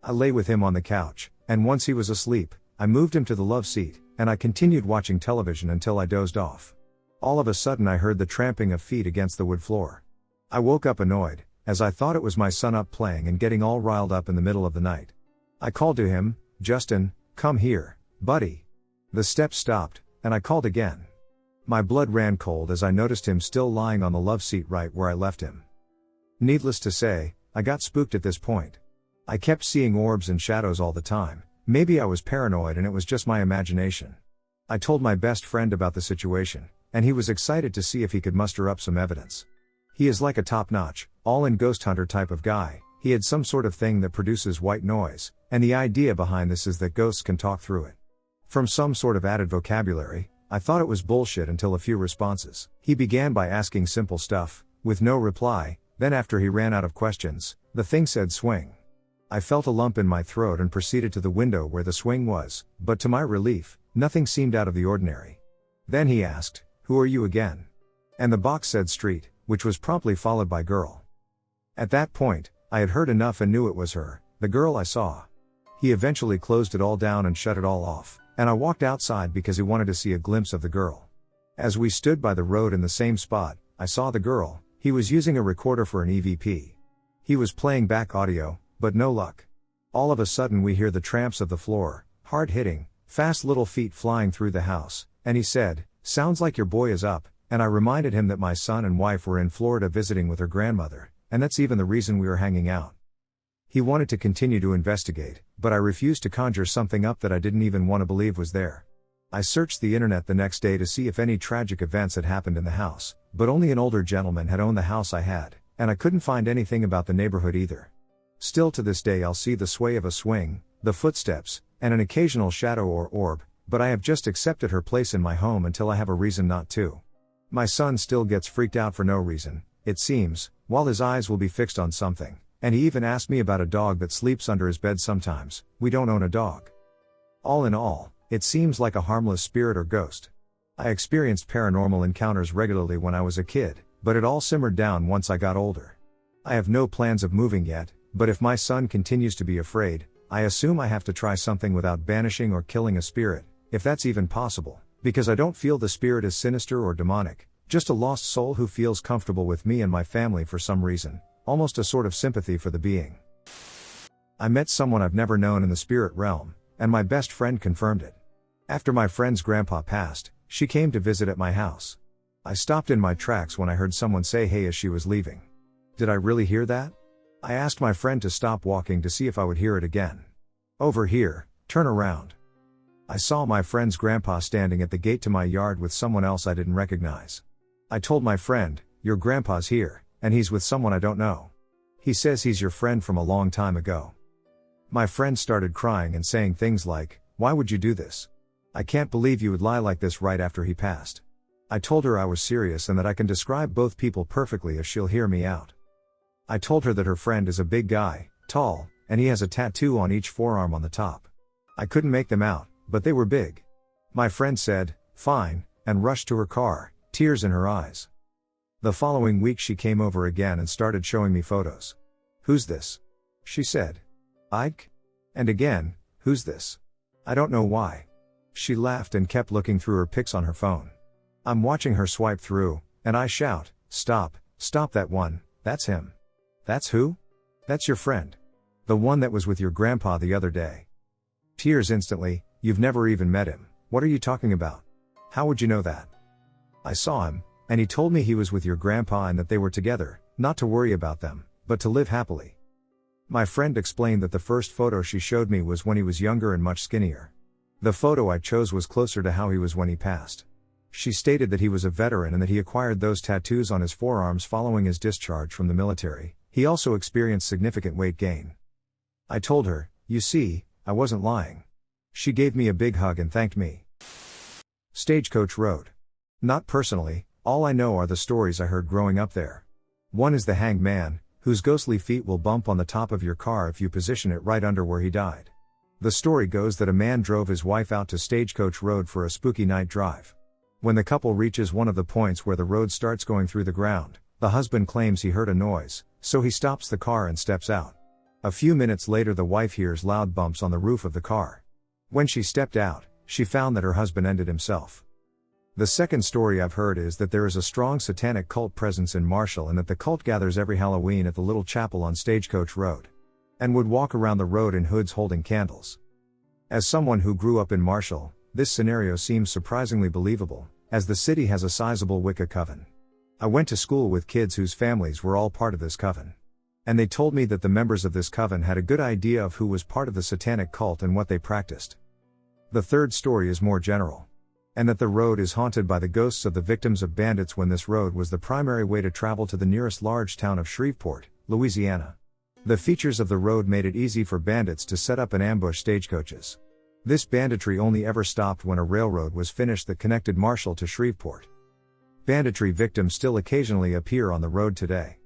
I lay with him on the couch, and once he was asleep, I moved him to the love seat, and I continued watching television until I dozed off. All of a sudden I heard the tramping of feet against the wood floor. I woke up annoyed, as I thought it was my son up playing and getting all riled up in the middle of the night. I called to him, "Justin, come here, buddy." The steps stopped, and I called again. My blood ran cold as I noticed him still lying on the love seat right where I left him. Needless to say, I got spooked at this point. I kept seeing orbs and shadows all the time. Maybe I was paranoid and it was just my imagination. I told my best friend about the situation, and he was excited to see if he could muster up some evidence. He is like a top-notch, all-in ghost hunter type of guy. He had some sort of thing that produces white noise, and the idea behind this is that ghosts can talk through it. From some sort of added vocabulary, I thought it was bullshit until a few responses. He began by asking simple stuff, with no reply. Then after he ran out of questions, the thing said swing. I felt a lump in my throat and proceeded to the window where the swing was, but to my relief, nothing seemed out of the ordinary. Then he asked, "Who are you again?" And the box said street, which was promptly followed by girl. At that point, I had heard enough and knew it was her, the girl I saw. He eventually closed it all down and shut it all off, and I walked outside because he wanted to see a glimpse of the girl. As we stood by the road in the same spot, I saw the girl. He was using a recorder for an EVP. He was playing back audio, but no luck. All of a sudden we hear the tramps of the floor, hard hitting, fast little feet flying through the house, and he said, "Sounds like your boy is up," and I reminded him that my son and wife were in Florida visiting with her grandmother, and that's even the reason we were hanging out. He wanted to continue to investigate, but I refused to conjure something up that I didn't even want to believe was there. I searched the internet the next day to see if any tragic events had happened in the house, but only an older gentleman had owned the house I had, and I couldn't find anything about the neighborhood either. Still to this day I'll see the sway of a swing, the footsteps, and an occasional shadow or orb, but I have just accepted her place in my home until I have a reason not to. My son still gets freaked out for no reason, it seems, while his eyes will be fixed on something, and he even asked me about a dog that sleeps under his bed sometimes. We don't own a dog. All in all, it seems like a harmless spirit or ghost. I experienced paranormal encounters regularly when I was a kid, but it all simmered down once I got older. I have no plans of moving yet, but if my son continues to be afraid, I assume I have to try something without banishing or killing a spirit, if that's even possible, because I don't feel the spirit is sinister or demonic, just a lost soul who feels comfortable with me and my family for some reason, almost a sort of sympathy for the being. I met someone I've never known in the spirit realm, and my best friend confirmed it. After my friend's grandpa passed, she came to visit at my house. I stopped in my tracks when I heard someone say hey as she was leaving. Did I really hear that? I asked my friend to stop walking to see if I would hear it again. Over here, turn around. I saw my friend's grandpa standing at the gate to my yard with someone else I didn't recognize. I told my friend, your grandpa's here, and he's with someone I don't know. He says he's your friend from a long time ago. My friend started crying and saying things like, why would you do this? I can't believe you would lie like this right after he passed. I told her I was serious and that I can describe both people perfectly if she'll hear me out. I told her that her friend is a big guy, tall, and he has a tattoo on each forearm on the top. I couldn't make them out, but they were big. My friend said, fine, and rushed to her car, tears in her eyes. The following week she came over again and started showing me photos. Who's this? She said. Ike? And again, who's this? I don't know why. She laughed and kept looking through her pics on her phone. I'm watching her swipe through, and I shout, stop that one, that's him. That's who? That's your friend. The one that was with your grandpa the other day. Tears instantly, you've never even met him, what are you talking about? How would you know that? I saw him, and he told me he was with your grandpa and that they were together, not to worry about them, but to live happily. My friend explained that the first photo she showed me was when he was younger and much skinnier. The photo I chose was closer to how he was when he passed. She stated that he was a veteran and that he acquired those tattoos on his forearms following his discharge from the military. He also experienced significant weight gain. I told her, you see, I wasn't lying. She gave me a big hug and thanked me. Stagecoach Road. Not personally, all I know are the stories I heard growing up there. One is the hanged man, whose ghostly feet will bump on the top of your car if you position it right under where he died. The story goes that a man drove his wife out to Stagecoach Road for a spooky night drive. When the couple reaches one of the points where the road starts going through the ground, the husband claims he heard a noise, so he stops the car and steps out. A few minutes later the wife hears loud bumps on the roof of the car. When she stepped out, she found that her husband ended himself. The second story I've heard is that there is a strong satanic cult presence in Marshall and that the cult gathers every Halloween at the little chapel on Stagecoach Road. And would walk around the road in hoods holding candles. As someone who grew up in Marshall, this scenario seems surprisingly believable, as the city has a sizable Wicca coven. I went to school with kids whose families were all part of this coven. And they told me that the members of this coven had a good idea of who was part of the satanic cult and what they practiced. The third story is more general. And that the road is haunted by the ghosts of the victims of bandits when this road was the primary way to travel to the nearest large town of Shreveport, Louisiana. The features of the road made it easy for bandits to set up and ambush stagecoaches. This banditry only ever stopped when a railroad was finished that connected Marshall to Shreveport. Banditry victims still occasionally appear on the road today.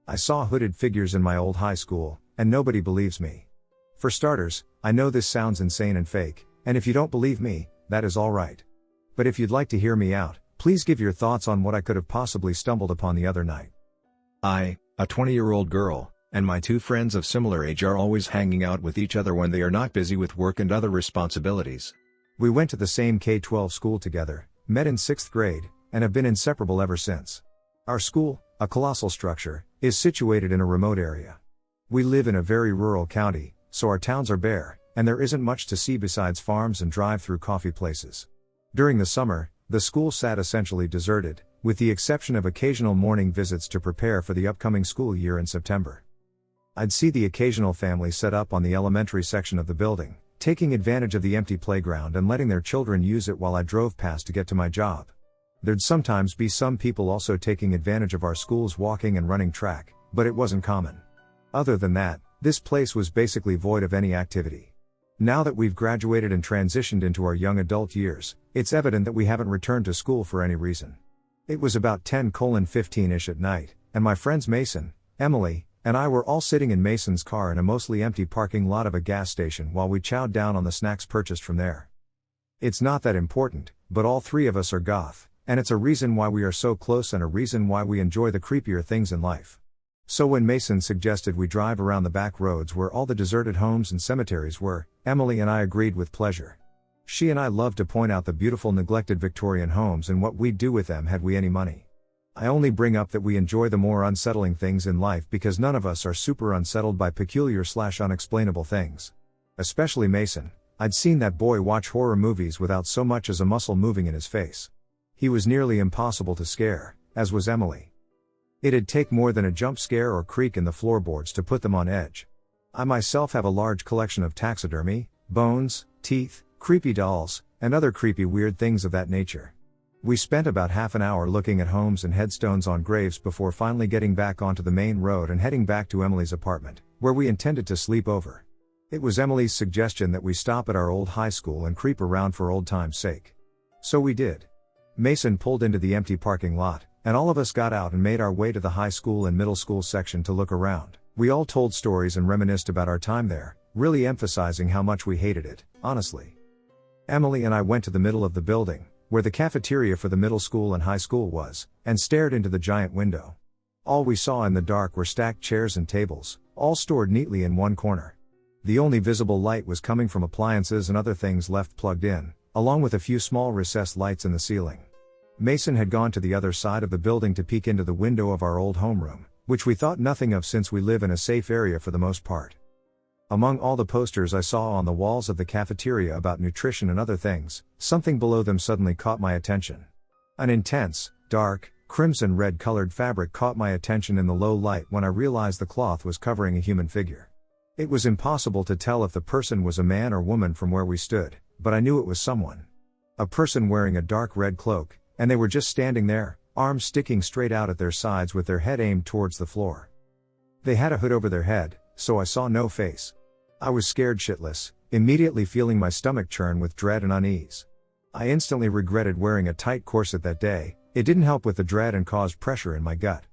I saw hooded figures in my old high school, and nobody believes me. For starters, I know this sounds insane and fake, and if you don't believe me, that is alright. But if you'd like to hear me out, please give your thoughts on what I could have possibly stumbled upon the other night. I, a 20-year-old girl, and my two friends of similar age are always hanging out with each other when they are not busy with work and other responsibilities. We went to the same K-12 school together, met in 6th grade, and have been inseparable ever since. Our school, a colossal structure, is situated in a remote area. We live in a very rural county, so our towns are bare, and there isn't much to see besides farms and drive-through coffee places. During the summer, the school sat essentially deserted, with the exception of occasional morning visits to prepare for the upcoming school year in September. I'd see the occasional family set up on the elementary section of the building, taking advantage of the empty playground and letting their children use it while I drove past to get to my job. There'd sometimes be some people also taking advantage of our school's walking and running track, but it wasn't common. Other than that, this place was basically void of any activity. Now that we've graduated and transitioned into our young adult years, it's evident that we haven't returned to school for any reason. It was about 10:15-ish at night, and my friends Mason, Emily, and I were all sitting in Mason's car in a mostly empty parking lot of a gas station while we chowed down on the snacks purchased from there. It's not that important, but all three of us are goth, and it's a reason why we are so close and a reason why we enjoy the creepier things in life. So when Mason suggested we drive around the back roads where all the deserted homes and cemeteries were, Emily and I agreed with pleasure. She and I love to point out the beautiful neglected Victorian homes and what we'd do with them had we any money. I only bring up that we enjoy the more unsettling things in life because none of us are super unsettled by peculiar/unexplainable things. Especially Mason. I'd seen that boy watch horror movies without so much as a muscle moving in his face. He was nearly impossible to scare, as was Emily. It'd take more than a jump scare or creak in the floorboards to put them on edge. I myself have a large collection of taxidermy, bones, teeth, creepy dolls, and other creepy weird things of that nature. We spent about half an hour looking at homes and headstones on graves before finally getting back onto the main road and heading back to Emily's apartment, where we intended to sleep over. It was Emily's suggestion that we stop at our old high school and creep around for old time's sake. So we did. Mason pulled into the empty parking lot, and all of us got out and made our way to the high school and middle school section to look around. We all told stories and reminisced about our time there, really emphasizing how much we hated it, honestly. Emily and I went to the middle of the building, where the cafeteria for the middle school and high school was, and stared into the giant window. All we saw in the dark were stacked chairs and tables, all stored neatly in one corner. The only visible light was coming from appliances and other things left plugged in, along with a few small recessed lights in the ceiling. Mason had gone to the other side of the building to peek into the window of our old homeroom, which we thought nothing of since we live in a safe area for the most part. Among all the posters I saw on the walls of the cafeteria about nutrition and other things, something below them suddenly caught my attention. An intense, dark, crimson red colored fabric caught my attention in the low light when I realized the cloth was covering a human figure. It was impossible to tell if the person was a man or woman from where we stood, but I knew it was someone. A person wearing a dark red cloak, and they were just standing there, arms sticking straight out at their sides with their head aimed towards the floor. They had a hood over their head, so I saw no face. I was scared shitless, immediately feeling my stomach churn with dread and unease. I instantly regretted wearing a tight corset that day. It didn't help with the dread and caused pressure in my gut.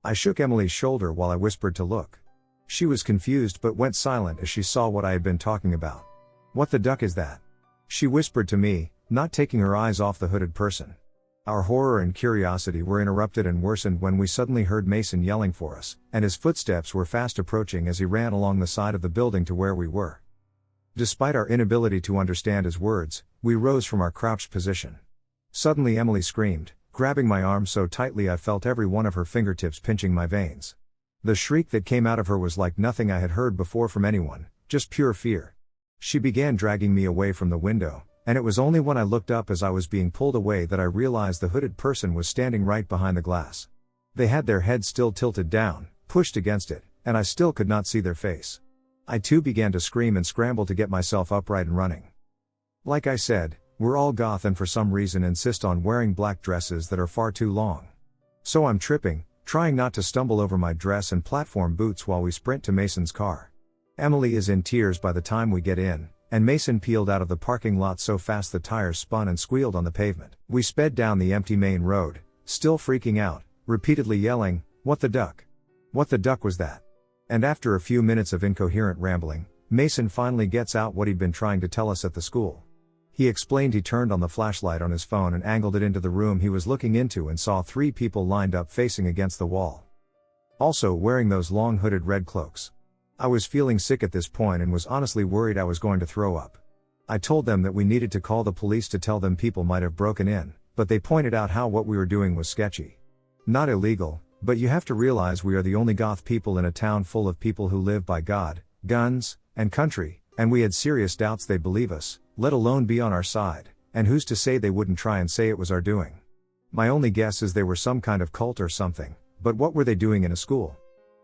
I shook Emily's shoulder while I whispered to look. She was confused but went silent as she saw what I had been talking about. "What the duck is that?" she whispered to me, not taking her eyes off the hooded person. Our horror and curiosity were interrupted and worsened when we suddenly heard Mason yelling for us, and his footsteps were fast approaching as he ran along the side of the building to where we were. Despite our inability to understand his words, we rose from our crouched position. Suddenly Emily screamed, grabbing my arm so tightly I felt every one of her fingertips pinching my veins. The shriek that came out of her was like nothing I had heard before from anyone, just pure fear. She began dragging me away from the window, and it was only when I looked up as I was being pulled away that I realized the hooded person was standing right behind the glass. They had their heads still tilted down, pushed against it, and I still could not see their face. I too began to scream and scramble to get myself upright and running. Like I said, we're all goth and for some reason insist on wearing black dresses that are far too long. So I'm tripping, trying not to stumble over my dress and platform boots while we sprint to Mason's car. Emily is in tears by the time we get in, and Mason peeled out of the parking lot so fast the tires spun and squealed on the pavement. We sped down the empty main road, still freaking out, repeatedly yelling, "What the duck? What the duck was that?" And after a few minutes of incoherent rambling, Mason finally gets out what he'd been trying to tell us at the school. He explained he turned on the flashlight on his phone and angled it into the room he was looking into and saw 3 people lined up facing against the wall. Also wearing those long hooded red cloaks. I was feeling sick at this point and was honestly worried I was going to throw up. I told them that we needed to call the police to tell them people might have broken in, but they pointed out how what we were doing was sketchy. Not illegal, but you have to realize we are the only goth people in a town full of people who live by God, guns, and country, and we had serious doubts they'd believe us, let alone be on our side, and who's to say they wouldn't try and say it was our doing. My only guess is they were some kind of cult or something, but what were they doing in a school?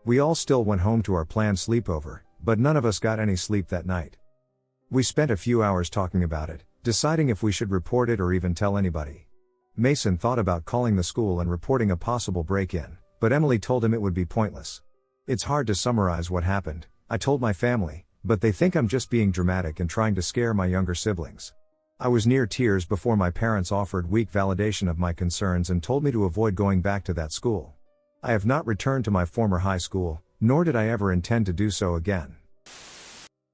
We all still went home to our planned sleepover, but none of us got any sleep that night. We spent a few hours talking about it, deciding if we should report it or even tell anybody. Mason thought about calling the school and reporting a possible break-in, but Emily told him it would be pointless. It's hard to summarize what happened. I told my family, but they think I'm just being dramatic and trying to scare my younger siblings. I was near tears before my parents offered weak validation of my concerns and told me to avoid going back to that school. I have not returned to my former high school, Nor did I ever intend to do so again.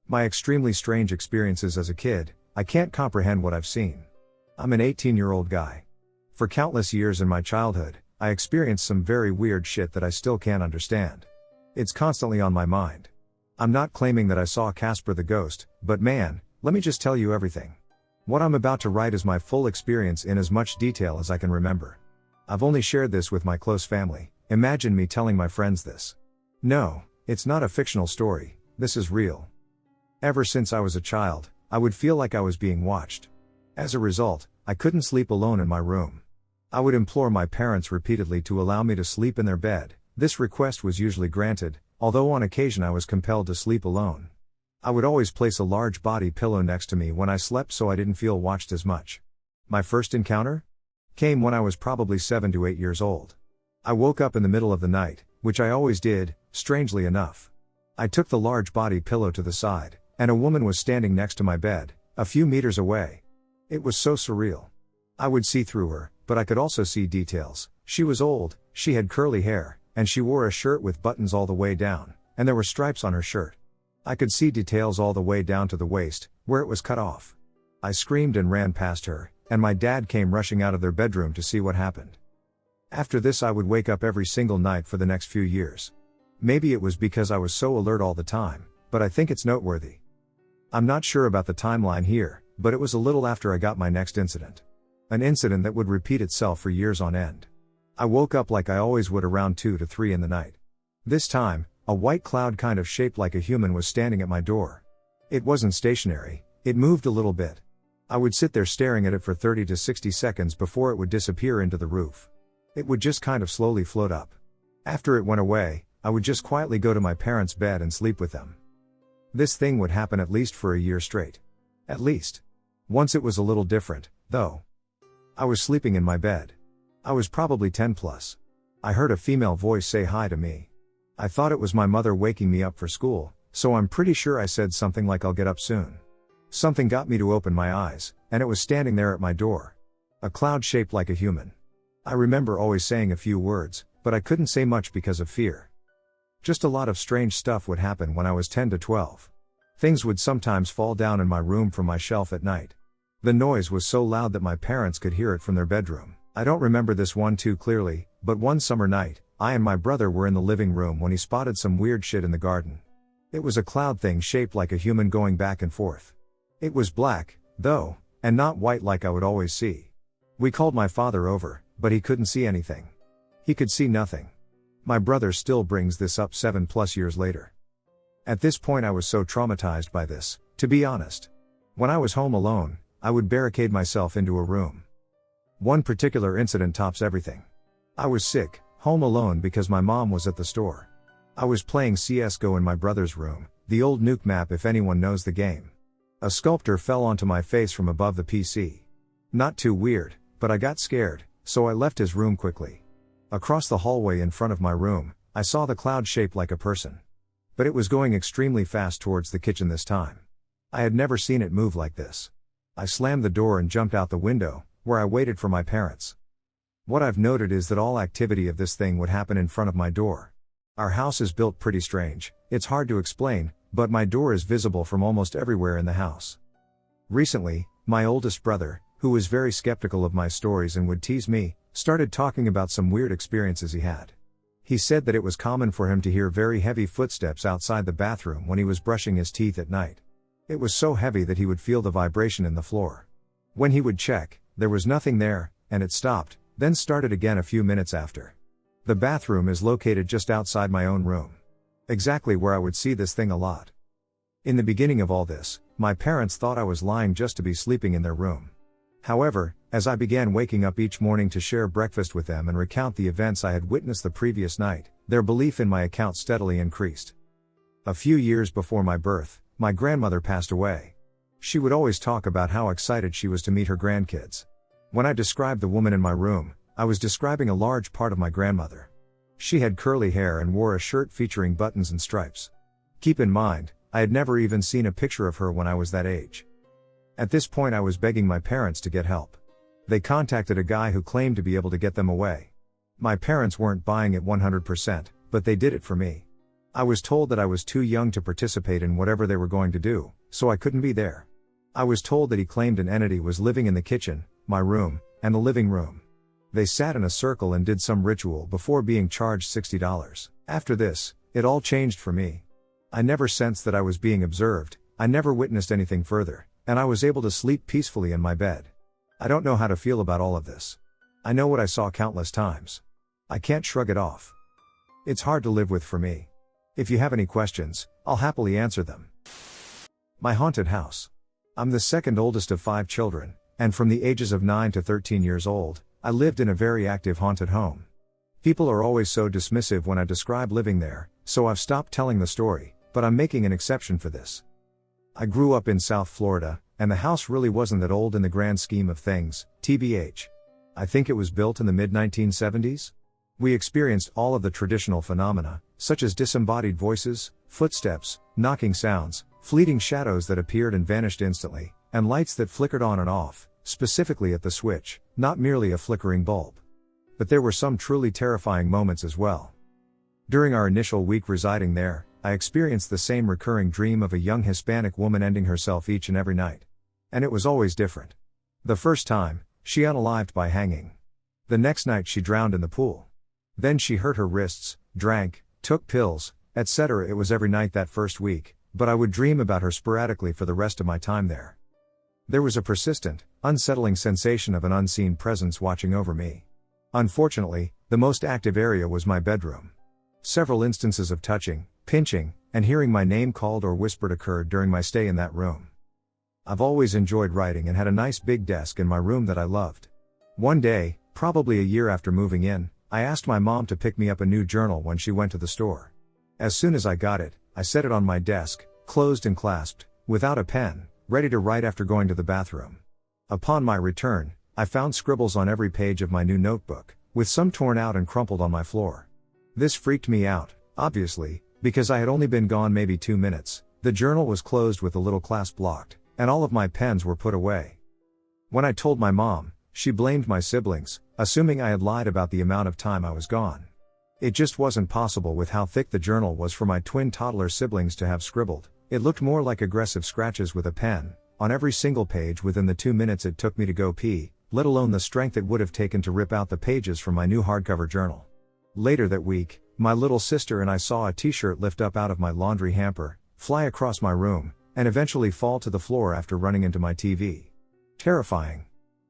My extremely strange experiences as a kid, I can't comprehend what I've seen. I'm an 18-year-old guy. For countless years in my childhood, I experienced some very weird shit that I still can't understand. It's constantly on my mind. I'm not claiming that I saw Casper the Ghost, but man, let me just tell you everything. What I'm about to write is my full experience in as much detail as I can remember. I've only shared this with my close family. Imagine me telling my friends this. No, it's not a fictional story, this is real. Ever since I was a child, I would feel like I was being watched. As a result, I couldn't sleep alone in my room. I would implore my parents repeatedly to allow me to sleep in their bed. This request was usually granted, although on occasion I was compelled to sleep alone. I would always place a large body pillow next to me when I slept so I didn't feel watched as much. My first encounter came when I was probably 7 to 8 years old. I woke up in the middle of the night, which I always did, strangely enough. I took the large body pillow to the side, and a woman was standing next to my bed, a few meters away. It was so surreal. I would see through her, but I could also see details. She was old, she had curly hair, and she wore a shirt with buttons all the way down, and there were stripes on her shirt. I could see details all the way down to the waist, where it was cut off. I screamed and ran past her, and my dad came rushing out of their bedroom to see what happened. After this I would wake up every single night for the next few years. Maybe it was because I was so alert all the time, but I think it's noteworthy. I'm not sure about the timeline here, but it was a little after I got my next incident. An incident that would repeat itself for years on end. I woke up like I always would around 2 to 3 in the night. This time, a white cloud kind of shaped like a human was standing at my door. It wasn't stationary, it moved a little bit. I would sit there staring at it for 30 to 60 seconds before it would disappear into the roof. It would just kind of slowly float up. After it went away, I would just quietly go to my parents' bed and sleep with them. This thing would happen at least for a year straight. At least. Once it was a little different, though. I was sleeping in my bed. I was probably 10 plus. I heard a female voice say hi to me. I thought it was my mother waking me up for school, so I'm pretty sure I said something like I'll get up soon. Something got me to open my eyes, and it was standing there at my door. A cloud shaped like a human. I remember always saying a few words, but I couldn't say much because of fear. Just a lot of strange stuff would happen when I was 10 to 12. Things would sometimes fall down in my room from my shelf at night. The noise was so loud that my parents could hear it from their bedroom. I don't remember this one too clearly, but one summer night, I and my brother were in the living room when he spotted some weird shit in the garden. It was a cloud thing shaped like a human going back and forth. It was black, though, and not white like I would always see. We called my father over, but he couldn't see anything. He could see nothing. My brother still brings this up 7 plus years later. At this point I was so traumatized by this, to be honest. When I was home alone, I would barricade myself into a room. One particular incident tops everything. I was sick, home alone because my mom was at the store. I was playing CSGO in my brother's room, the old nuke map if anyone knows the game. A sculptor fell onto my face from above the PC. Not too weird, but I got scared, so I left his room quickly. Across the hallway in front of my room, I saw the cloud shaped like a person. But it was going extremely fast towards the kitchen this time. I had never seen it move like this. I slammed the door and jumped out the window, where I waited for my parents. What I've noted is that all activity of this thing would happen in front of my door. Our house is built pretty strange, it's hard to explain, but my door is visible from almost everywhere in the house. Recently, my oldest brother, who was very skeptical of my stories and would tease me, started talking about some weird experiences he had. He said that it was common for him to hear very heavy footsteps outside the bathroom when he was brushing his teeth at night. It was so heavy that he would feel the vibration in the floor. When he would check, there was nothing there, and it stopped, then started again a few minutes after. The bathroom is located just outside my own room. Exactly where I would see this thing a lot. In the beginning of all this, my parents thought I was lying just to be sleeping in their room. However, as I began waking up each morning to share breakfast with them and recount the events I had witnessed the previous night, their belief in my account steadily increased. A few years before my birth, my grandmother passed away. She would always talk about how excited she was to meet her grandkids. When I described the woman in my room, I was describing a large part of my grandmother. She had curly hair and wore a shirt featuring buttons and stripes. Keep in mind, I had never even seen a picture of her when I was that age. At this point I was begging my parents to get help. They contacted a guy who claimed to be able to get them away. My parents weren't buying it 100%, but they did it for me. I was told that I was too young to participate in whatever they were going to do, so I couldn't be there. I was told that he claimed an entity was living in the kitchen, my room, and the living room. They sat in a circle and did some ritual before being charged $60. After this, it all changed for me. I never sensed that I was being observed, I never witnessed anything further, and I was able to sleep peacefully in my bed. I don't know how to feel about all of this. I know what I saw countless times. I can't shrug it off. It's hard to live with for me. If you have any questions, I'll happily answer them. My haunted house. I'm the second oldest of 5 children, and from the ages of 9 to 13 years old, I lived in a very active haunted home. People are always so dismissive when I describe living there, so I've stopped telling the story, but I'm making an exception for this. I grew up in South Florida, and the house really wasn't that old in the grand scheme of things, TBH. I think it was built in the mid-1970s? We experienced all of the traditional phenomena, such as disembodied voices, footsteps, knocking sounds, fleeting shadows that appeared and vanished instantly, and lights that flickered on and off, specifically at the switch, not merely a flickering bulb. But there were some truly terrifying moments as well. During our initial week residing there, I experienced the same recurring dream of a young Hispanic woman ending herself each and every night. And it was always different. The first time, she unalived by hanging. The next night she drowned in the pool. Then she hurt her wrists, drank, took pills, etc. It was every night that first week, but I would dream about her sporadically for the rest of my time there. There was a persistent, unsettling sensation of an unseen presence watching over me. Unfortunately, the most active area was my bedroom. Several instances of touching, pinching, and hearing my name called or whispered occurred during my stay in that room. I've always enjoyed writing and had a nice big desk in my room that I loved. One day, probably a year after moving in, I asked my mom to pick me up a new journal when she went to the store. As soon as I got it, I set it on my desk, closed and clasped, without a pen, ready to write after going to the bathroom. Upon my return, I found scribbles on every page of my new notebook, with some torn out and crumpled on my floor. This freaked me out, obviously, because I had only been gone maybe 2 minutes, the journal was closed with the little clasp locked, and all of my pens were put away. When I told my mom, she blamed my siblings, assuming I had lied about the amount of time I was gone. It just wasn't possible with how thick the journal was for my twin toddler siblings to have scribbled. It looked more like aggressive scratches with a pen, on every single page within the 2 minutes it took me to go pee, let alone the strength it would have taken to rip out the pages from my new hardcover journal. Later that week, my little sister and I saw a t-shirt lift up out of my laundry hamper, fly across my room, and eventually fall to the floor after running into my TV. Terrifying.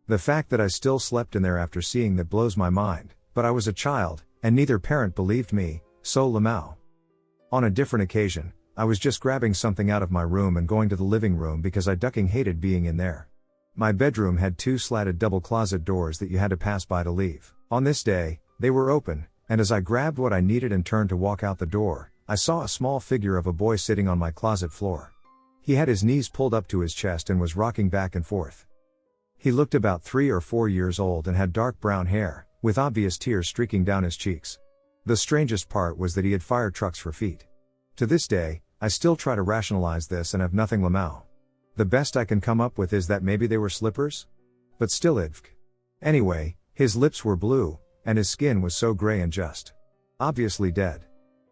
The fact that I still slept in there after seeing that blows my mind, but I was a child, and neither parent believed me, so Lamau. On a different occasion, I was just grabbing something out of my room and going to the living room because I ducking hated being in there. My bedroom had 2 slatted double closet doors that you had to pass by to leave. On this day, they were open, and as I grabbed what I needed and turned to walk out the door, I saw a small figure of a boy sitting on my closet floor. He had his knees pulled up to his chest and was rocking back and forth. He looked about 3 or 4 years old and had dark brown hair, with obvious tears streaking down his cheeks. The strangest part was that he had fire trucks for feet. To this day, I still try to rationalize this and have nothing Lamau. The best I can come up with is that maybe they were slippers? But still idvk. Anyway, his lips were blue, and his skin was so gray and just. Obviously dead.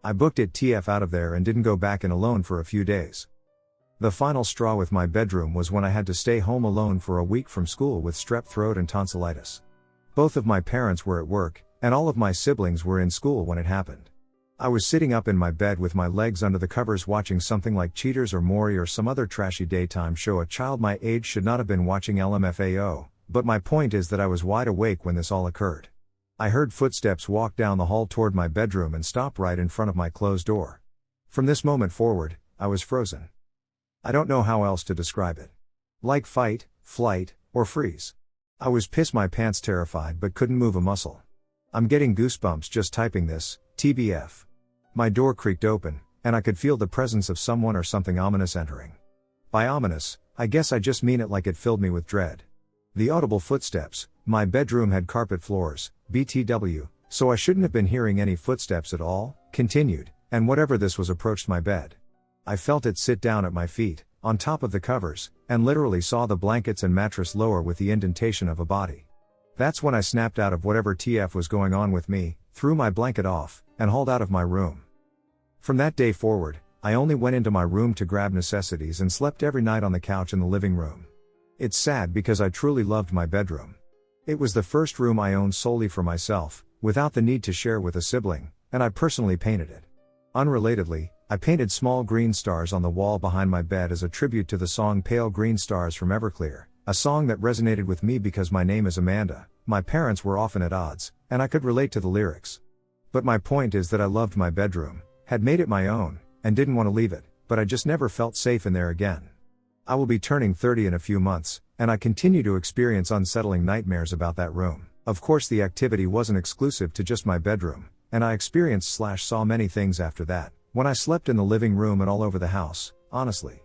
I booked it TF out of there and didn't go back in alone for a few days. The final straw with my bedroom was when I had to stay home alone for a week from school with strep throat and tonsillitis. Both of my parents were at work, and all of my siblings were in school when it happened. I was sitting up in my bed with my legs under the covers watching something like Cheaters or Maury or some other trashy daytime show. A child my age should not have been watching LMFAO, but my point is that I was wide awake when this all occurred. I heard footsteps walk down the hall toward my bedroom and stop right in front of my closed door. From this moment forward, I was frozen. I don't know how else to describe it. Like fight, flight, or freeze. I was piss my pants terrified but couldn't move a muscle. I'm getting goosebumps just typing this, TBF. My door creaked open, and I could feel the presence of someone or something ominous entering. By ominous, I guess I just mean it like it filled me with dread. The audible footsteps. My bedroom had carpet floors, BTW, so I shouldn't have been hearing any footsteps at all, continued, and whatever this was approached my bed. I felt it sit down at my feet, on top of the covers, and literally saw the blankets and mattress lower with the indentation of a body. That's when I snapped out of whatever TF was going on with me, threw my blanket off, and hauled out of my room. From that day forward, I only went into my room to grab necessities and slept every night on the couch in the living room. It's sad because I truly loved my bedroom. It was the first room I owned solely for myself, without the need to share with a sibling, and I personally painted it. Unrelatedly, I painted small green stars on the wall behind my bed as a tribute to the song Pale Green Stars from Everclear, a song that resonated with me because my name is Amanda, my parents were often at odds, and I could relate to the lyrics. But my point is that I loved my bedroom, had made it my own, and didn't want to leave it, but I just never felt safe in there again. I will be turning 30 in a few months, and I continue to experience unsettling nightmares about that room. Of course, the activity wasn't exclusive to just my bedroom, and I experienced/saw many things after that, when I slept in the living room and all over the house, honestly.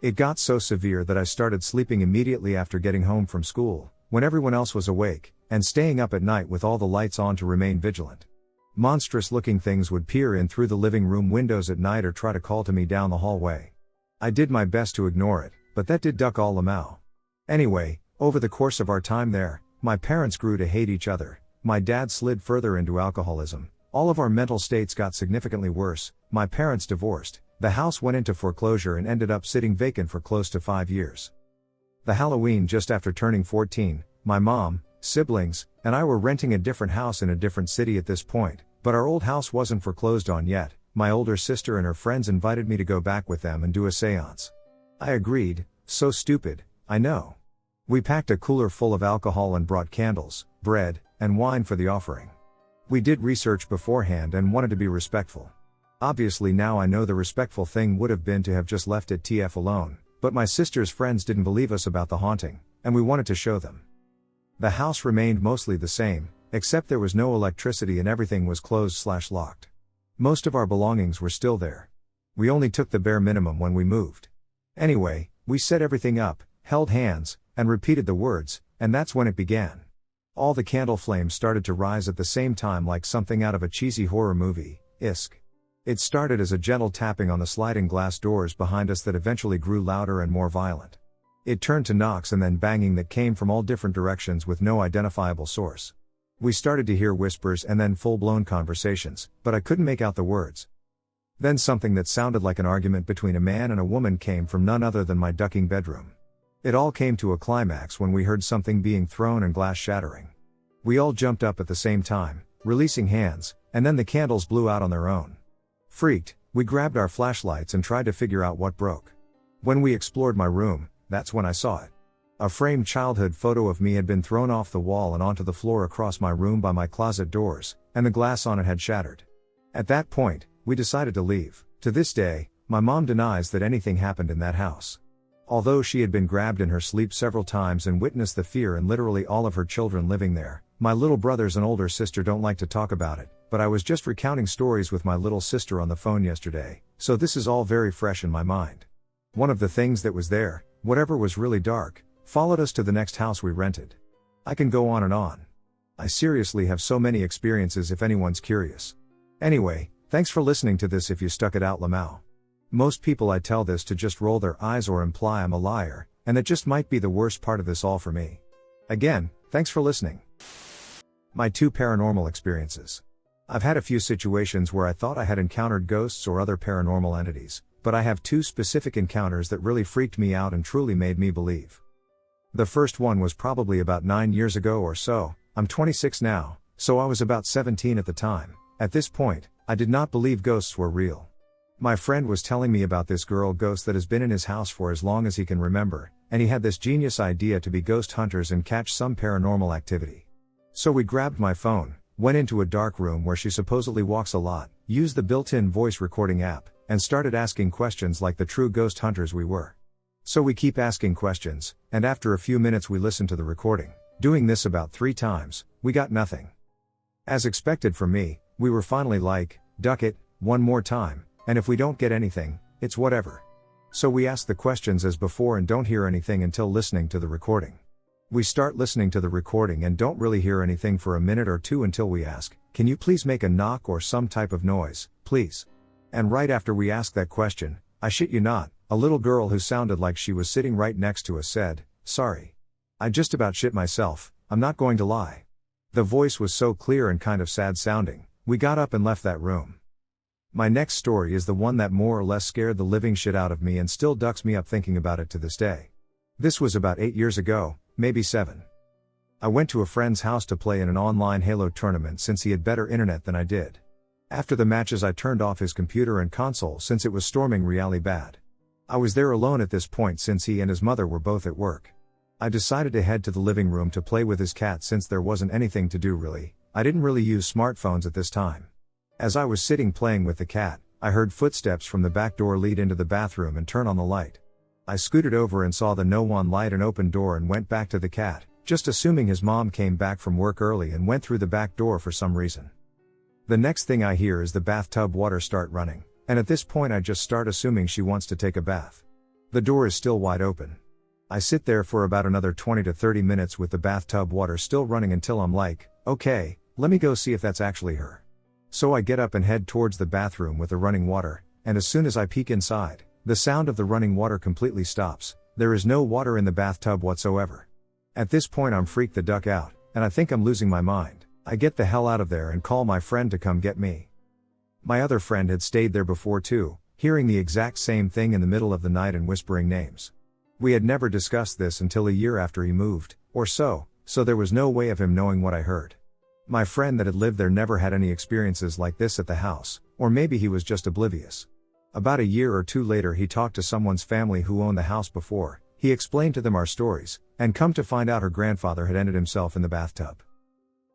It got so severe that I started sleeping immediately after getting home from school, when everyone else was awake, and staying up at night with all the lights on to remain vigilant. Monstrous-looking things would peer in through the living room windows at night or try to call to me down the hallway. I did my best to ignore it, but that did duck all lamau. Anyway, over the course of our time there, my parents grew to hate each other, my dad slid further into alcoholism, all of our mental states got significantly worse, my parents divorced, the house went into foreclosure and ended up sitting vacant for close to 5 years. The Halloween just after turning 14, my mom, siblings, and I were renting a different house in a different city at this point, but our old house wasn't foreclosed on yet. My older sister and her friends invited me to go back with them and do a seance. I agreed, so stupid, I know. We packed a cooler full of alcohol and brought candles, bread, and wine for the offering. We did research beforehand and wanted to be respectful. Obviously now I know the respectful thing would have been to have just left it TF alone, but my sister's friends didn't believe us about the haunting, and we wanted to show them. The house remained mostly the same, except there was no electricity and everything was closed/locked. Most of our belongings were still there. We only took the bare minimum when we moved. Anyway, we set everything up, held hands, and repeated the words, and that's when it began. All the candle flames started to rise at the same time like something out of a cheesy horror movie, isk. It started as a gentle tapping on the sliding glass doors behind us that eventually grew louder and more violent. It turned to knocks and then banging that came from all different directions with no identifiable source. We started to hear whispers and then full-blown conversations, but I couldn't make out the words. Then something that sounded like an argument between a man and a woman came from none other than my ducking bedroom. It all came to a climax when we heard something being thrown and glass shattering. We all jumped up at the same time, releasing hands, and then the candles blew out on their own. Freaked, we grabbed our flashlights and tried to figure out what broke. When we explored my room, that's when I saw it. A framed childhood photo of me had been thrown off the wall and onto the floor across my room by my closet doors, and the glass on it had shattered. At that point, we decided to leave. To this day, my mom denies that anything happened in that house. Although she had been grabbed in her sleep several times and witnessed the fear in literally all of her children living there, my little brothers and older sister don't like to talk about it, but I was just recounting stories with my little sister on the phone yesterday, so this is all very fresh in my mind. One of the things that was there, whatever was really dark, followed us to the next house we rented. I can go on and on. I seriously have so many experiences if anyone's curious. Anyway, thanks for listening to this if you stuck it out lamau. Most people I tell this to just roll their eyes or imply I'm a liar, and that just might be the worst part of this all for me. Again, thanks for listening. My 2 paranormal experiences. I've had a few situations where I thought I had encountered ghosts or other paranormal entities, but I have 2 specific encounters that really freaked me out and truly made me believe. The first one was probably about 9 years ago or so. I'm 26 now, so I was about 17 at the time. At this point, I did not believe ghosts were real. My friend was telling me about this girl ghost that has been in his house for as long as he can remember, and he had this genius idea to be ghost hunters and catch some paranormal activity. So we grabbed my phone, went into a dark room where she supposedly walks a lot, used the built-in voice recording app, and started asking questions like the true ghost hunters we were. So we keep asking questions, and after a few minutes we listen to the recording. Doing this about 3 times, we got nothing. As expected from me, we were finally like, duck it, one more time, and if we don't get anything, it's whatever. So we ask the questions as before and don't hear anything until listening to the recording. We start listening to the recording and don't really hear anything for a minute or 2 until we ask, can you please make a knock or some type of noise, please? And right after we ask that question, I shit you not, a little girl who sounded like she was sitting right next to us said, sorry. I just about shit myself, I'm not going to lie. The voice was so clear and kind of sad sounding, we got up and left that room. My next story is the one that more or less scared the living shit out of me and still ducks me up thinking about it to this day. This was about 8 years ago, maybe 7. I went to a friend's house to play in an online Halo tournament since he had better internet than I did. After the matches I turned off his computer and console since it was storming really bad. I was there alone at this point since he and his mother were both at work. I decided to head to the living room to play with his cat since there wasn't anything to do really. I didn't really use smartphones at this time. As I was sitting playing with the cat, I heard footsteps from the back door lead into the bathroom and turn on the light. I scooted over and saw the no one light and open door and went back to the cat, just assuming his mom came back from work early and went through the back door for some reason. The next thing I hear is the bathtub water start running, and at this point I just start assuming she wants to take a bath. The door is still wide open. I sit there for about another 20 to 30 minutes with the bathtub water still running until I'm like, okay, let me go see if that's actually her. So I get up and head towards the bathroom with the running water, and as soon as I peek inside, the sound of the running water completely stops. There is no water in the bathtub whatsoever. At this point I'm freaked the duck out, and I think I'm losing my mind. I get the hell out of there and call my friend to come get me. My other friend had stayed there before too, hearing the exact same thing in the middle of the night and whispering names. We had never discussed this until a year after he moved, or so there was no way of him knowing what I heard. My friend that had lived there never had any experiences like this at the house, or maybe he was just oblivious. About a year or two later he talked to someone's family who owned the house before. He explained to them our stories, and come to find out her grandfather had ended himself in the bathtub.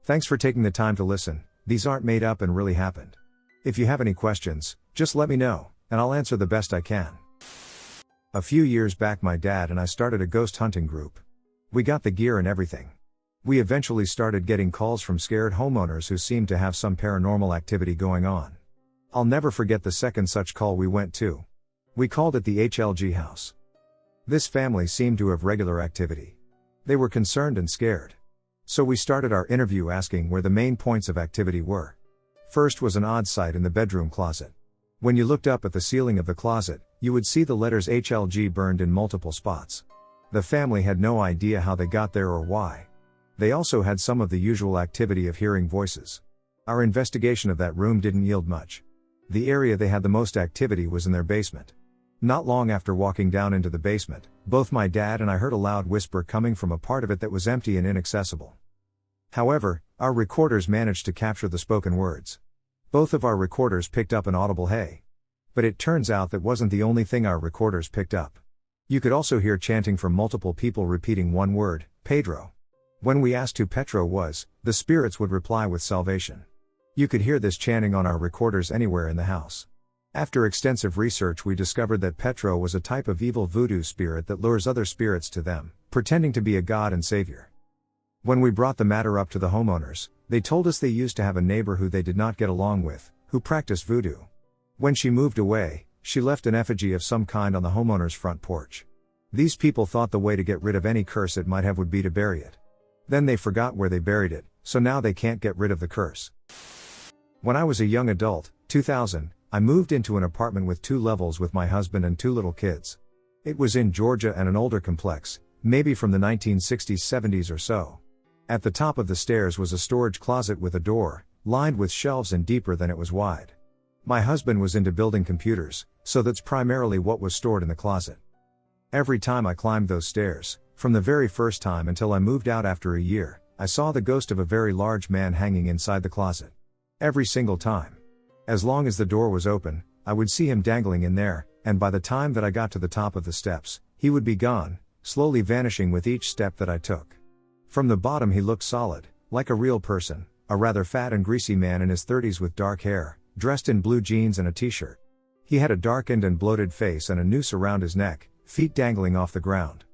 Thanks for taking the time to listen. These aren't made up and really happened. If you have any questions, just let me know, and I'll answer the best I can. A few years back my dad and I started a ghost hunting group. We got the gear and everything. We eventually started getting calls from scared homeowners who seemed to have some paranormal activity going on. I'll never forget the second such call we went to. We called it the HLG house. This family seemed to have regular activity. They were concerned and scared. So we started our interview asking where the main points of activity were. First was an odd sight in the bedroom closet. When you looked up at the ceiling of the closet, you would see the letters HLG burned in multiple spots. The family had no idea how they got there or why. They also had some of the usual activity of hearing voices. Our investigation of that room didn't yield much. The area they had the most activity was in their basement. Not long after walking down into the basement, both my dad and I heard a loud whisper coming from a part of it that was empty and inaccessible. However, our recorders managed to capture the spoken words. Both of our recorders picked up an audible hey. But it turns out that wasn't the only thing our recorders picked up. You could also hear chanting from multiple people repeating one word, Pedro. When we asked who Petro was, the spirits would reply with salvation. You could hear this chanting on our recorders anywhere in the house. After extensive research we discovered that Petro was a type of evil voodoo spirit that lures other spirits to them, pretending to be a god and savior. When we brought the matter up to the homeowners, they told us they used to have a neighbor who they did not get along with, who practiced voodoo. When she moved away, she left an effigy of some kind on the homeowner's front porch. These people thought the way to get rid of any curse it might have would be to bury it. Then they forgot where they buried it, so now they can't get rid of the curse. When I was a young adult, 2000, I moved into an apartment with 2 levels with my husband and 2 little kids. It was in Georgia and an older complex, maybe from the 1960s-70s or so. At the top of the stairs was a storage closet with a door, lined with shelves and deeper than it was wide. My husband was into building computers, so that's primarily what was stored in the closet. Every time I climbed those stairs, from the very first time until I moved out after a year, I saw the ghost of a very large man hanging inside the closet. Every single time. As long as the door was open, I would see him dangling in there, and by the time that I got to the top of the steps, he would be gone, slowly vanishing with each step that I took. From the bottom he looked solid, like a real person, a rather fat and greasy man in his 30s with dark hair, dressed in blue jeans and a t-shirt. He had a darkened and bloated face and a noose around his neck, feet dangling off the ground.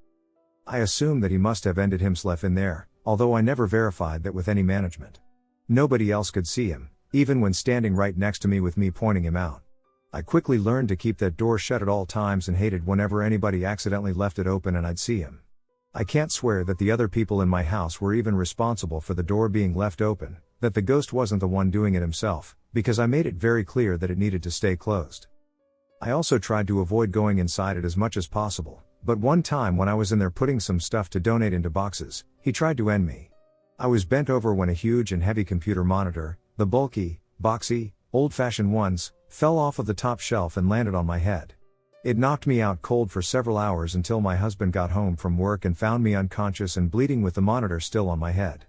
I assumed that he must have ended himself in there, although I never verified that with any management. Nobody else could see him, even when standing right next to me with me pointing him out. I quickly learned to keep that door shut at all times and hated whenever anybody accidentally left it open and I'd see him. I can't swear that the other people in my house were even responsible for the door being left open, that the ghost wasn't the one doing it himself, because I made it very clear that it needed to stay closed. I also tried to avoid going inside it as much as possible, but one time when I was in there putting some stuff to donate into boxes, he tried to end me. I was bent over when a huge and heavy computer monitor, the bulky, boxy, old-fashioned ones, fell off of the top shelf and landed on my head. It knocked me out cold for several hours until my husband got home from work and found me unconscious and bleeding with the monitor still on my head.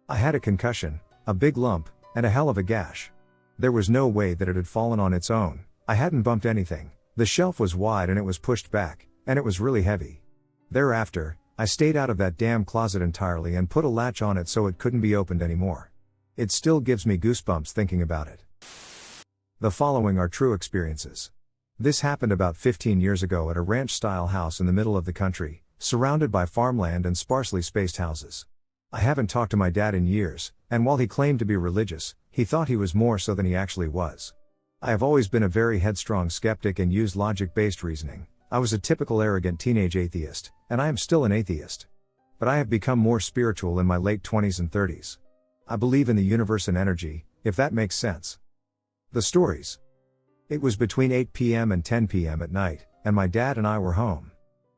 I had a concussion, a big lump, and a hell of a gash. There was no way that it had fallen on its own. I hadn't bumped anything. The shelf was wide and it was pushed back, and it was really heavy. Thereafter, I stayed out of that damn closet entirely and put a latch on it so it couldn't be opened anymore. It still gives me goosebumps thinking about it. The following are true experiences. This happened about 15 years ago at a ranch-style house in the middle of the country, surrounded by farmland and sparsely spaced houses. I haven't talked to my dad in years, and while he claimed to be religious, he thought he was more so than he actually was. I have always been a very headstrong skeptic and used logic-based reasoning. I was a typical arrogant teenage atheist, and I am still an atheist. But I have become more spiritual in my late 20s and 30s. I believe in the universe and energy, if that makes sense. The stories. It was between 8 p.m. and 10 p.m. at night, and my dad and I were home.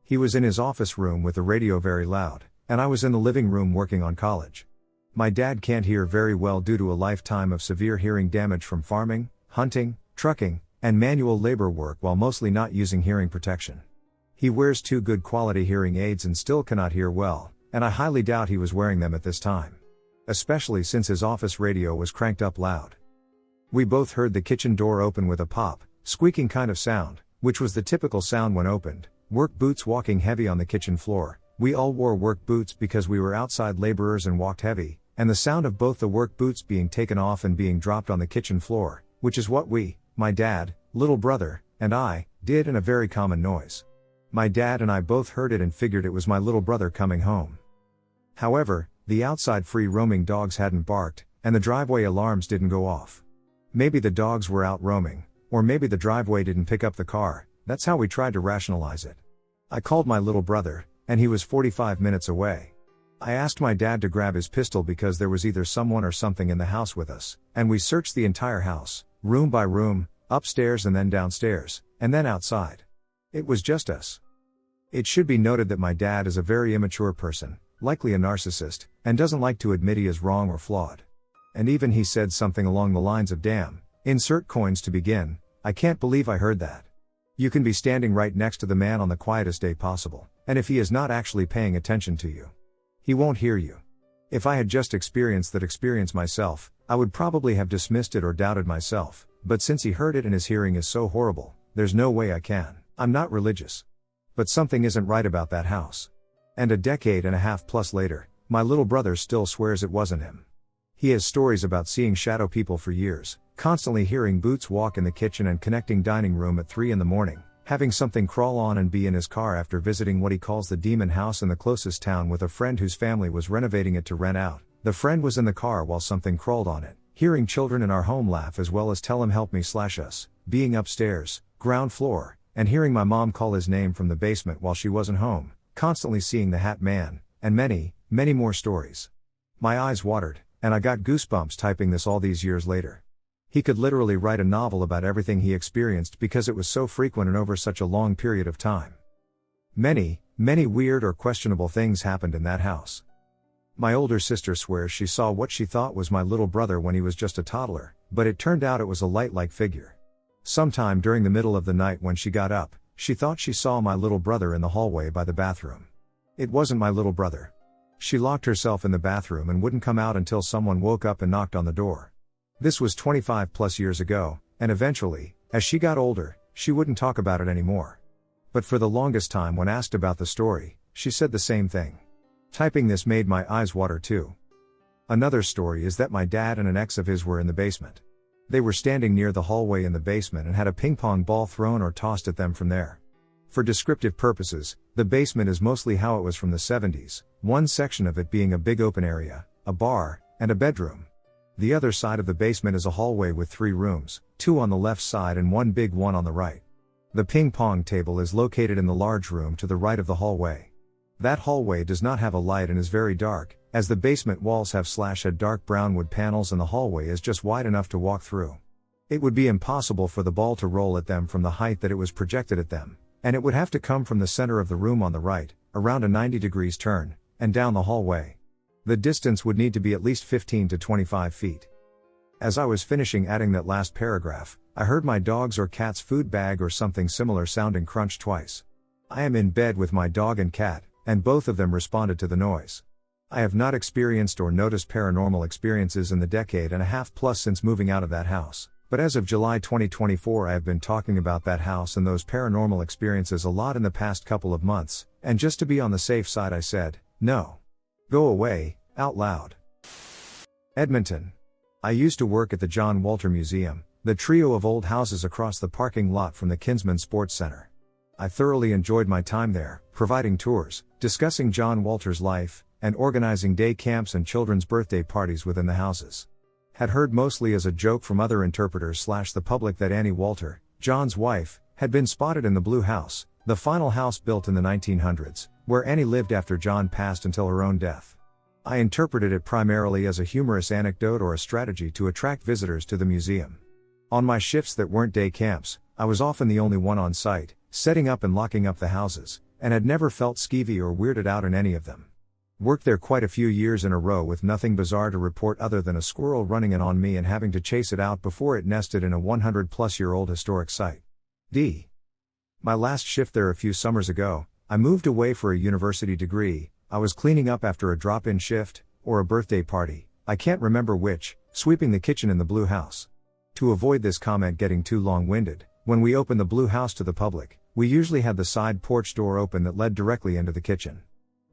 He was in his office room with the radio very loud, and I was in the living room working on college. My dad can't hear very well due to a lifetime of severe hearing damage from farming, hunting, trucking, and manual labor work while mostly not using hearing protection. He wears 2 good quality hearing aids and still cannot hear well, and I highly doubt he was wearing them at this time. Especially since his office radio was cranked up loud. We both heard the kitchen door open with a pop, squeaking kind of sound, which was the typical sound when opened, work boots walking heavy on the kitchen floor. We all wore work boots because we were outside laborers and walked heavy, and the sound of both the work boots being taken off and being dropped on the kitchen floor, which is what we, my dad, little brother, and I, did in a very common noise. My dad and I both heard it and figured it was my little brother coming home. However, the outside free roaming dogs hadn't barked, and the driveway alarms didn't go off. Maybe the dogs were out roaming, or maybe the driveway didn't pick up the car. That's how we tried to rationalize it. I called my little brother, and he was 45 minutes away. I asked my dad to grab his pistol because there was either someone or something in the house with us, and we searched the entire house, room by room, upstairs and then downstairs, and then outside. It was just us. It should be noted that my dad is a very immature person, likely a narcissist, and doesn't like to admit he is wrong or flawed. And even he said something along the lines of, "Damn, insert coins to begin, I can't believe I heard that." You can be standing right next to the man on the quietest day possible, and if he is not actually paying attention to you, he won't hear you. If I had just experienced that experience myself, I would probably have dismissed it or doubted myself, but since he heard it and his hearing is so horrible, there's no way I can. I'm not religious. But something isn't right about that house. And a decade and a half plus later, my little brother still swears it wasn't him. He has stories about seeing shadow people for years, constantly hearing boots walk in the kitchen and connecting dining room at 3 in the morning, having something crawl on and be in his car after visiting what he calls the demon house in the closest town with a friend whose family was renovating it to rent out. The friend was in the car while something crawled on it, hearing children in our home laugh as well as tell him help me / us, being upstairs, ground floor, and hearing my mom call his name from the basement while she wasn't home, constantly seeing the Hat Man, and many, many more stories. My eyes watered, and I got goosebumps typing this all these years later. He could literally write a novel about everything he experienced because it was so frequent and over such a long period of time. Many, many weird or questionable things happened in that house. My older sister swears she saw what she thought was my little brother when he was just a toddler, but it turned out it was a light-like figure. Sometime during the middle of the night when she got up, she thought she saw my little brother in the hallway by the bathroom. It wasn't my little brother. She locked herself in the bathroom and wouldn't come out until someone woke up and knocked on the door. This was 25 plus years ago, and eventually, as she got older, she wouldn't talk about it anymore. But for the longest time when asked about the story, she said the same thing. Typing this made my eyes water too. Another story is that my dad and an ex of his were in the basement. They were standing near the hallway in the basement and had a ping pong ball thrown or tossed at them from there. For descriptive purposes, the basement is mostly how it was from the 70s, one section of it being a big open area, a bar, and a bedroom. The other side of the basement is a hallway with 3 rooms, 2 on the left side and 1 big one on the right. The ping pong table is located in the large room to the right of the hallway. That hallway does not have a light and is very dark, as the basement walls have / dark brown wood panels and the hallway is just wide enough to walk through. It would be impossible for the ball to roll at them from the height that it was projected at them, and it would have to come from the center of the room on the right, around a 90 degrees turn, and down the hallway. The distance would need to be at least 15 to 25 feet. As I was finishing adding that last paragraph, I heard my dog's or cat's food bag or something similar sounding crunch twice. I am in bed with my dog and cat, and both of them responded to the noise. I have not experienced or noticed paranormal experiences in the decade and a half plus since moving out of that house, but as of July 2024 I have been talking about that house and those paranormal experiences a lot in the past couple of months, and just to be on the safe side I said, no. Go away, out loud. Edmonton. I used to work at the John Walter Museum, the trio of old houses across the parking lot from the Kinsman Sports Center. I thoroughly enjoyed my time there, providing tours, discussing John Walter's life, and organizing day camps and children's birthday parties within the houses. Had heard mostly as a joke from other interpreters / the public that Annie Walter, John's wife, had been spotted in the Blue House, the final house built in the 1900s, where Annie lived after John passed until her own death. I interpreted it primarily as a humorous anecdote or a strategy to attract visitors to the museum. On my shifts that weren't day camps, I was often the only one on site, setting up and locking up the houses, and had never felt skeevy or weirded out in any of them. Worked there quite a few years in a row with nothing bizarre to report other than a squirrel running in on me and having to chase it out before it nested in a 100-plus-year-old historic site. My last shift there a few summers ago, I moved away for a university degree. I was cleaning up after a drop-in shift, or a birthday party, I can't remember which, sweeping the kitchen in the Blue House. To avoid this comment getting too long-winded, when we opened the Blue House to the public, we usually had the side porch door open that led directly into the kitchen.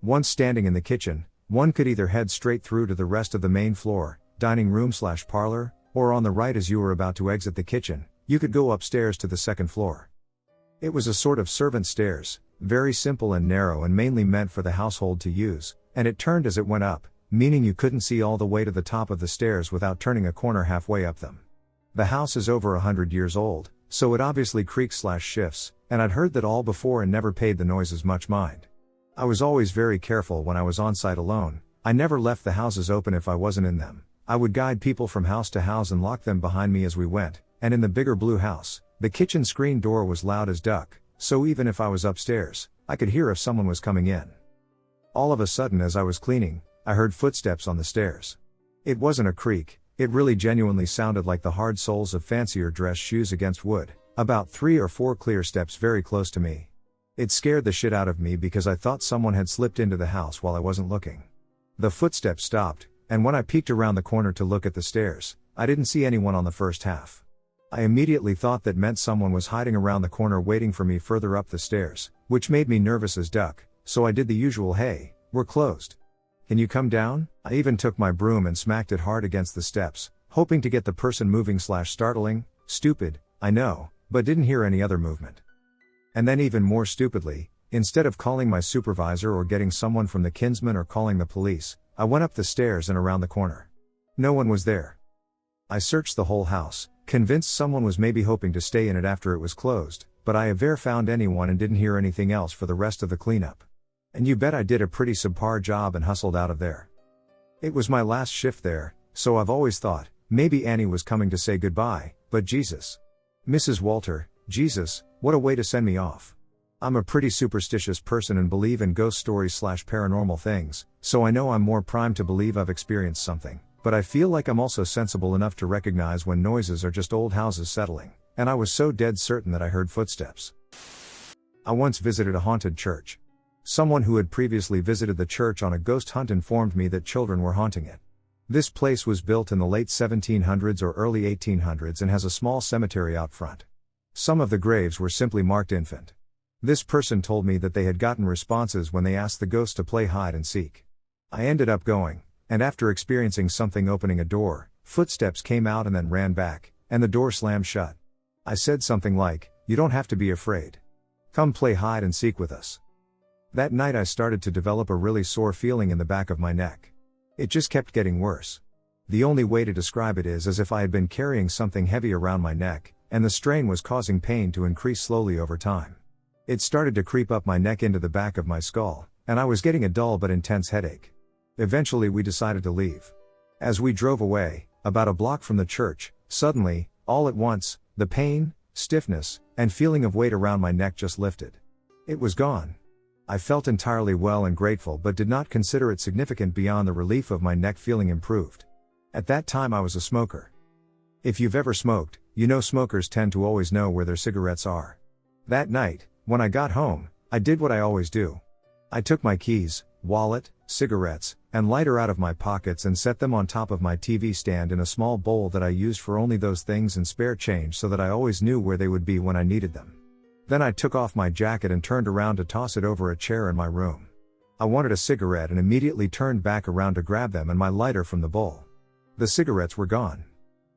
Once standing in the kitchen, one could either head straight through to the rest of the main floor, dining room / parlor, or on the right as you were about to exit the kitchen, you could go upstairs to the second floor. It was a sort of servant stairs, very simple and narrow and mainly meant for the household to use, and it turned as it went up, meaning you couldn't see all the way to the top of the stairs without turning a corner halfway up them. The house is over 100 years old, so it obviously creaks / shifts, and I'd heard that all before and never paid the noises much mind. I was always very careful when I was on site alone. I never left the houses open if I wasn't in them. I would guide people from house to house and lock them behind me as we went, and in the bigger Blue House, the kitchen screen door was loud as duck, so even if I was upstairs, I could hear if someone was coming in. All of a sudden as I was cleaning, I heard footsteps on the stairs. It wasn't a creak, it really genuinely sounded like the hard soles of fancier dress shoes against wood, about 3 or 4 clear steps very close to me. It scared the shit out of me because I thought someone had slipped into the house while I wasn't looking. The footsteps stopped, and when I peeked around the corner to look at the stairs, I didn't see anyone on the first half. I immediately thought that meant someone was hiding around the corner waiting for me further up the stairs, which made me nervous as duck, so I did the usual "Hey, we're closed. Can you come down?" I even took my broom and smacked it hard against the steps, hoping to get the person moving / startling. Stupid, I know, but didn't hear any other movement. And then even more stupidly, instead of calling my supervisor or getting someone from the Kinsman or calling the police, I went up the stairs and around the corner. No one was there. I searched the whole house, convinced someone was maybe hoping to stay in it after it was closed, but I never found anyone and didn't hear anything else for the rest of the cleanup. And you bet I did a pretty subpar job and hustled out of there. It was my last shift there, so I've always thought, maybe Annie was coming to say goodbye, but Jesus. Mrs. Walter, Jesus, what a way to send me off. I'm a pretty superstitious person and believe in ghost stories / paranormal things, so I know I'm more primed to believe I've experienced something, but I feel like I'm also sensible enough to recognize when noises are just old houses settling, and I was so dead certain that I heard footsteps. I once visited a haunted church. Someone who had previously visited the church on a ghost hunt informed me that children were haunting it. This place was built in the late 1700s or early 1800s and has a small cemetery out front. Some of the graves were simply marked infant. This person told me that they had gotten responses when they asked the ghost to play hide and seek. I ended up going, and after experiencing something opening a door, footsteps came out and then ran back, and the door slammed shut. I said something like, "You don't have to be afraid. Come play hide and seek with us." That night I started to develop a really sore feeling in the back of my neck. It just kept getting worse. The only way to describe it is as if I had been carrying something heavy around my neck, and the strain was causing pain to increase slowly over time. It started to creep up my neck into the back of my skull, and I was getting a dull but intense headache. Eventually we decided to leave. As we drove away, about a block from the church, suddenly, all at once, the pain, stiffness, and feeling of weight around my neck just lifted. It was gone. I felt entirely well and grateful but did not consider it significant beyond the relief of my neck feeling improved. At that time I was a smoker. If you've ever smoked, you know smokers tend to always know where their cigarettes are. That night, when I got home, I did what I always do. I took my keys, wallet, cigarettes, and lighter out of my pockets and set them on top of my TV stand in a small bowl that I used for only those things and spare change so that I always knew where they would be when I needed them. Then I took off my jacket and turned around to toss it over a chair in my room. I wanted a cigarette and immediately turned back around to grab them and my lighter from the bowl. The cigarettes were gone.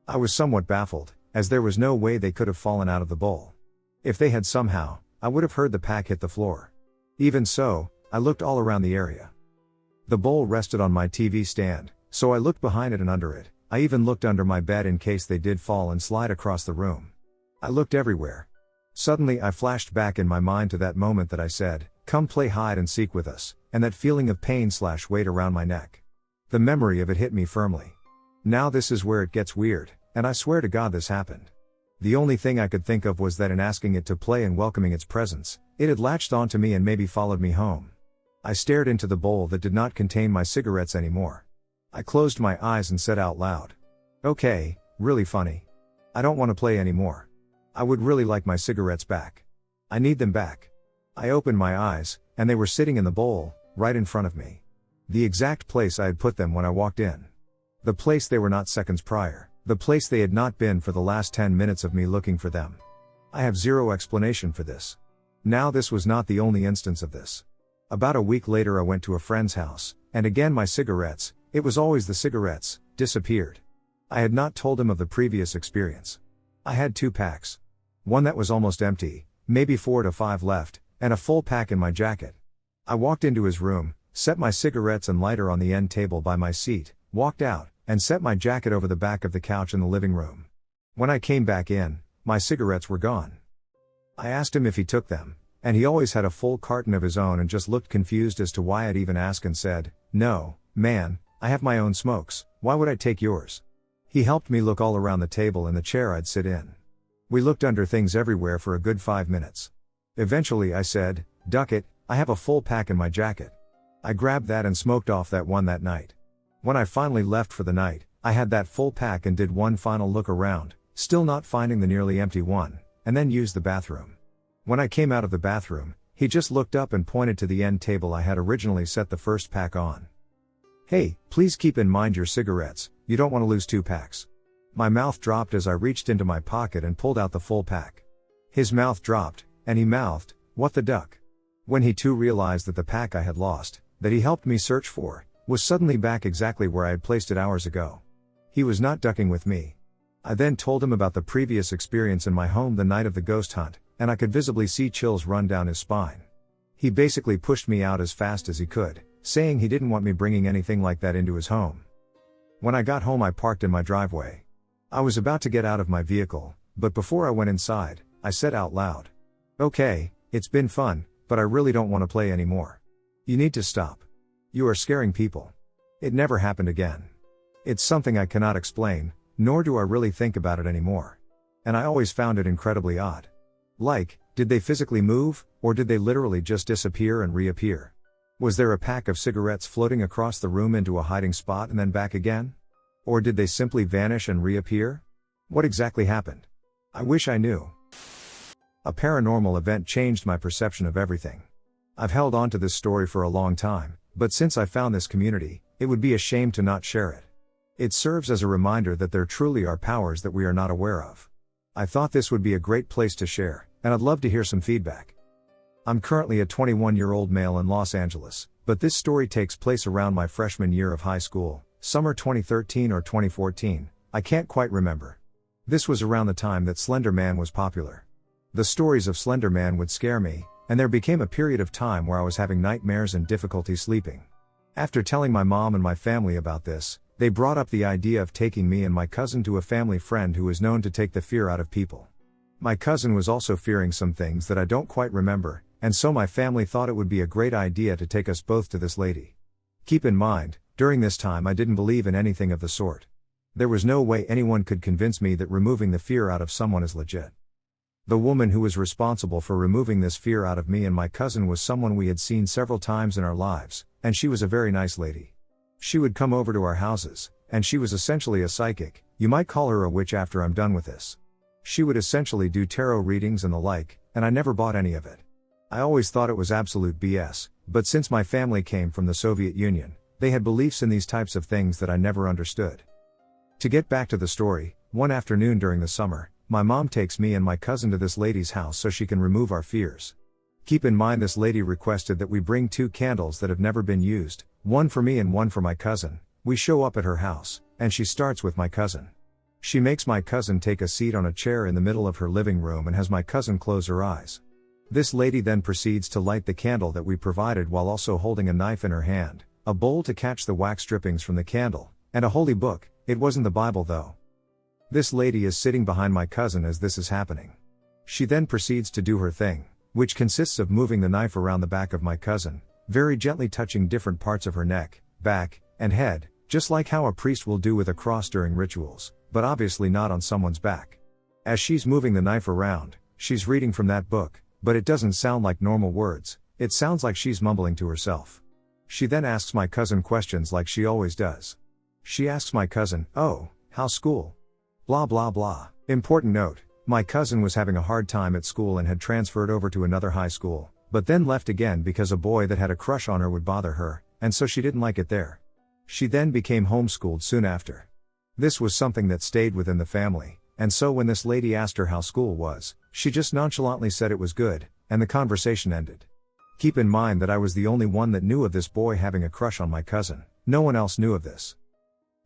I was somewhat baffled, as there was no way they could have fallen out of the bowl. If they had somehow, I would have heard the pack hit the floor. Even so, I looked all around the area. The bowl rested on my TV stand, so I looked behind it and under it. I even looked under my bed in case they did fall and slide across the room. I looked everywhere. Suddenly I flashed back in my mind to that moment that I said, "Come play hide and seek with us," and that feeling of pain/weight around my neck. The memory of it hit me firmly. Now this is where it gets weird, and I swear to God this happened. The only thing I could think of was that in asking it to play and welcoming its presence, it had latched onto me and maybe followed me home. I stared into the bowl that did not contain my cigarettes anymore. I closed my eyes and said out loud, "Okay, really funny. I don't want to play anymore. I would really like my cigarettes back. I need them back." I opened my eyes, and they were sitting in the bowl, right in front of me. The exact place I had put them when I walked in. The place they were not seconds prior, the place they had not been for the last 10 minutes of me looking for them. I have zero explanation for this. Now this was not the only instance of this. About a week later I went to a friend's house, and again my cigarettes, it was always the cigarettes, disappeared. I had not told him of the previous experience. I had 2 packs. One that was almost empty, maybe 4 to 5 left, and a full pack in my jacket. I walked into his room, set my cigarettes and lighter on the end table by my seat, walked out, and set my jacket over the back of the couch in the living room. When I came back in, my cigarettes were gone. I asked him if he took them, and he always had a full carton of his own and just looked confused as to why I'd even ask and said, "No, man, I have my own smokes, why would I take yours?" He helped me look all around the table and the chair I'd sit in. We looked under things everywhere for a good 5 minutes. Eventually I said, "Duck it, I have a full pack in my jacket." I grabbed that and smoked off that one that night. When I finally left for the night, I had that full pack and did one final look around, still not finding the nearly empty one, and then used the bathroom. When I came out of the bathroom, he just looked up and pointed to the end table I had originally set the first pack on. "Hey, please keep in mind your cigarettes, you don't want to lose 2 packs. My mouth dropped as I reached into my pocket and pulled out the full pack. His mouth dropped, and he mouthed, "What the duck?" When he too realized that the pack I had lost, that he helped me search for, was suddenly back exactly where I had placed it hours ago. He was not ducking with me. I then told him about the previous experience in my home the night of the ghost hunt, and I could visibly see chills run down his spine. He basically pushed me out as fast as he could, saying he didn't want me bringing anything like that into his home. When I got home I parked in my driveway. I was about to get out of my vehicle, but before I went inside, I said out loud, "Okay, it's been fun, but I really don't want to play anymore. You need to stop. You are scaring people." It never happened again. It's something I cannot explain, nor do I really think about it anymore. And I always found it incredibly odd. Like, did they physically move, or did they literally just disappear and reappear? Was there a pack of cigarettes floating across the room into a hiding spot and then back again? Or did they simply vanish and reappear? What exactly happened? I wish I knew. A paranormal event changed my perception of everything. I've held on to this story for a long time, but since I found this community, it would be a shame to not share it. It serves as a reminder that there truly are powers that we are not aware of. I thought this would be a great place to share, and I'd love to hear some feedback. I'm currently a 21-year-old male in Los Angeles, but this story takes place around my freshman year of high school, summer 2013 or 2014, I can't quite remember. This was around the time that Slender Man was popular. The stories of Slender Man would scare me, and there became a period of time where I was having nightmares and difficulty sleeping. After telling my mom and my family about this, they brought up the idea of taking me and my cousin to a family friend who is known to take the fear out of people. My cousin was also fearing some things that I don't quite remember, and so my family thought it would be a great idea to take us both to this lady. Keep in mind, during this time I didn't believe in anything of the sort. There was no way anyone could convince me that removing the fear out of someone is legit. The woman who was responsible for removing this fear out of me and my cousin was someone we had seen several times in our lives, and she was a very nice lady. She would come over to our houses, and she was essentially a psychic. You might call her a witch after I'm done with this. She would essentially do tarot readings and the like, and I never bought any of it. I always thought it was absolute BS, but since my family came from the Soviet Union, they had beliefs in these types of things that I never understood. To get back to the story, one afternoon during the summer, my mom takes me and my cousin to this lady's house so she can remove our fears. Keep in mind this lady requested that we bring 2 candles that have never been used, one for me and one for my cousin. We show up at her house, and she starts with my cousin. She makes my cousin take a seat on a chair in the middle of her living room and has my cousin close her eyes. This lady then proceeds to light the candle that we provided while also holding a knife in her hand, a bowl to catch the wax drippings from the candle, and a holy book. It wasn't the Bible though. This lady is sitting behind my cousin as this is happening. She then proceeds to do her thing, which consists of moving the knife around the back of my cousin, very gently touching different parts of her neck, back, and head, just like how a priest will do with a cross during rituals, but obviously not on someone's back. As she's moving the knife around, she's reading from that book, but it doesn't sound like normal words, it sounds like she's mumbling to herself. She then asks my cousin questions like she always does. She asks my cousin, "Oh, how's school? Blah blah blah." Important note, my cousin was having a hard time at school and had transferred over to another high school, but then left again because a boy that had a crush on her would bother her, and so she didn't like it there. She then became homeschooled soon after. This was something that stayed within the family, and so when this lady asked her how school was, she just nonchalantly said it was good, and the conversation ended. Keep in mind that I was the only one that knew of this boy having a crush on my cousin. No one else knew of this.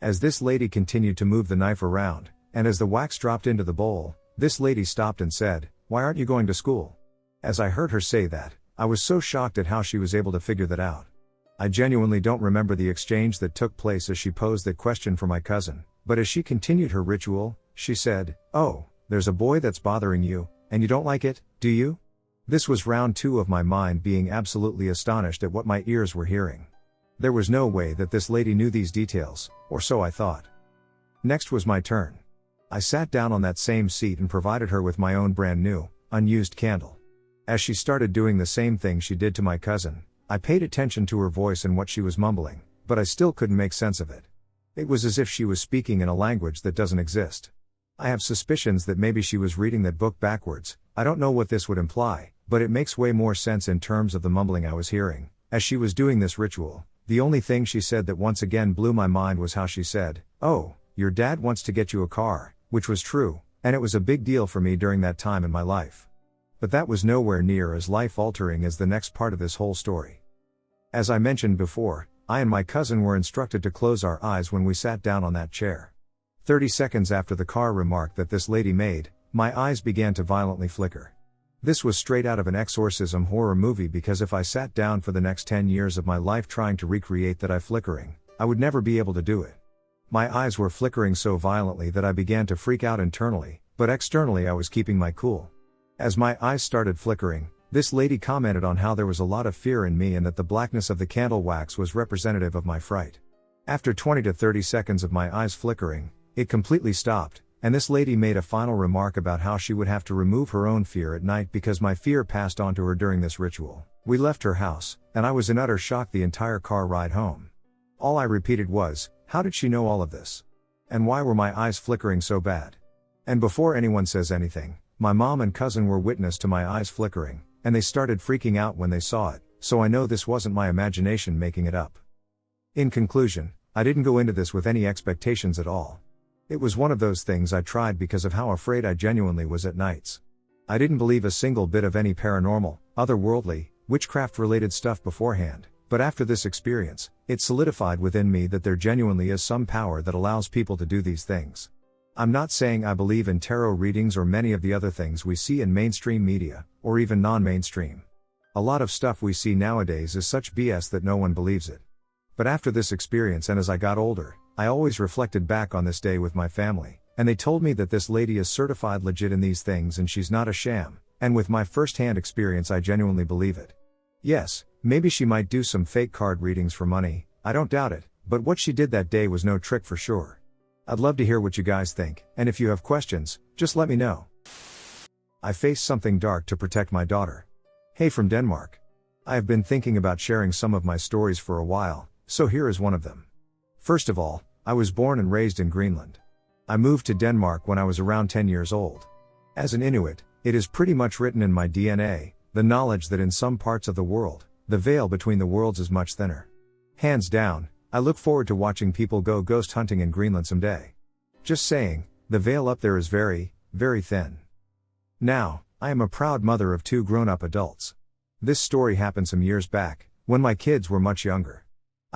As this lady continued to move the knife around, and as the wax dropped into the bowl, this lady stopped and said, "Why aren't you going to school?" As I heard her say that, I was so shocked at how she was able to figure that out. I genuinely don't remember the exchange that took place as she posed that question for my cousin, but as she continued her ritual, she said, "Oh, there's a boy that's bothering you, and you don't like it, do you?" This was round 2 of my mind being absolutely astonished at what my ears were hearing. There was no way that this lady knew these details, or so I thought. Next was my turn. I sat down on that same seat and provided her with my own brand new, unused candle. As she started doing the same thing she did to my cousin, I paid attention to her voice and what she was mumbling, but I still couldn't make sense of it. It was as if she was speaking in a language that doesn't exist. I have suspicions that maybe she was reading that book backwards. I don't know what this would imply, but it makes way more sense in terms of the mumbling I was hearing. As she was doing this ritual, the only thing she said that once again blew my mind was how she said, "Oh, your dad wants to get you a car," which was true, and it was a big deal for me during that time in my life. But that was nowhere near as life-altering as the next part of this whole story. As I mentioned before, I and my cousin were instructed to close our eyes when we sat down on that chair. 30 seconds after the car remark that this lady made, my eyes began to violently flicker. This was straight out of an exorcism horror movie, because if I sat down for the next 10 years of my life trying to recreate that eye flickering, I would never be able to do it. My eyes were flickering so violently that I began to freak out internally, but externally I was keeping my cool. As my eyes started flickering, this lady commented on how there was a lot of fear in me and that the blackness of the candle wax was representative of my fright. After 20 to 30 seconds of my eyes flickering, it completely stopped, and this lady made a final remark about how she would have to remove her own fear at night because my fear passed on to her during this ritual. We left her house, and I was in utter shock the entire car ride home. All I repeated was, how did she know all of this? And why were my eyes flickering so bad? And before anyone says anything, my mom and cousin were witness to my eyes flickering, and they started freaking out when they saw it, so I know this wasn't my imagination making it up. In conclusion, I didn't go into this with any expectations at all. It was one of those things I tried because of how afraid I genuinely was at nights. I didn't believe a single bit of any paranormal, otherworldly, witchcraft-related stuff beforehand, but after this experience, it solidified within me that there genuinely is some power that allows people to do these things. I'm not saying I believe in tarot readings or many of the other things we see in mainstream media, or even non-mainstream. A lot of stuff we see nowadays is such BS that no one believes it. But after this experience and as I got older, I always reflected back on this day with my family, and they told me that this lady is certified legit in these things and she's not a sham, and with my first-hand experience I genuinely believe it. Yes, maybe she might do some fake card readings for money, I don't doubt it, but what she did that day was no trick for sure. I'd love to hear what you guys think, and if you have questions, just let me know. I faced something dark to protect my daughter. Hey from Denmark. I have been thinking about sharing some of my stories for a while, so here is one of them. First of all, I was born and raised in Greenland. I moved to Denmark when I was around 10 years old. As an Inuit, it is pretty much written in my DNA, the knowledge that in some parts of the world, the veil between the worlds is much thinner. Hands down, I look forward to watching people go ghost hunting in Greenland someday. Just saying, the veil up there is very, very thin. Now, I am a proud mother of 2 grown-up adults. This story happened some years back, when my kids were much younger.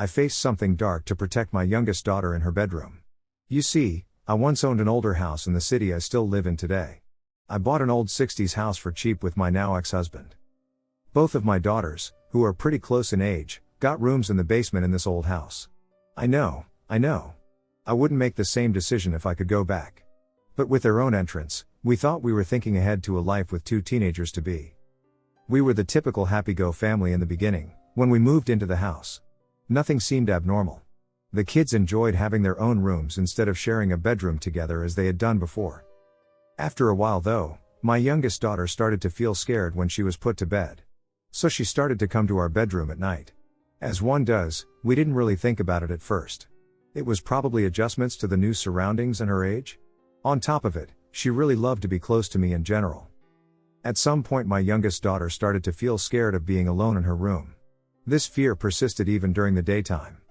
I faced something dark to protect my youngest daughter in her bedroom. You see, I once owned an older house in the city I still live in today. I bought an old 60s house for cheap with my now ex-husband. Both of my daughters, who are pretty close in age, got rooms in the basement in this old house. I know. I wouldn't make the same decision if I could go back. But with their own entrance, we thought we were thinking ahead to a life with 2 teenagers to be. We were the typical happy-go family in the beginning, when we moved into the house. Nothing seemed abnormal. The kids enjoyed having their own rooms instead of sharing a bedroom together as they had done before. After a while though, my youngest daughter started to feel scared when she was put to bed. So she started to come to our bedroom at night. As one does, we didn't really think about it at first. It was probably adjustments to the new surroundings and her age. On top of it, she really loved to be close to me in general. At some point my youngest daughter started to feel scared of being alone in her room. This fear persisted even during the daytime.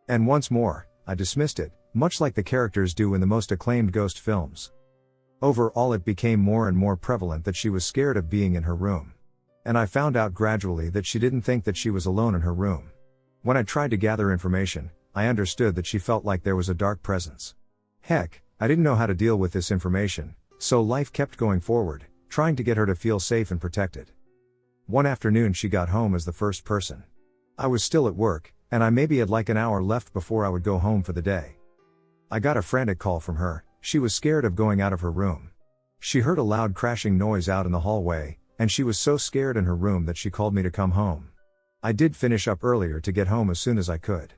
And once more, I dismissed it, much like the characters do in the most acclaimed ghost films. Overall it became more and more prevalent that she was scared of being in her room. And I found out gradually that she didn't think that she was alone in her room. When I tried to gather information, I understood that she felt like there was a dark presence. Heck, I didn't know how to deal with this information, so life kept going forward, trying to get her to feel safe and protected. One afternoon she got home as the first person. I was still at work, and I maybe had like an hour left before I would go home for the day. I got a frantic call from her. She was scared of going out of her room. She heard a loud crashing noise out in the hallway, and she was so scared in her room that she called me to come home. I did finish up earlier to get home as soon as I could.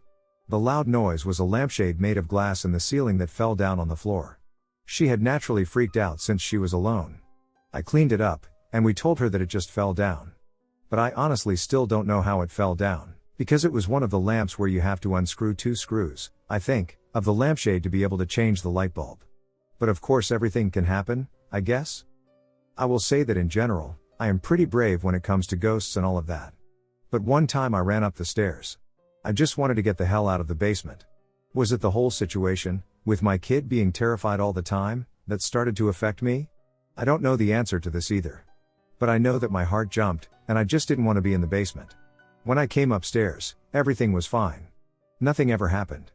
The loud noise was a lampshade made of glass in the ceiling that fell down on the floor. She had naturally freaked out since she was alone. I cleaned it up, and we told her that it just fell down. But I honestly still don't know how it fell down, because it was one of the lamps where you have to unscrew 2 screws, I think, of the lampshade to be able to change the light bulb. But of course everything can happen, I guess? I will say that in general, I am pretty brave when it comes to ghosts and all of that. But one time I ran up the stairs. I just wanted to get the hell out of the basement. Was it the whole situation, with my kid being terrified all the time, that started to affect me? I don't know the answer to this either. But I know that my heart jumped, and I just didn't want to be in the basement. When I came upstairs, everything was fine. Nothing ever happened.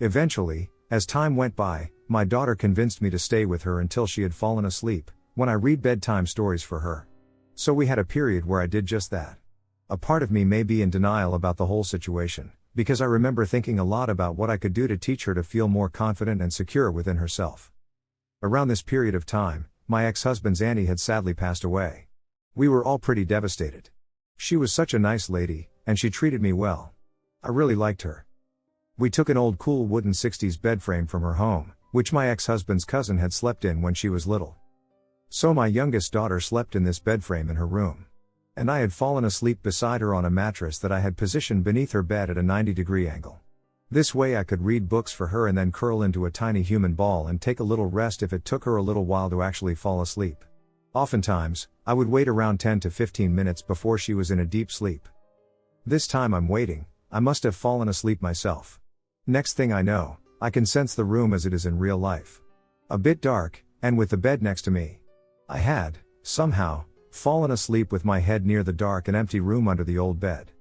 Eventually, as time went by, my daughter convinced me to stay with her until she had fallen asleep, when I read bedtime stories for her. So we had a period where I did just that. A part of me may be in denial about the whole situation, because I remember thinking a lot about what I could do to teach her to feel more confident and secure within herself. Around this period of time, my ex-husband's auntie had sadly passed away. We were all pretty devastated. She was such a nice lady, and she treated me well. I really liked her. We took an old cool wooden 60s bed frame from her home, which my ex-husband's cousin had slept in when she was little. So my youngest daughter slept in this bed frame in her room. And I had fallen asleep beside her on a mattress that I had positioned beneath her bed at a 90-degree angle. This way I could read books for her and then curl into a tiny human ball and take a little rest if it took her a little while to actually fall asleep. Oftentimes, I would wait around 10 to 15 minutes before she was in a deep sleep. This time I'm waiting, I must have fallen asleep myself. Next thing I know, I can sense the room as it is in real life. A bit dark, and with the bed next to me. I had, somehow, fallen asleep with my head near the dark and empty room under the old bed.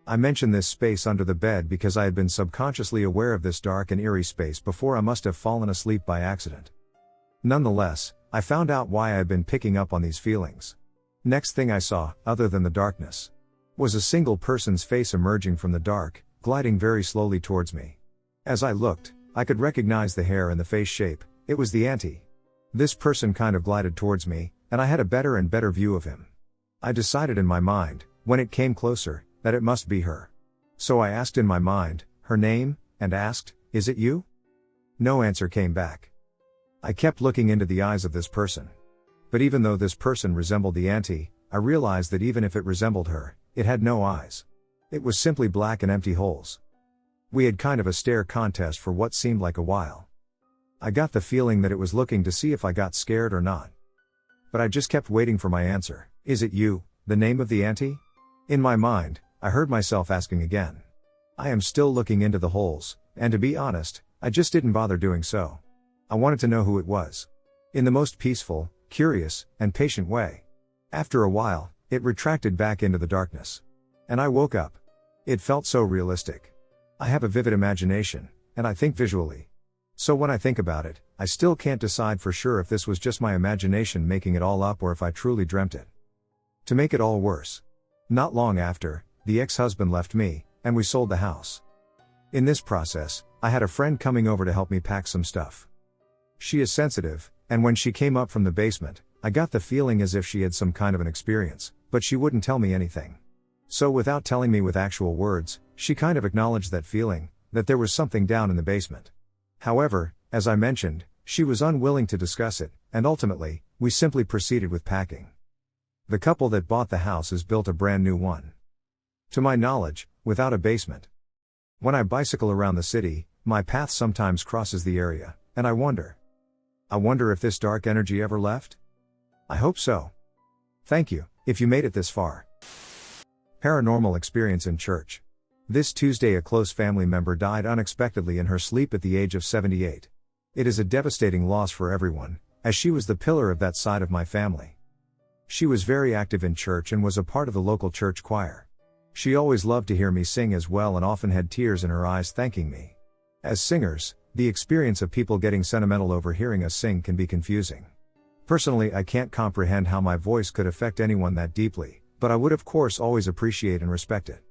I mention this space under the bed because I had been subconsciously aware of this dark and eerie space before I must have fallen asleep by accident. Nonetheless, I found out why I had been picking up on these feelings. Next thing I saw, other than the darkness, was a single person's face emerging from the dark, gliding very slowly towards me. As I looked, I could recognize the hair and the face shape. It was the auntie. This person kind of glided towards me, and I had a better and better view of him. I decided in my mind, when it came closer, that it must be her. So I asked in my mind, her name, and asked, "Is it you?" No answer came back. I kept looking into the eyes of this person. But even though this person resembled the auntie, I realized that even if it resembled her, it had no eyes. It was simply black and empty holes. We had kind of a stare contest for what seemed like a while. I got the feeling that it was looking to see if I got scared or not. But I just kept waiting for my answer. Is it you, the name of the auntie? In my mind, I heard myself asking again. I am still looking into the holes, and to be honest, I just didn't bother doing so. I wanted to know who it was. In the most peaceful, curious, and patient way. After a while, it retracted back into the darkness. And I woke up. It felt so realistic. I have a vivid imagination, and I think visually. So when I think about it, I still can't decide for sure if this was just my imagination making it all up or if I truly dreamt it. To make it all worse, not long after, the ex-husband left me, and we sold the house. In this process, I had a friend coming over to help me pack some stuff. She is sensitive, and when she came up from the basement, I got the feeling as if she had some kind of an experience, but she wouldn't tell me anything. So without telling me with actual words, she kind of acknowledged that feeling, that there was something down in the basement. However, as I mentioned, she was unwilling to discuss it, and ultimately, we simply proceeded with packing. The couple that bought the house has built a brand new one. To my knowledge, without a basement. When I bicycle around the city, my path sometimes crosses the area, and I wonder if this dark energy ever left? I hope so. Thank you, if you made it this far. Paranormal experience in church. This Tuesday a close family member died unexpectedly in her sleep at the age of 78. It is a devastating loss for everyone, as she was the pillar of that side of my family. She was very active in church and was a part of the local church choir. She always loved to hear me sing as well and often had tears in her eyes thanking me. As singers, the experience of people getting sentimental over hearing us sing can be confusing. Personally, I can't comprehend how my voice could affect anyone that deeply, but I would of course always appreciate and respect it.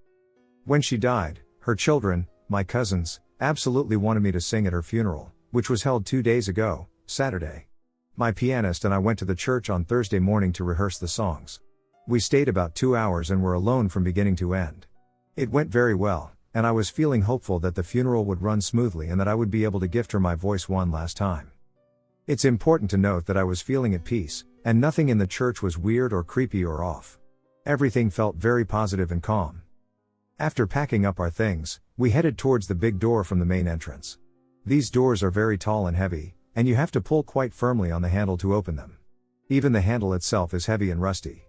When she died, her children, my cousins, absolutely wanted me to sing at her funeral, which was held 2 days ago, Saturday. My pianist and I went to the church on Thursday morning to rehearse the songs. We stayed about 2 hours and were alone from beginning to end. It went very well, and I was feeling hopeful that the funeral would run smoothly and that I would be able to gift her my voice one last time. It's important to note that I was feeling at peace, and nothing in the church was weird or creepy or off. Everything felt very positive and calm. After packing up our things, we headed towards the big door from the main entrance. These doors are very tall and heavy, and you have to pull quite firmly on the handle to open them. Even the handle itself is heavy and rusty.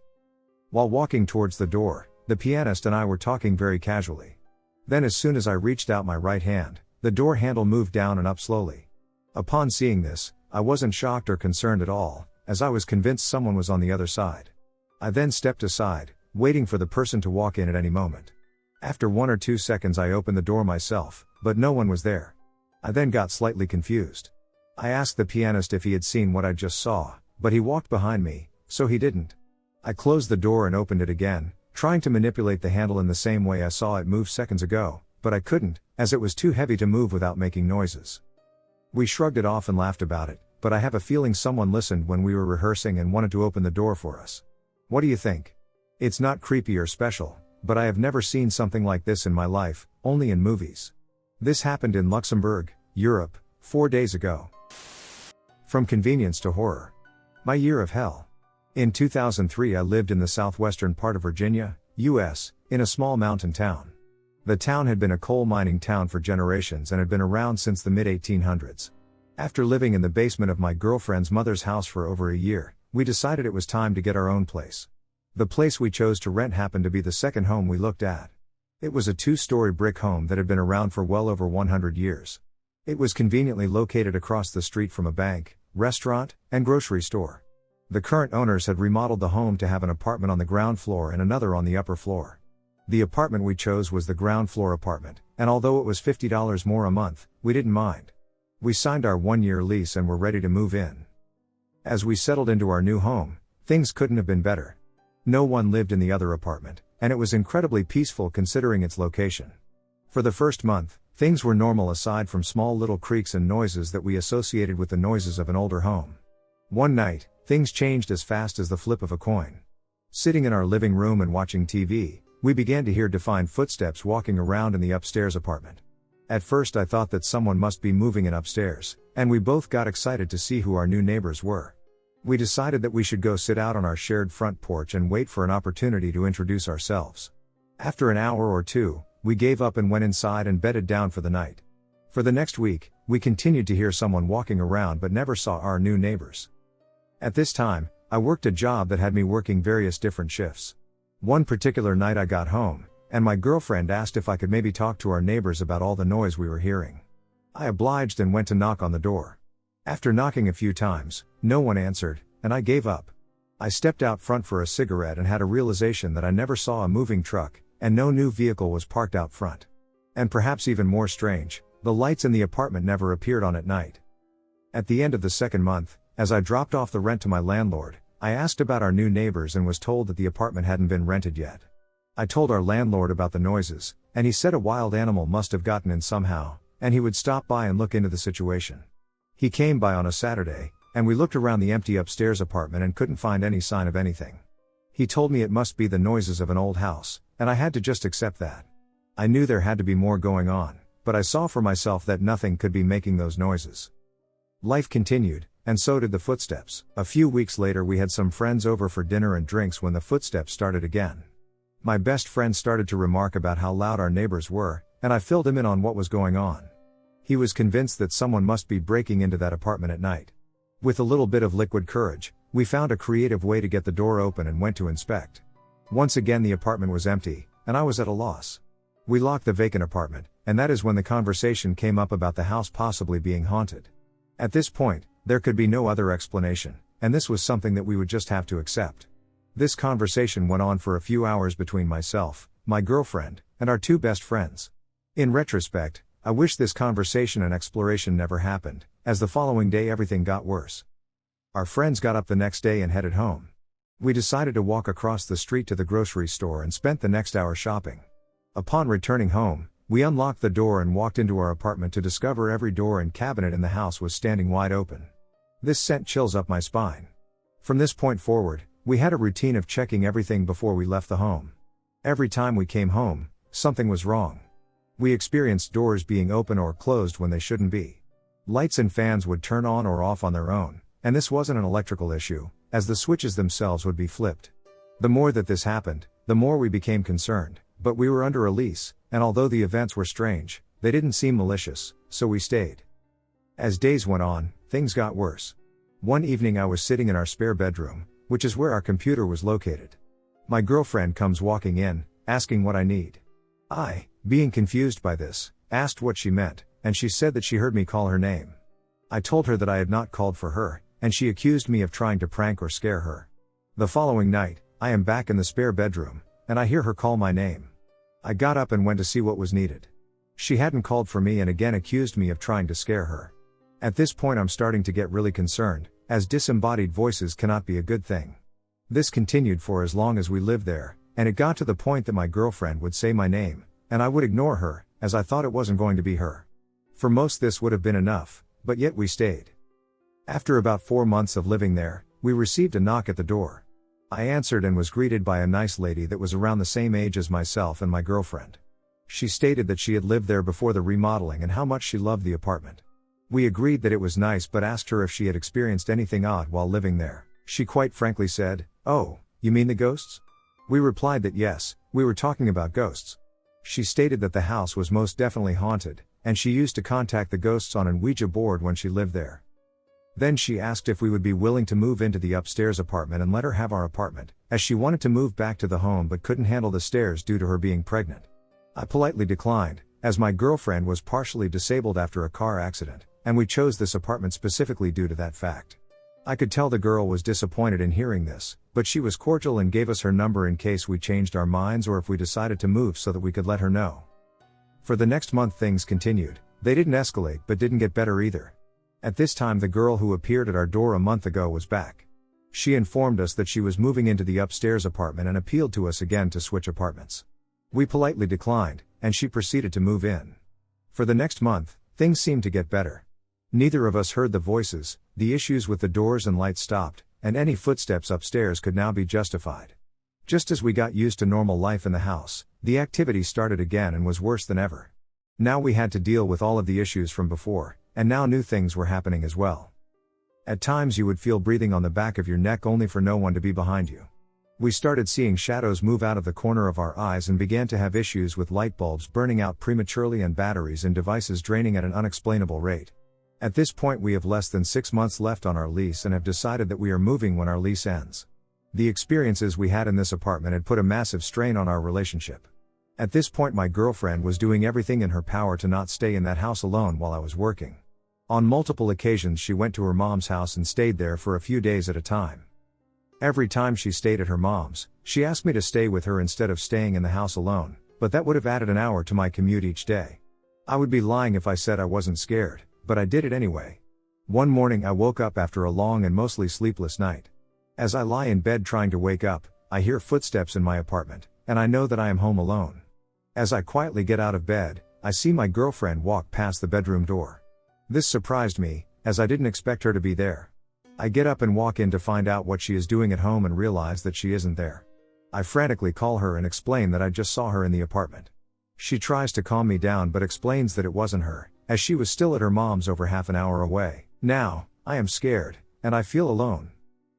While walking towards the door, the pianist and I were talking very casually. Then as soon as I reached out my right hand, the door handle moved down and up slowly. Upon seeing this, I wasn't shocked or concerned at all, as I was convinced someone was on the other side. I then stepped aside, waiting for the person to walk in at any moment. After 1 or 2 seconds I opened the door myself, but no one was there. I then got slightly confused. I asked the pianist if he had seen what I just saw, but he walked behind me, so he didn't. I closed the door and opened it again, trying to manipulate the handle in the same way I saw it move seconds ago, but I couldn't, as it was too heavy to move without making noises. We shrugged it off and laughed about it, but I have a feeling someone listened when we were rehearsing and wanted to open the door for us. What do you think? It's not creepy or special, but I have never seen something like this in my life, only in movies. This happened in Luxembourg, Europe, 4 days ago. From convenience to horror. My year of hell. In 2003 I lived in the southwestern part of Virginia, US, in a small mountain town. The town had been a coal mining town for generations and had been around since the mid-1800s. After living in the basement of my girlfriend's mother's house for over a year, we decided it was time to get our own place. The place we chose to rent happened to be the second home we looked at. It was a 2-story brick home that had been around for well over 100 years. It was conveniently located across the street from a bank, restaurant, and grocery store. The current owners had remodeled the home to have an apartment on the ground floor and another on the upper floor. The apartment we chose was the ground floor apartment, and although it was $50 more a month, we didn't mind. We signed our 1-year lease and were ready to move in. As we settled into our new home, things couldn't have been better. No one lived in the other apartment, and it was incredibly peaceful considering its location. For the first month, things were normal aside from small little creaks and noises that we associated with the noises of an older home. One night, things changed as fast as the flip of a coin. Sitting in our living room and watching TV, we began to hear defined footsteps walking around in the upstairs apartment. At first I thought that someone must be moving in upstairs, and we both got excited to see who our new neighbors were. We decided that we should go sit out on our shared front porch and wait for an opportunity to introduce ourselves. After an hour or two, we gave up and went inside and bedded down for the night. For the next week, we continued to hear someone walking around but never saw our new neighbors. At this time, I worked a job that had me working various different shifts. One particular night I got home, and my girlfriend asked if I could maybe talk to our neighbors about all the noise we were hearing. I obliged and went to knock on the door. After knocking a few times, no one answered, and I gave up. I stepped out front for a cigarette and had a realization that I never saw a moving truck, and no new vehicle was parked out front. And perhaps even more strange, the lights in the apartment never appeared on at night. At the end of the second month, as I dropped off the rent to my landlord, I asked about our new neighbors and was told that the apartment hadn't been rented yet. I told our landlord about the noises, and he said a wild animal must have gotten in somehow, and he would stop by and look into the situation. He came by on a Saturday, and we looked around the empty upstairs apartment and couldn't find any sign of anything. He told me it must be the noises of an old house, and I had to just accept that. I knew there had to be more going on, but I saw for myself that nothing could be making those noises. Life continued, and so did the footsteps. A few weeks later we had some friends over for dinner and drinks when the footsteps started again. My best friend started to remark about how loud our neighbors were, and I filled him in on what was going on. He was convinced that someone must be breaking into that apartment at night. With a little bit of liquid courage, we found a creative way to get the door open and went to inspect. Once again the apartment was empty, and I was at a loss. We locked the vacant apartment, and that is when the conversation came up about the house possibly being haunted. At this point, there could be no other explanation, and this was something that we would just have to accept. This conversation went on for a few hours between myself, my girlfriend, and our two best friends. In retrospect, I wish this conversation and exploration never happened, as the following day everything got worse. Our friends got up the next day and headed home. We decided to walk across the street to the grocery store and spent the next hour shopping. Upon returning home, we unlocked the door and walked into our apartment to discover every door and cabinet in the house was standing wide open. This sent chills up my spine. From this point forward, we had a routine of checking everything before we left the home. Every time we came home, something was wrong. We experienced doors being open or closed when they shouldn't be. Lights and fans would turn on or off on their own, and this wasn't an electrical issue, as the switches themselves would be flipped. The more that this happened, the more we became concerned, but we were under a lease, and although the events were strange, they didn't seem malicious, so we stayed. As days went on, things got worse. One evening I was sitting in our spare bedroom, which is where our computer was located. My girlfriend comes walking in, asking what I need. I, being confused by this, asked what she meant, and she said that she heard me call her name. I told her that I had not called for her, and she accused me of trying to prank or scare her. The following night, I am back in the spare bedroom, and I hear her call my name. I got up and went to see what was needed. She hadn't called for me and again accused me of trying to scare her. At this point I'm starting to get really concerned, as disembodied voices cannot be a good thing. This continued for as long as we lived there, and it got to the point that my girlfriend would say my name, and I would ignore her, as I thought it wasn't going to be her. For most this would have been enough, but yet we stayed. After about 4 months of living there, we received a knock at the door. I answered and was greeted by a nice lady that was around the same age as myself and my girlfriend. She stated that she had lived there before the remodeling and how much she loved the apartment. We agreed that it was nice but asked her if she had experienced anything odd while living there. She quite frankly said, "Oh, you mean the ghosts?" We replied that yes, we were talking about ghosts. She stated that the house was most definitely haunted, and she used to contact the ghosts on an Ouija board when she lived there. Then she asked if we would be willing to move into the upstairs apartment and let her have our apartment, as she wanted to move back to the home but couldn't handle the stairs due to her being pregnant. I politely declined, as my girlfriend was partially disabled after a car accident, and we chose this apartment specifically due to that fact. I could tell the girl was disappointed in hearing this, but she was cordial and gave us her number in case we changed our minds or if we decided to move so that we could let her know. For the next month things continued. They didn't escalate but didn't get better either. At this time the girl who appeared at our door a month ago was back. She informed us that she was moving into the upstairs apartment and appealed to us again to switch apartments. We politely declined, and she proceeded to move in. For the next month, things seemed to get better. Neither of us heard the voices, the issues with the doors and lights stopped, and any footsteps upstairs could now be justified. Just as we got used to normal life in the house, the activity started again and was worse than ever. Now we had to deal with all of the issues from before, and now new things were happening as well. At times you would feel breathing on the back of your neck only for no one to be behind you. We started seeing shadows move out of the corner of our eyes and began to have issues with light bulbs burning out prematurely and batteries and devices draining at an unexplainable rate. At this point we have less than 6 months left on our lease and have decided that we are moving when our lease ends. The experiences we had in this apartment had put a massive strain on our relationship. At this point my girlfriend was doing everything in her power to not stay in that house alone while I was working. On multiple occasions she went to her mom's house and stayed there for a few days at a time. Every time she stayed at her mom's, she asked me to stay with her instead of staying in the house alone, but that would have added an hour to my commute each day. I would be lying if I said I wasn't scared, but I did it anyway. One morning I woke up after a long and mostly sleepless night. As I lie in bed trying to wake up, I hear footsteps in my apartment, and I know that I am home alone. As I quietly get out of bed, I see my girlfriend walk past the bedroom door. This surprised me, as I didn't expect her to be there. I get up and walk in to find out what she is doing at home and realize that she isn't there. I frantically call her and explain that I just saw her in the apartment. She tries to calm me down but explains that it wasn't her, as she was still at her mom's over half an hour away. Now, I am scared, and I feel alone.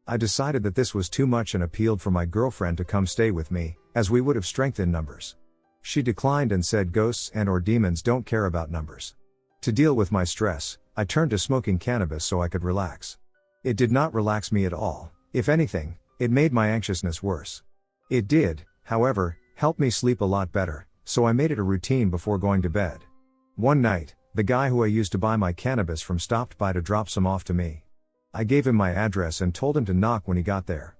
I decided that this was too much and appealed for my girlfriend to come stay with me, as we would have strength in numbers. She declined and said ghosts and/or demons don't care about numbers. To deal with my stress, I turned to smoking cannabis so I could relax. It did not relax me at all. If anything, it made my anxiousness worse. It did, however, help me sleep a lot better, so I made it a routine before going to bed. One night, the guy who I used to buy my cannabis from stopped by to drop some off to me. I gave him my address and told him to knock when he got there.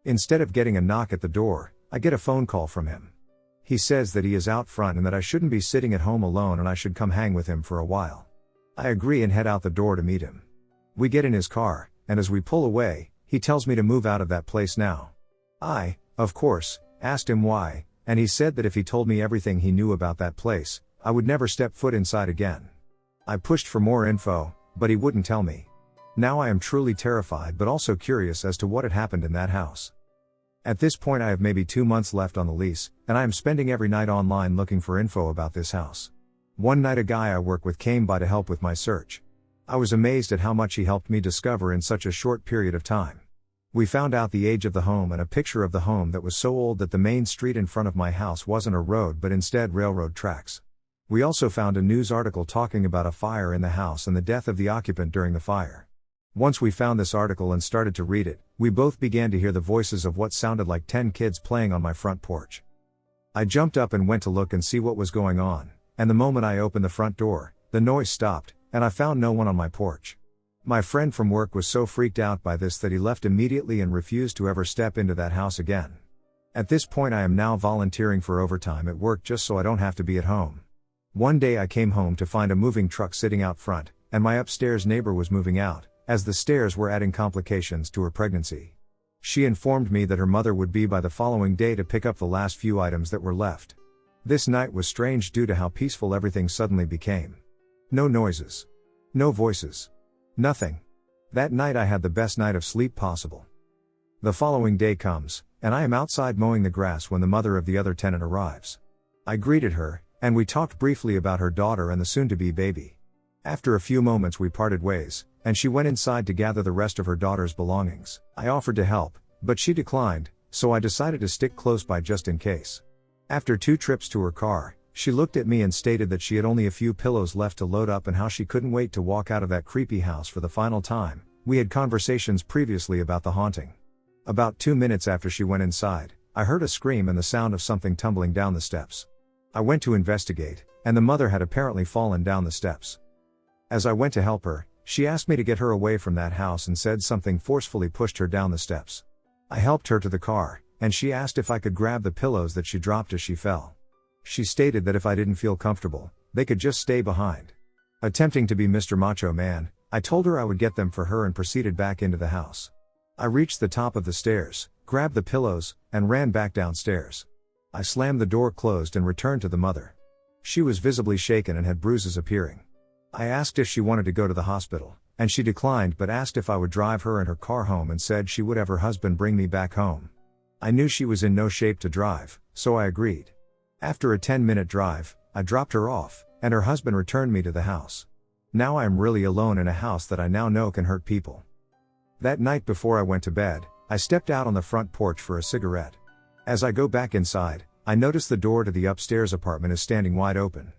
Instead of getting a knock at the door, I get a phone call from him. He says that he is out front and that I shouldn't be sitting at home alone and I should come hang with him for a while. I agree and head out the door to meet him. We get in his car, and as we pull away, he tells me to move out of that place now. I, of course, asked him why, and he said that if he told me everything he knew about that place, I would never step foot inside again. I pushed for more info, but he wouldn't tell me. Now I am truly terrified but also curious as to what had happened in that house. At this point I have maybe 2 months left on the lease, and I am spending every night online looking for info about this house. One night a guy I work with came by to help with my search. I was amazed at how much he helped me discover in such a short period of time. We found out the age of the home and a picture of the home that was so old that the main street in front of my house wasn't a road but instead railroad tracks. We also found a news article talking about a fire in the house and the death of the occupant during the fire. Once we found this article and started to read it, we both began to hear the voices of what sounded like 10 kids playing on my front porch. I jumped up and went to look and see what was going on, and the moment I opened the front door, the noise stopped, and I found no one on my porch. My friend from work was so freaked out by this that he left immediately and refused to ever step into that house again. At this point I am now volunteering for overtime at work just so I don't have to be at home. One day I came home to find a moving truck sitting out front, and my upstairs neighbor was moving out, as the stairs were adding complications to her pregnancy. She informed me that her mother would be by the following day to pick up the last few items that were left. This night was strange due to how peaceful everything suddenly became. No noises. No voices. Nothing. That night I had the best night of sleep possible. The following day comes, and I am outside mowing the grass when the mother of the other tenant arrives. I greeted her, and we talked briefly about her daughter and the soon-to-be baby. After a few moments we parted ways, and she went inside to gather the rest of her daughter's belongings. I offered to help, but she declined, so I decided to stick close by just in case. After 2 trips to her car, she looked at me and stated that she had only a few pillows left to load up and how she couldn't wait to walk out of that creepy house for the final time. We had conversations previously about the haunting. About 2 minutes after she went inside, I heard a scream and the sound of something tumbling down the steps. I went to investigate, and the mother had apparently fallen down the steps. As I went to help her, she asked me to get her away from that house and said something forcefully pushed her down the steps. I helped her to the car, and she asked if I could grab the pillows that she dropped as she fell. She stated that if I didn't feel comfortable, they could just stay behind. Attempting to be Mr. Macho Man, I told her I would get them for her and proceeded back into the house. I reached the top of the stairs, grabbed the pillows, and ran back downstairs. I slammed the door closed and returned to the mother. She was visibly shaken and had bruises appearing. I asked if she wanted to go to the hospital, and she declined but asked if I would drive her and her car home and said she would have her husband bring me back home. I knew she was in no shape to drive, so I agreed. After a 10-minute drive, I dropped her off, and her husband returned me to the house. Now I am really alone in a house that I now know can hurt people. That night before I went to bed, I stepped out on the front porch for a cigarette. As I go back inside, I notice the door to the upstairs apartment is standing wide open.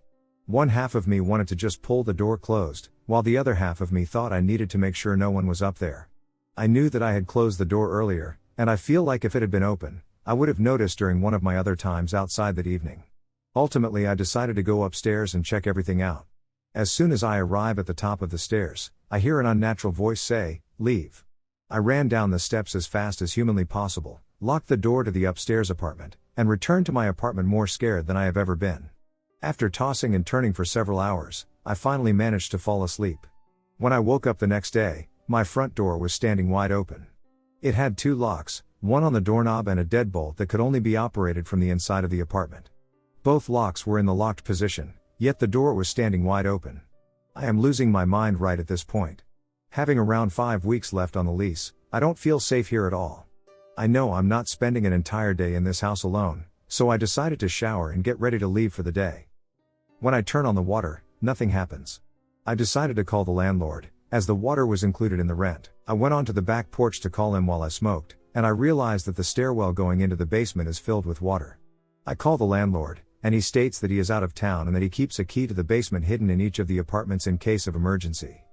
One half of me wanted to just pull the door closed, while the other half of me thought I needed to make sure no one was up there. I knew that I had closed the door earlier, and I feel like if it had been open, I would have noticed during one of my other times outside that evening. Ultimately, I decided to go upstairs and check everything out. As soon as I arrive at the top of the stairs, I hear an unnatural voice say, "Leave." I ran down the steps as fast as humanly possible, locked the door to the upstairs apartment, and returned to my apartment more scared than I have ever been. After tossing and turning for several hours, I finally managed to fall asleep. When I woke up the next day, my front door was standing wide open. It had 2 locks, one on the doorknob and a deadbolt that could only be operated from the inside of the apartment. Both locks were in the locked position, yet the door was standing wide open. I am losing my mind right at this point. Having around 5 weeks left on the lease, I don't feel safe here at all. I know I'm not spending an entire day in this house alone, so I decided to shower and get ready to leave for the day. When I turn on the water, nothing happens. I decided to call the landlord, as the water was included in the rent. I went onto the back porch to call him while I smoked, and I realized that the stairwell going into the basement is filled with water. I call the landlord, and he states that he is out of town and that he keeps a key to the basement hidden in each of the apartments in case of emergency.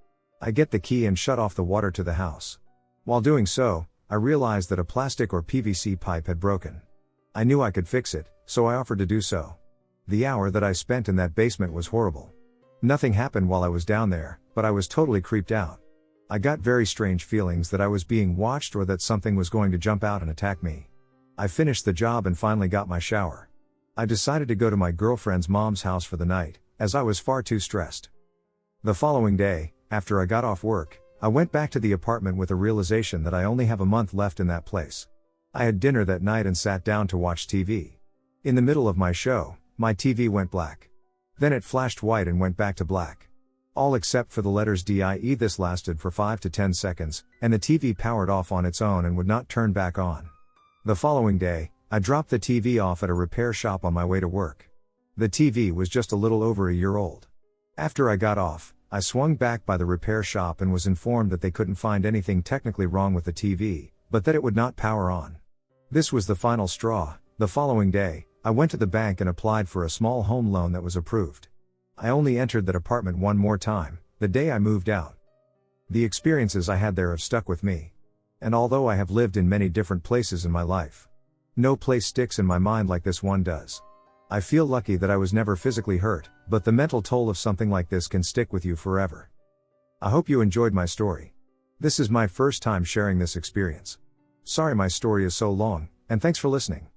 I get the key and shut off the water to the house. While doing so, I realized that a plastic or PVC pipe had broken. I knew I could fix it, so I offered to do so. The hour that I spent in that basement was horrible. Nothing happened while I was down there, but I was totally creeped out. I got very strange feelings that I was being watched or that something was going to jump out and attack me. I finished the job and finally got my shower. I decided to go to my girlfriend's mom's house for the night, as I was far too stressed. The following day, after I got off work, I went back to the apartment with a realization that I only have a month left in that place. I had dinner that night and sat down to watch TV. In the middle of my show, my TV went black. Then it flashed white and went back to black. All except for the letters DIE. This lasted for 5 to 10 seconds, and the TV powered off on its own and would not turn back on. The following day, I dropped the TV off at a repair shop on my way to work. The TV was just a little over a year old. After I got off, I swung back by the repair shop and was informed that they couldn't find anything technically wrong with the TV, but that it would not power on. This was the final straw. The following day, I went to the bank and applied for a small home loan that was approved. I only entered that apartment one more time, the day I moved out. The experiences I had there have stuck with me. And although I have lived in many different places in my life, no place sticks in my mind like this one does. I feel lucky that I was never physically hurt, but the mental toll of something like this can stick with you forever. I hope you enjoyed my story. This is my first time sharing this experience. Sorry my story is so long, and thanks for listening.